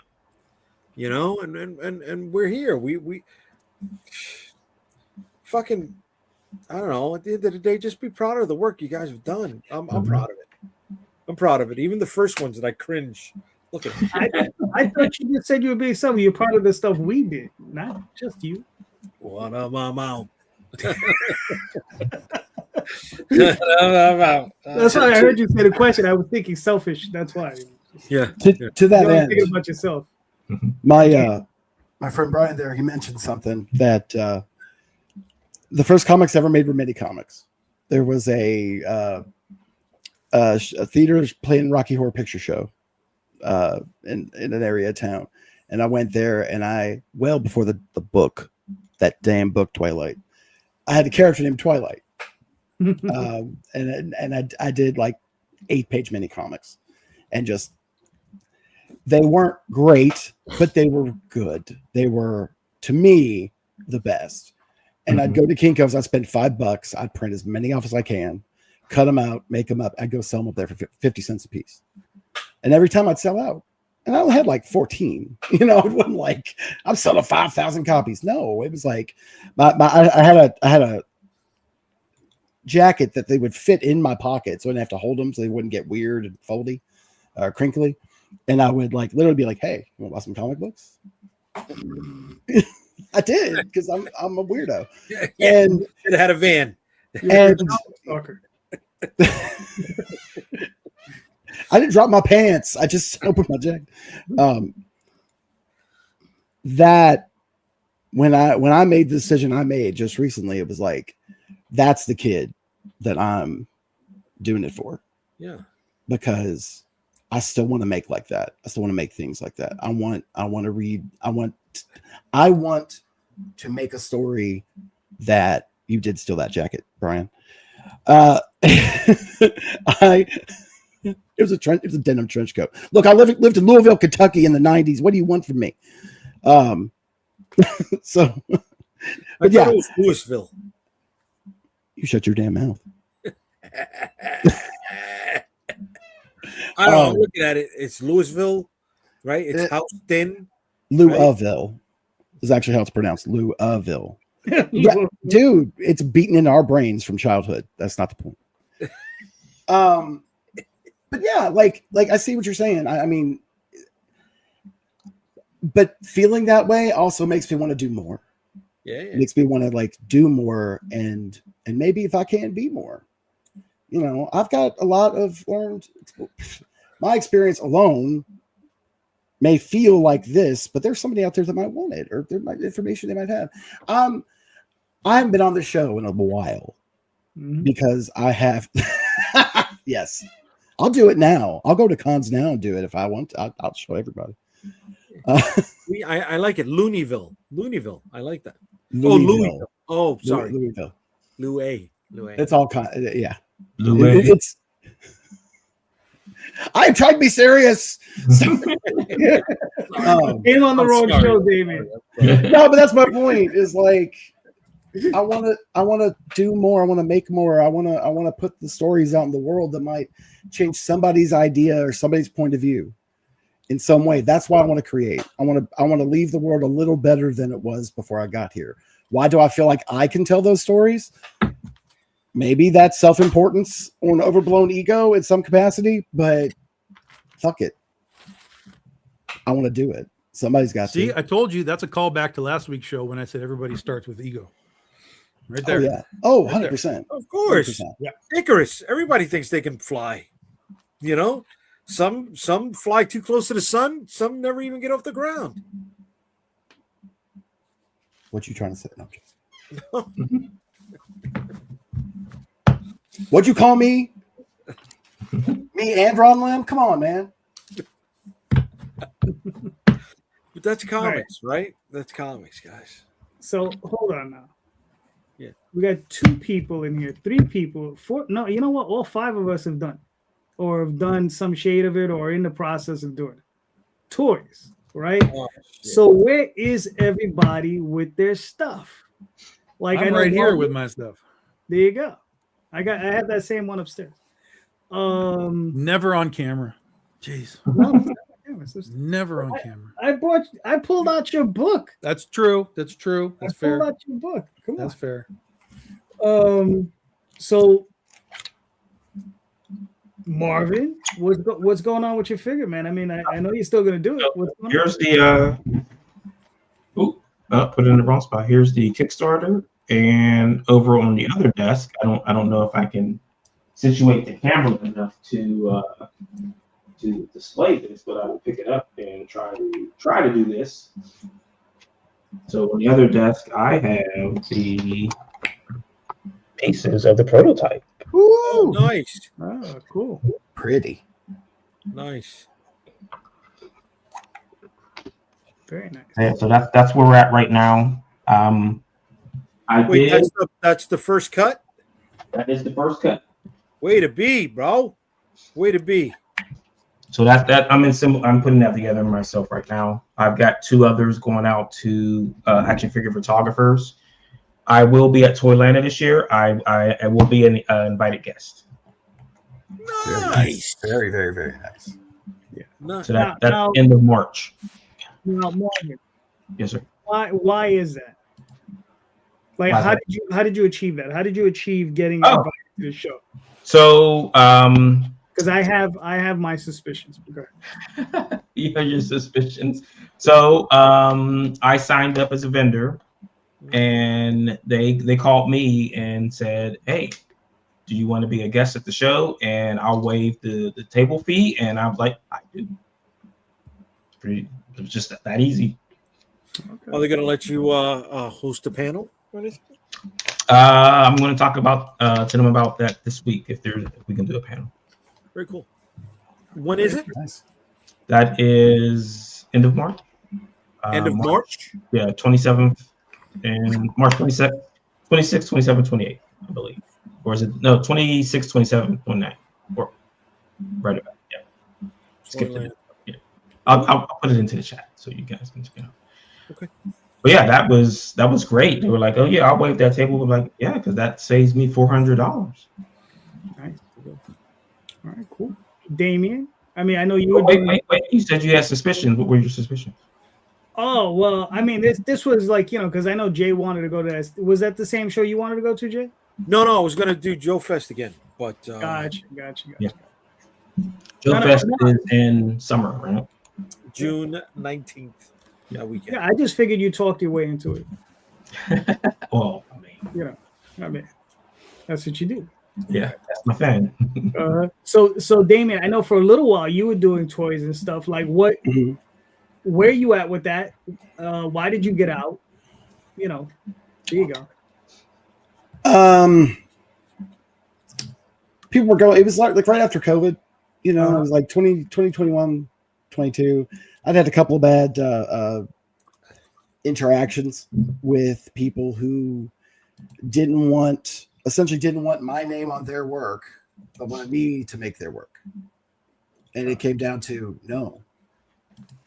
Speaker 2: You know, and we're here. We fucking, I don't know. At the end of the day, just be proud of the work you guys have done. I'm proud of it. I'm proud of it. Even the first ones that I cringe. Look at it.
Speaker 1: I thought you just said you were being something. You're proud of the stuff we did, not just you.
Speaker 2: What up, my mouth?
Speaker 1: That's why I heard you say the question. I was thinking selfish. That's why.
Speaker 2: Yeah.
Speaker 4: To that end,
Speaker 1: thinking about yourself.
Speaker 4: My friend Brian there, he mentioned something that the first comics ever made were mini comics. There was a theater playing Rocky Horror Picture Show in an area of town, and I went there, and well before the book, that damn book Twilight, I had a character named Twilight, and I did like 8-page mini comics, and just they weren't great, but they were good. They were, to me, the best. And I'd go to Kinko's, I'd spend $5, I'd print as many off as I can, cut them out, make them up, I'd go sell them up there for 50 cents a piece. And every time I'd sell out, and I only had like 14, you know, it wasn't like I'm selling 5,000 copies. No, it was like I had a jacket that they would fit in my pocket, so I didn't have to hold them so they wouldn't get weird and foldy or crinkly. And I would like literally be like, "Hey, you want to buy some comic books?" I did, because I'm a weirdo.
Speaker 2: Yeah.
Speaker 4: And
Speaker 2: it had a van.
Speaker 4: And I didn't drop my pants. I just opened my jacket. That when I made the decision I made just recently, it was like, that's the kid that I'm doing it for.
Speaker 2: Yeah.
Speaker 4: Because I still want to make like that. I still want to make things like that. I want to read. I want to make a story that you did steal that jacket, Brian. It was a denim trench coat. Look, I lived in Louisville, Kentucky in the 90s. What do you want from me? So, but yeah,
Speaker 2: it was Louisville.
Speaker 4: You shut your damn mouth.
Speaker 2: I don't know. Looking at it, it's Louisville, right? It's Houston.
Speaker 4: Louisville is actually how it's pronounced. Louisville. Yeah, dude, it's beaten in our brains from childhood. That's not the point. But yeah, like I see what you're saying. I mean, but feeling that way also makes me want to do more.
Speaker 2: Yeah.
Speaker 4: It makes me want to like do more and maybe if I can be more. You know, I've got a lot of learned. My experience alone may feel like this, but there's somebody out there that might want it, or there might information they might have. I haven't been on the show in a while because I have. Yes, I'll do it now. I'll go to cons now and do it if I want to. I'll show everybody.
Speaker 2: I like it. Looneyville. I like that.
Speaker 4: Louisville.
Speaker 2: Oh, sorry.
Speaker 4: Louisville.
Speaker 2: Louis.
Speaker 4: It's all kind. Yeah.
Speaker 5: Louis.
Speaker 4: It's. I tried to be serious.
Speaker 1: Came on the wrong show, David.
Speaker 4: No, but that's my point. Is like, I want to do more. I want to make more. I want to put the stories out in the world that might change somebody's idea or somebody's point of view in some way. That's why I want to create. I want to leave the world a little better than it was before I got here. Why do I feel like I can tell those stories? Maybe that's self-importance or an overblown ego in some capacity, but fuck it. I want to do it. Somebody's got to.
Speaker 3: See, I told you that's a callback to last week's show when I said everybody starts with ego. Right there.
Speaker 4: Oh, yeah. Oh, 100%.
Speaker 2: Of course.
Speaker 4: 100%.
Speaker 3: Yeah.
Speaker 2: Icarus. Everybody thinks they can fly. You know, some fly too close to the sun. Some never even get off the ground.
Speaker 4: What you trying to say? No. What'd you call me? Me and Ron Lamb? Come on, man.
Speaker 2: But that's comics, right? That's comics, guys.
Speaker 1: So hold on now.
Speaker 2: Yeah.
Speaker 1: We got 2 people in here, 3 people, 4. No, you know what? All 5 of us have done, or have done some shade of it, or in the process of doing it. Toys, right?
Speaker 2: Oh,
Speaker 1: so where is everybody with their stuff? Like
Speaker 3: I'm right here with my stuff.
Speaker 1: There you go. I have that same one upstairs.
Speaker 3: Never on camera. Jeez.
Speaker 1: No,
Speaker 3: Never on camera.
Speaker 1: I pulled out your book.
Speaker 3: That's true. That's true. That's fair.
Speaker 1: Pulled out your book. Come on.
Speaker 3: That's fair.
Speaker 1: So Marvin, what's going on with your figure, man? I mean, I know you're still gonna do it.
Speaker 5: Here's the put it in the wrong spot. Here's the Kickstarter, and over on the other desk, I don't know if I can situate the camera enough to display this, but I will pick it up and try to do this. So on the other desk, I have the pieces of the prototype.
Speaker 2: Oh, nice.
Speaker 1: Oh, cool.
Speaker 4: Pretty.
Speaker 2: Nice.
Speaker 1: Very nice.
Speaker 5: Yeah, so that's where we're at right now.
Speaker 2: That's the first cut?
Speaker 5: That is the first cut.
Speaker 2: Way to be, bro. Way to be.
Speaker 5: So I'm putting that together myself right now. I've got 2 others going out to action figure photographers. I will be at Toyland this year. I will be an invited guest.
Speaker 2: Nice.
Speaker 4: Very, very, very nice.
Speaker 1: Yeah.
Speaker 2: Nice.
Speaker 5: So that's end of March.
Speaker 1: Now, Morgan,
Speaker 5: Yes, sir.
Speaker 1: why is that? Like, how did you achieve that? How did you achieve getting invited to the show?
Speaker 5: So,
Speaker 1: because I have my suspicions. Okay.
Speaker 5: you have your suspicions. So, I signed up as a vendor, and they called me and said, "Hey, do you want to be a guest at the show? And I'll waive the table fee." And I'm like, "I do." It was just that easy.
Speaker 2: Okay. Are they going to let you host a panel or anything?
Speaker 5: I'm going to talk to them about that this week if we can do a panel.
Speaker 2: Very cool. When is it?
Speaker 4: Nice.
Speaker 5: That is end of March.
Speaker 2: End of March?
Speaker 5: Yeah, 27th and March 26th, 27th, 28th, I believe. Or is it? No, 26th, 27th, 29th. Or right about, yeah. Skip it. Yeah. I'll put it into the chat so you guys can check it out.
Speaker 2: Okay.
Speaker 5: But yeah, that was great. They were like, "Oh yeah, I'll waive that table." We're like, "Yeah, because that saves me $400."
Speaker 1: Nice. All right, cool. Damion, I mean, I know you were
Speaker 5: Wait. You said you had suspicions. What were your suspicions?
Speaker 1: Oh well, I mean, this was like, because I know Jay wanted to go to that. Was that the same show you wanted to go to, Jay?
Speaker 2: No, I was gonna do Joe Fest again, but
Speaker 1: Gotcha.
Speaker 5: Yeah. Joe Fest is in summer, right?
Speaker 2: June 19th. That weekend.
Speaker 1: Yeah, I just figured you talked your way into it.
Speaker 5: Well,
Speaker 1: I mean, that's what you do.
Speaker 5: Yeah, that's my thing.
Speaker 1: So Damion, I know for a little while you were doing toys and stuff. Like, what? Where are you at with that? Why did you get out? There you go.
Speaker 4: People were going. It was like right after COVID. It was like 2021, 22. I'd had a couple of bad interactions with people who essentially didn't want my name on their work, but wanted me to make their work. And it came down to, no,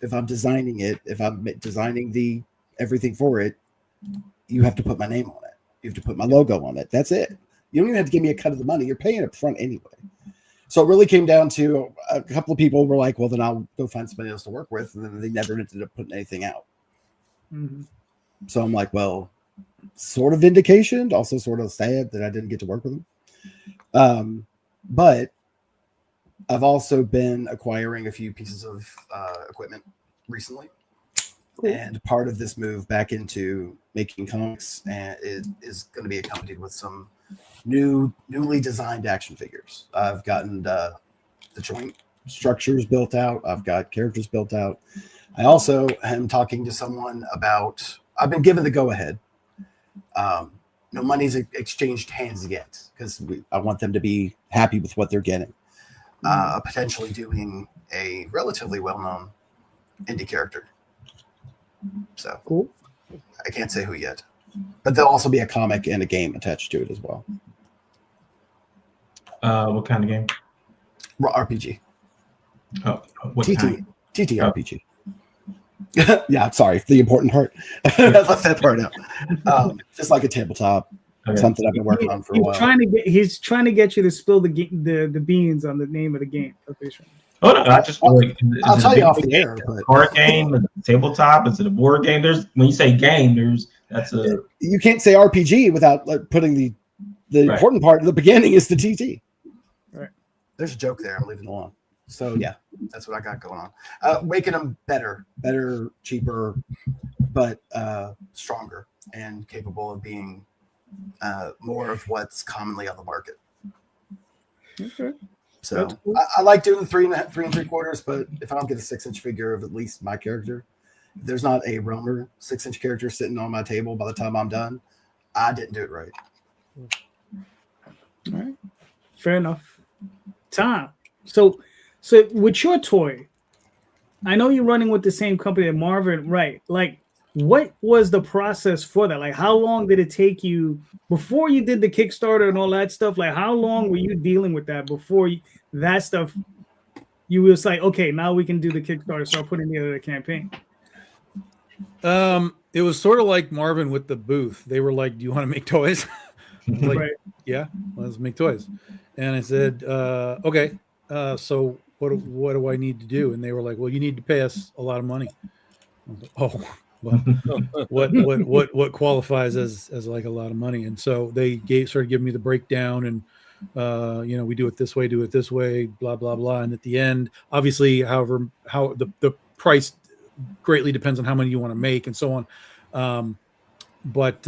Speaker 4: if I'm designing it, if I'm designing everything for it, you have to put my name on it. You have to put my logo on it. That's it. You don't even have to give me a cut of the money. You're paying up front anyway. So it really came down to a couple of people were like, well, then I'll go find somebody else to work with. And then they never ended up putting anything out.
Speaker 1: Mm-hmm.
Speaker 4: So I'm like, well, sort of vindication, also sort of sad that I didn't get to work with them. But I've also been acquiring a few pieces of equipment recently. Cool. And part of this move back into making comics is going to be accompanied with some newly designed action figures. I've gotten the joint structures built out. I've got characters built out. I also am talking to someone about, I've been given the go-ahead. No money's exchanged hands yet because I want them to be happy with what they're getting. Potentially doing a relatively well-known indie character. So
Speaker 1: cool.
Speaker 4: I can't say who yet, but there'll also be a comic and a game attached to it as well.
Speaker 5: What kind of game?
Speaker 4: RPG.
Speaker 5: Oh, what kind?
Speaker 4: TTRPG. Yeah, sorry, the important part. I left that part out. Just like a tabletop, something I've been working on for a while.
Speaker 1: He's trying to get you to spill the beans on the name of the game.
Speaker 5: Oh no, I just
Speaker 4: I'll tell you off the air.
Speaker 5: But card game, is it tabletop, is it a board game? When you say game,
Speaker 4: you can't say RPG without putting the important part in the beginning is the TT.
Speaker 1: Right.
Speaker 4: There's a joke there. I'm leaving it alone. So yeah, that's what I got going on. Making them better, cheaper, but stronger and capable of being more of what's commonly on the market.
Speaker 1: Okay.
Speaker 4: So cool. I like doing 3 3/4, but if I don't get a 6-inch figure of at least my character, if there's not a Roamer 6-inch character sitting on my table by the time I'm done, I didn't do it right.
Speaker 1: All right. Fair enough. Tom. So with your toy, I know you're running with the same company that Marvin, right? Like, what was the process for that? Like, how long did it take you before you did the Kickstarter and all that stuff? Like, how long were you dealing with that before that stuff? You was like, okay, now we can do the Kickstarter, start putting together the campaign.
Speaker 3: It was sort of like Marvin with the booth. They were like, "Do you want to make toys?" I was like,
Speaker 1: right.
Speaker 3: Yeah, let's make toys. And I said, "Okay, so what do I need to do?" And they were like, "Well, you need to pay us a lot of money." I was like, "Oh." Well, what qualifies as like a lot of money? And so they started giving me the breakdown and we do it this way, blah blah blah. And at the end, obviously, how the price greatly depends on how many you want to make and so on. But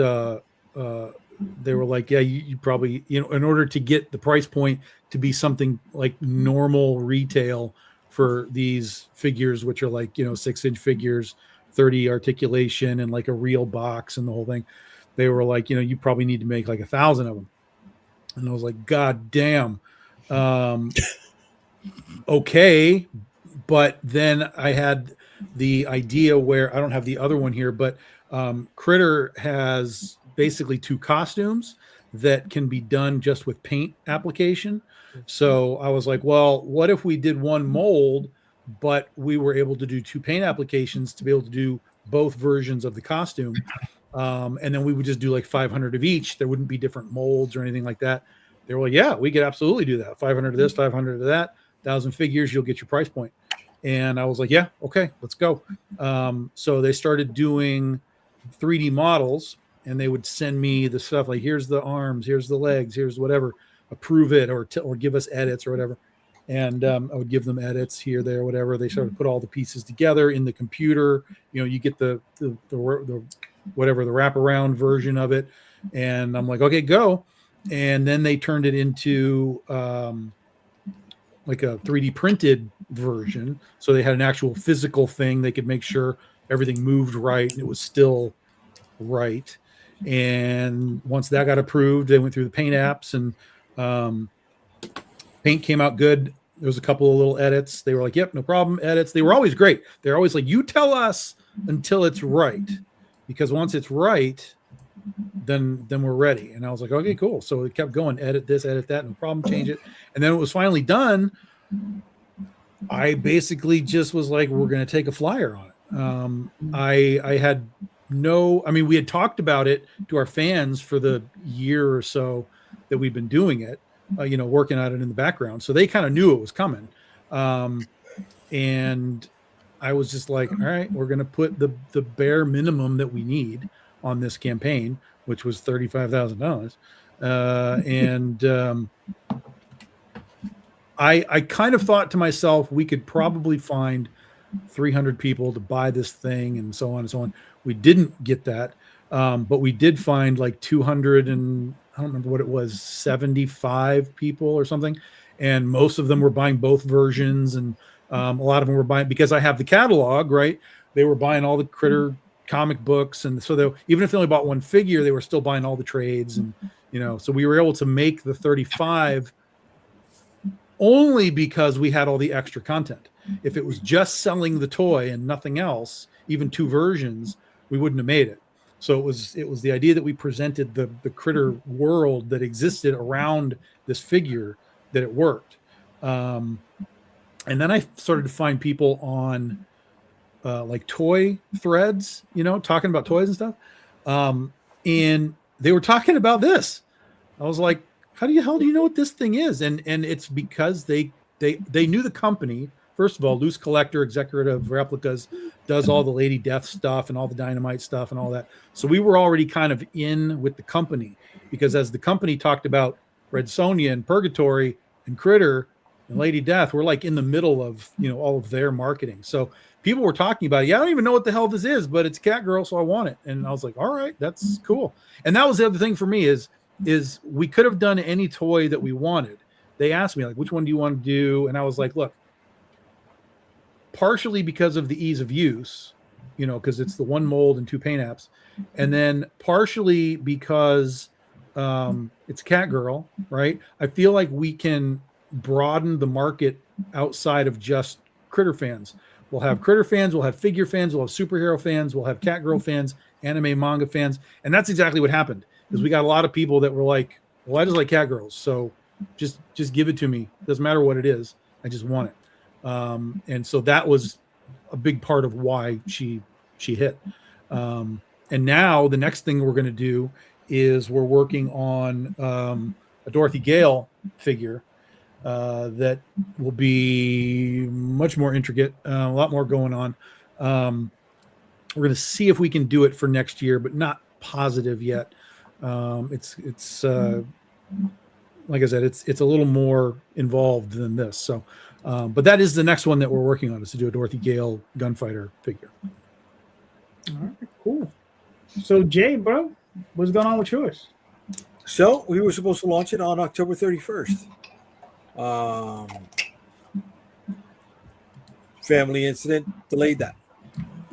Speaker 3: they were like, yeah, you probably, in order to get the price point to be something like normal retail for these figures, which are like 6-inch figures, 30 articulation and like a real box and the whole thing, they were like, you probably need to make like 1,000 of them. And I was like, God damn. Okay. But then I had the idea where I don't have the other one here, but Critter has basically 2 costumes that can be done just with paint application. So I was like, well, what if we did one mold, but we were able to do 2 paint applications to be able to do both versions of the costume. And then we would just do like 500 of each. There wouldn't be different molds or anything like that. They were like, yeah, we could absolutely do that. 500 of this, 500 of that. 1,000 figures, you'll get your price point. And I was like, yeah, okay, let's go. So they started doing 3D models, and they would send me the stuff like, here's the arms, here's the legs, here's whatever, approve it or give us edits or whatever. And I would give them edits here, there, whatever. They sort of put all the pieces together in the computer. You get the whatever, the wraparound version of it. And I'm like, okay, go. And then they turned it into like a 3D printed version. So they had an actual physical thing. They could make sure everything moved right and it was still right. And once that got approved, they went through the paint apps, and paint came out good. There was a couple of little edits. They were like, yep, no problem. Edits. They were always great. They're always like, you tell us until it's right, because once it's right, then we're ready. And I was like, okay, cool. So it kept going, edit this, edit that, no problem, change it. And then it was finally done. I basically just was like, we're going to take a flyer on it. I had we had talked about it to our fans for the year or so that we've been doing it, working on it in the background. So they kind of knew it was coming. And I was just like, all right, we're going to put the bare minimum that we need on this campaign, which was $35,000. I kind of thought to myself, we could probably find 300 people to buy this thing and so on and so on. We didn't get that. But we did find like 200 and I don't remember what it was, 75 people or something. And most of them were buying both versions. And a lot of them were buying, because I have the catalog, right? They were buying all the Critter comic books. And so even if they only bought one figure, they were still buying all the trades. And, so we were able to make the 35 only because we had all the extra content. If it was just selling the toy and nothing else, even two versions, we wouldn't have made it. So it was the idea that we presented the Critter world that existed around this figure, that it worked. And then I started to find people on like toy threads, talking about toys and stuff. And they were talking about this. I was like, how the hell do you know what this thing is? And it's because they knew the company. First of all, Loose Collector, Executive Replicas, does all the Lady Death stuff and all the Dynamite stuff and all that. So we were already kind of in with the company, because as the company talked about Red Sonja and Purgatory and Critter and Lady Death, we're like in the middle of, all of their marketing. So people were talking about it. Yeah, I don't even know what the hell this is, but it's Catgirl, so I want it. And I was like, all right, that's cool. And that was the other thing for me is we could have done any toy that we wanted. They asked me, like, which one do you want to do? And I was like, look, partially because of the ease of use, because it's the one mold and two paint apps. And then partially because it's Catgirl, right? I feel like we can broaden the market outside of just Critter fans. We'll have Critter fans, we'll have figure fans, we'll have superhero fans, we'll have Catgirl fans, anime manga fans. And that's exactly what happened, is we got a lot of people that were like, well, I just like Catgirls, so just give it to me. Doesn't matter what it is. I just want it. And so that was a big part of why she hit. And now the next thing we're going to do is we're working on a Dorothy Gale figure that will be much more intricate, a lot more going on. We're going to see if we can do it for next year, but not positive yet. It's like I said, it's a little more involved than this. So, but that is the next one that we're working on, is to do a Dorothy Gale gunfighter figure.
Speaker 1: All right, cool. So Jay, bro, what's going on with yours?
Speaker 2: So we were supposed to launch it on October 31st. Family incident delayed that.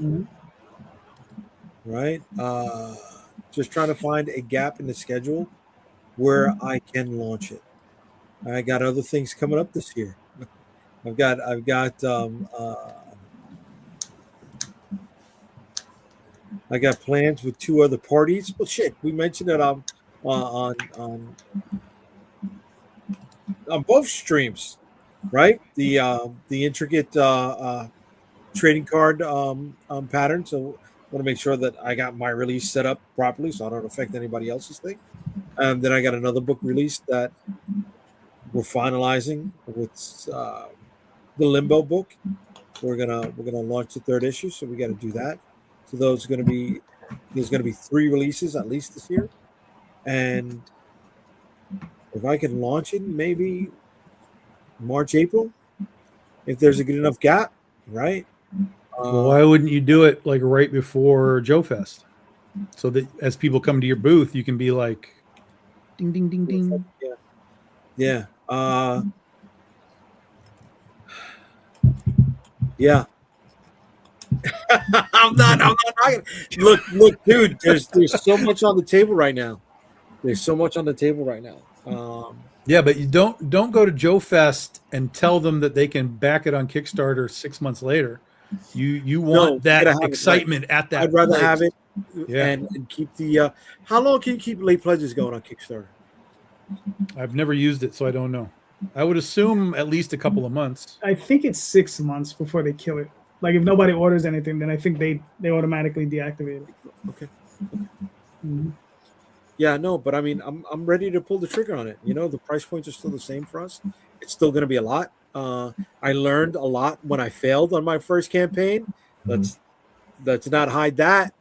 Speaker 1: Mm-hmm.
Speaker 2: Right. Just trying to find a gap in the schedule where I can launch it. I got other things coming up this year. I've got I got plans with two other parties. Well, shit, we mentioned it on both streams, right? The intricate trading card pattern. So I want to make sure that I got my release set up properly, so I don't affect anybody else's thing. Then I got another book release that we're finalizing with the Limbo book. We're gonna launch the 3rd issue, so we got to do that. So there's gonna be 3 releases at least this year, and if I can launch it, maybe March, April, if there's a good enough gap, right?
Speaker 3: Well, why wouldn't you do it like right before Joe Fest, so that as people come to your booth, you can be like, ding, ding, ding, ding.
Speaker 2: Yeah. Yeah. I'm not look, dude, there's so much on the table right now.
Speaker 3: Yeah, but you don't go to Joe Fest and tell them that they can back it on Kickstarter 6 months later. You want that excitement at that.
Speaker 2: I'd rather
Speaker 3: place.
Speaker 2: have it
Speaker 3: Yeah.
Speaker 2: and keep the how long can you keep late pledges going on Kickstarter?
Speaker 3: I've never used it, so I don't know. I would assume at least a couple of months.
Speaker 1: I think it's 6 months before they kill it. Like if nobody orders anything, then I think they automatically deactivate it.
Speaker 2: Okay.
Speaker 1: Mm-hmm.
Speaker 2: Yeah, no, but I mean, I'm ready to pull the trigger on it. You know, the price points are still the same for us. It's still going to be a lot. I learned a lot when I failed on my first campaign. Let's not hide that,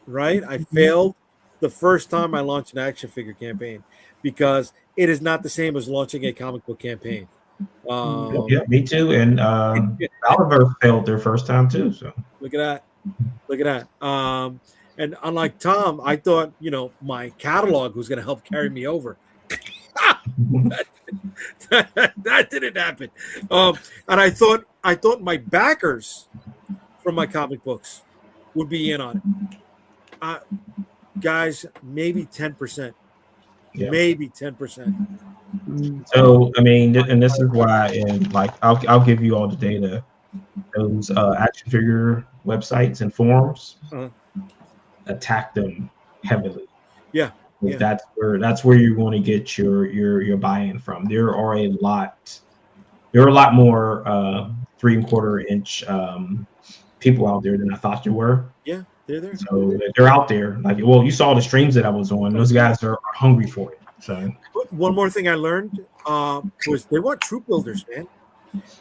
Speaker 2: right? I failed the first time I launched an action figure campaign because it is not the same as launching a comic book campaign.
Speaker 5: Yeah, me too. And Oliver failed their first time too. So
Speaker 2: look at that. And unlike Tom, I thought, you know, my catalog was going to help carry me over. that didn't happen. And I thought my backers from my comic books would be in on it. Guys, maybe 10%.
Speaker 5: Yeah.
Speaker 2: Maybe 10%.
Speaker 5: So I mean, and this is why, and like I'll give you all the data. Those action figure websites and forums attack them heavily.
Speaker 2: Yeah.
Speaker 5: That's where you're going to get your buy-in from. There are a lot more 3¼ inch people out there than I thought there were.
Speaker 2: Yeah, they're there.
Speaker 5: So they're out there. Like, well, you saw the streams that I was on. Those guys are hungry for it. So
Speaker 2: one more thing I learned was they want troop builders, man.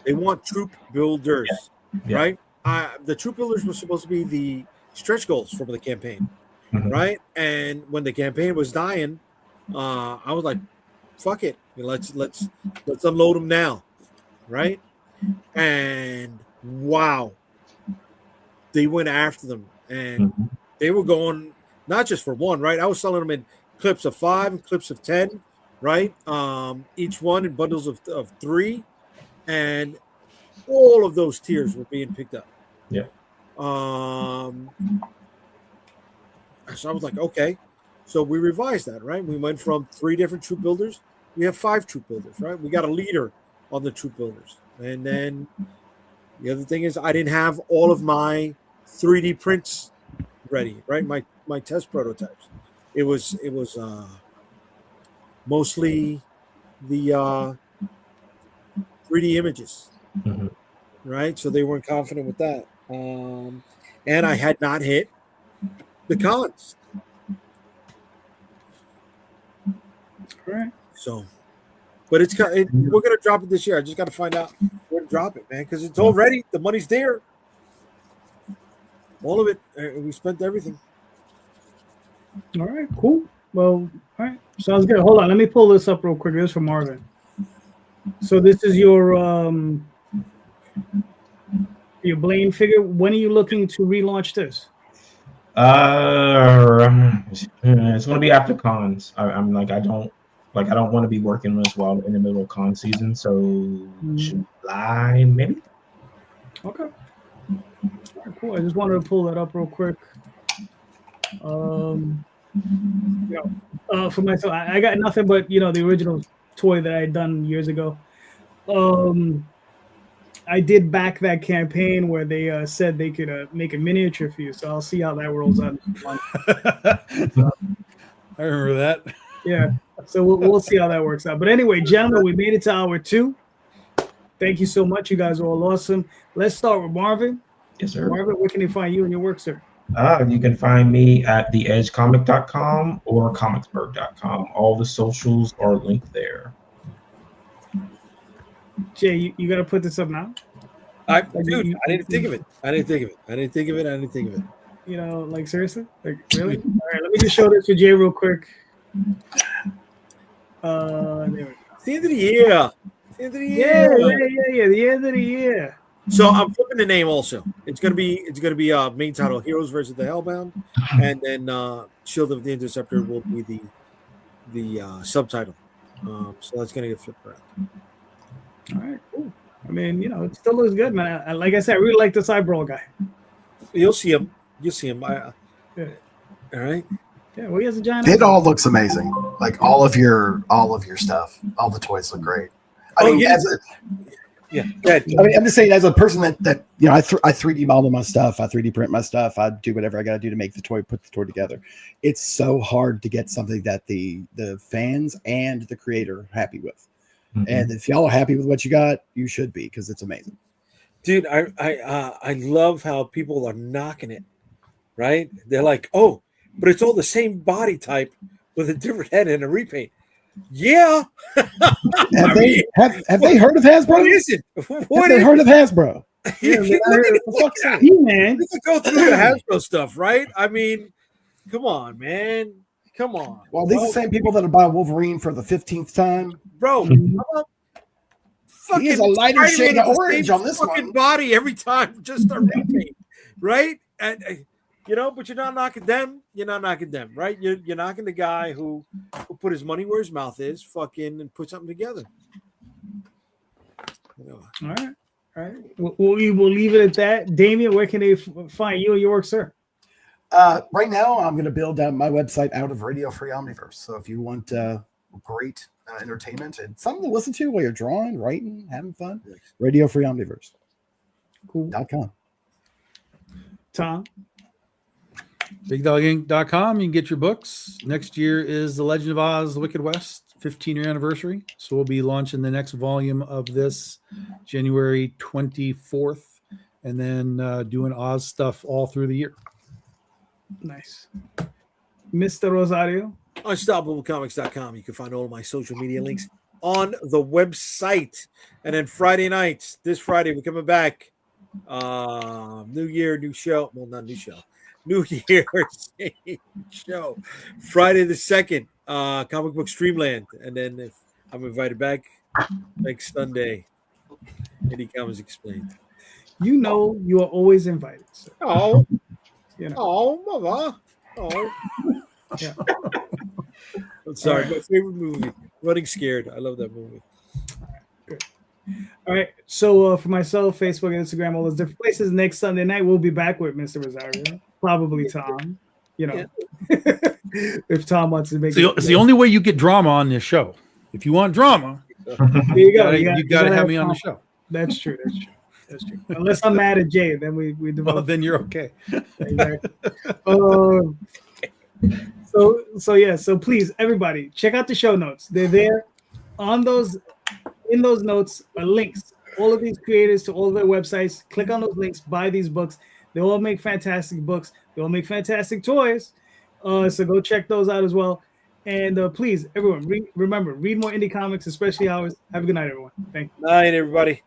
Speaker 2: They want troop builders, right? The troop builders were supposed to be the stretch goals for the campaign, right? And when the campaign was dying, I was like, "Fuck it, let's unload them now," right? And wow, they went after them, and they were going not just for one, right? I was selling them in clips of 5 and clips of 10, right? Each one in bundles of 3, and all of those tiers were being picked up.
Speaker 5: Yeah.
Speaker 2: So I was like, okay. So we revised that, right? We went from 3 different troop builders. We have 5 troop builders, right? We got a leader on the troop builders. And then the other thing is I didn't have all of my 3D prints ready, right? My test prototypes. It was mostly the 3D images, right? So they weren't confident with that. And I had not hit the cons.
Speaker 1: All right.
Speaker 2: So, but we're going to drop it this year. I just got to find out where to drop it, man, because it's all ready. The money's there. All of it. We spent everything.
Speaker 1: All right, cool. Well, all right, sounds good. Hold on, let me pull this up real quick. This is from Marvin. So this is your Blaine figure. When are you looking to relaunch this?
Speaker 5: It's going to be after cons. I'm like I don't want to be working on this while in the middle of con season. So July maybe.
Speaker 1: Okay. All right, cool. I just wanted to pull that up real quick. For myself, I got nothing but the original toy that I had done years ago. I did back that campaign where they said they could make a miniature for you, so I'll see how that rolls out.
Speaker 3: I remember that.
Speaker 1: Yeah, so we'll see how that works out. But anyway, gentlemen, we made it to hour 2. Thank you so much. You guys are all awesome. Let's start with Marvin.
Speaker 5: Yes, sir.
Speaker 1: Marvin, where can they find you and your work, sir?
Speaker 5: You can find me at theedgecomic.com or comicsburg.com. All the socials are linked there.
Speaker 1: Jay, you got to put this up now?
Speaker 2: Dude, I didn't think of it. I didn't think of it.
Speaker 1: You know, like seriously, like really. All right, let me just show this for Jay real quick. There we go.
Speaker 2: It's the end of the year.
Speaker 1: Yeah. The end of the year.
Speaker 2: So I'm flipping the name also. It's gonna be main title Heroes versus the Hellbound, and then Shield of the Interceptor will be the subtitle. So that's gonna get flipped around.
Speaker 1: All right, cool. I mean, you know, it still looks good, man. Like I said, I really like the Cybrawl guy.
Speaker 2: You'll see him.
Speaker 1: Yeah.
Speaker 2: All right.
Speaker 1: Yeah, well, he has a giant.
Speaker 6: It all looks amazing. Like all of your stuff, all the toys look great. I mean, I'm just saying, as a person that you know, I 3D model my stuff, I 3D print my stuff, I do whatever I got to do to make the toy, put the toy together. It's so hard to get something that the fans and the creator are happy with. Mm-hmm. And if y'all are happy with what you got, you should be, because it's amazing.
Speaker 2: Dude, I love how people are knocking it. Right? They're like, oh, but it's all the same body type with a different head and a repaint. Yeah.
Speaker 4: Have they heard of Hasbro?
Speaker 2: What is it?
Speaker 4: Have they heard of Hasbro?
Speaker 1: Man.
Speaker 2: You can go through the Hasbro stuff, right? I mean, come on, man. Come on.
Speaker 4: Well, these are the same people that are buying Wolverine for the 15th time.
Speaker 2: Bro,
Speaker 4: he is a lighter shade of orange on this one.
Speaker 2: Body every time, just a repaint, right? And you know, but you're not knocking them. You're not knocking them, right? You're knocking the guy who put his money where his mouth is, fucking, and put something together. You know.
Speaker 1: All right. We will leave it at that. Damion, where can they find you and your work, sir?
Speaker 4: Right now, I'm going to build my website out of Radio Free Omniverse. So if you want great entertainment and something to listen to while you're drawing, writing, having fun, Radio Free Omniverse. Cool.com.
Speaker 1: Tom?
Speaker 3: BigDogInc.com. You can get your books. Next year is The Legend of Oz, The Wicked West, 15-year anniversary. So we'll be launching the next volume of this January 24th, and then doing Oz stuff all through the year.
Speaker 1: Nice. Mr. Rosario?
Speaker 2: UnstoppableComics.com. You can find all of my social media links on the website. And then Friday nights, this Friday, we're coming back. New year, new show. Well, not new show. New Year, same show. Friday the 2nd, Comic Book Streamland. And then if I'm invited back next Sunday, Indie Comics Explained.
Speaker 1: You know you are always invited. So.
Speaker 2: Oh.
Speaker 1: You know.
Speaker 2: Oh, mother. Oh.
Speaker 1: Yeah.
Speaker 2: I'm sorry. My favorite movie, Running Scared. I love that movie.
Speaker 1: Good. All right. So for myself, Facebook, Instagram, all those different places. Next Sunday night, we'll be back with Mr. Rosario. Probably Tom. You know, if Tom wants to make
Speaker 3: it's the only way you get drama on this show. If you want drama,
Speaker 1: you got
Speaker 3: to have me on the show.
Speaker 1: That's true. Unless I'm mad at Jay, then we develop.
Speaker 3: Well, then you're okay.
Speaker 1: Exactly. So please, everybody, check out the show notes. They're there. In those notes are links. All of these creators to all of their websites. Click on those links. Buy these books. They all make fantastic books. They all make fantastic toys. So go check those out as well. And please, everyone, remember, read more indie comics, especially ours. Have a good night, everyone. Thank you.
Speaker 2: Night, everybody.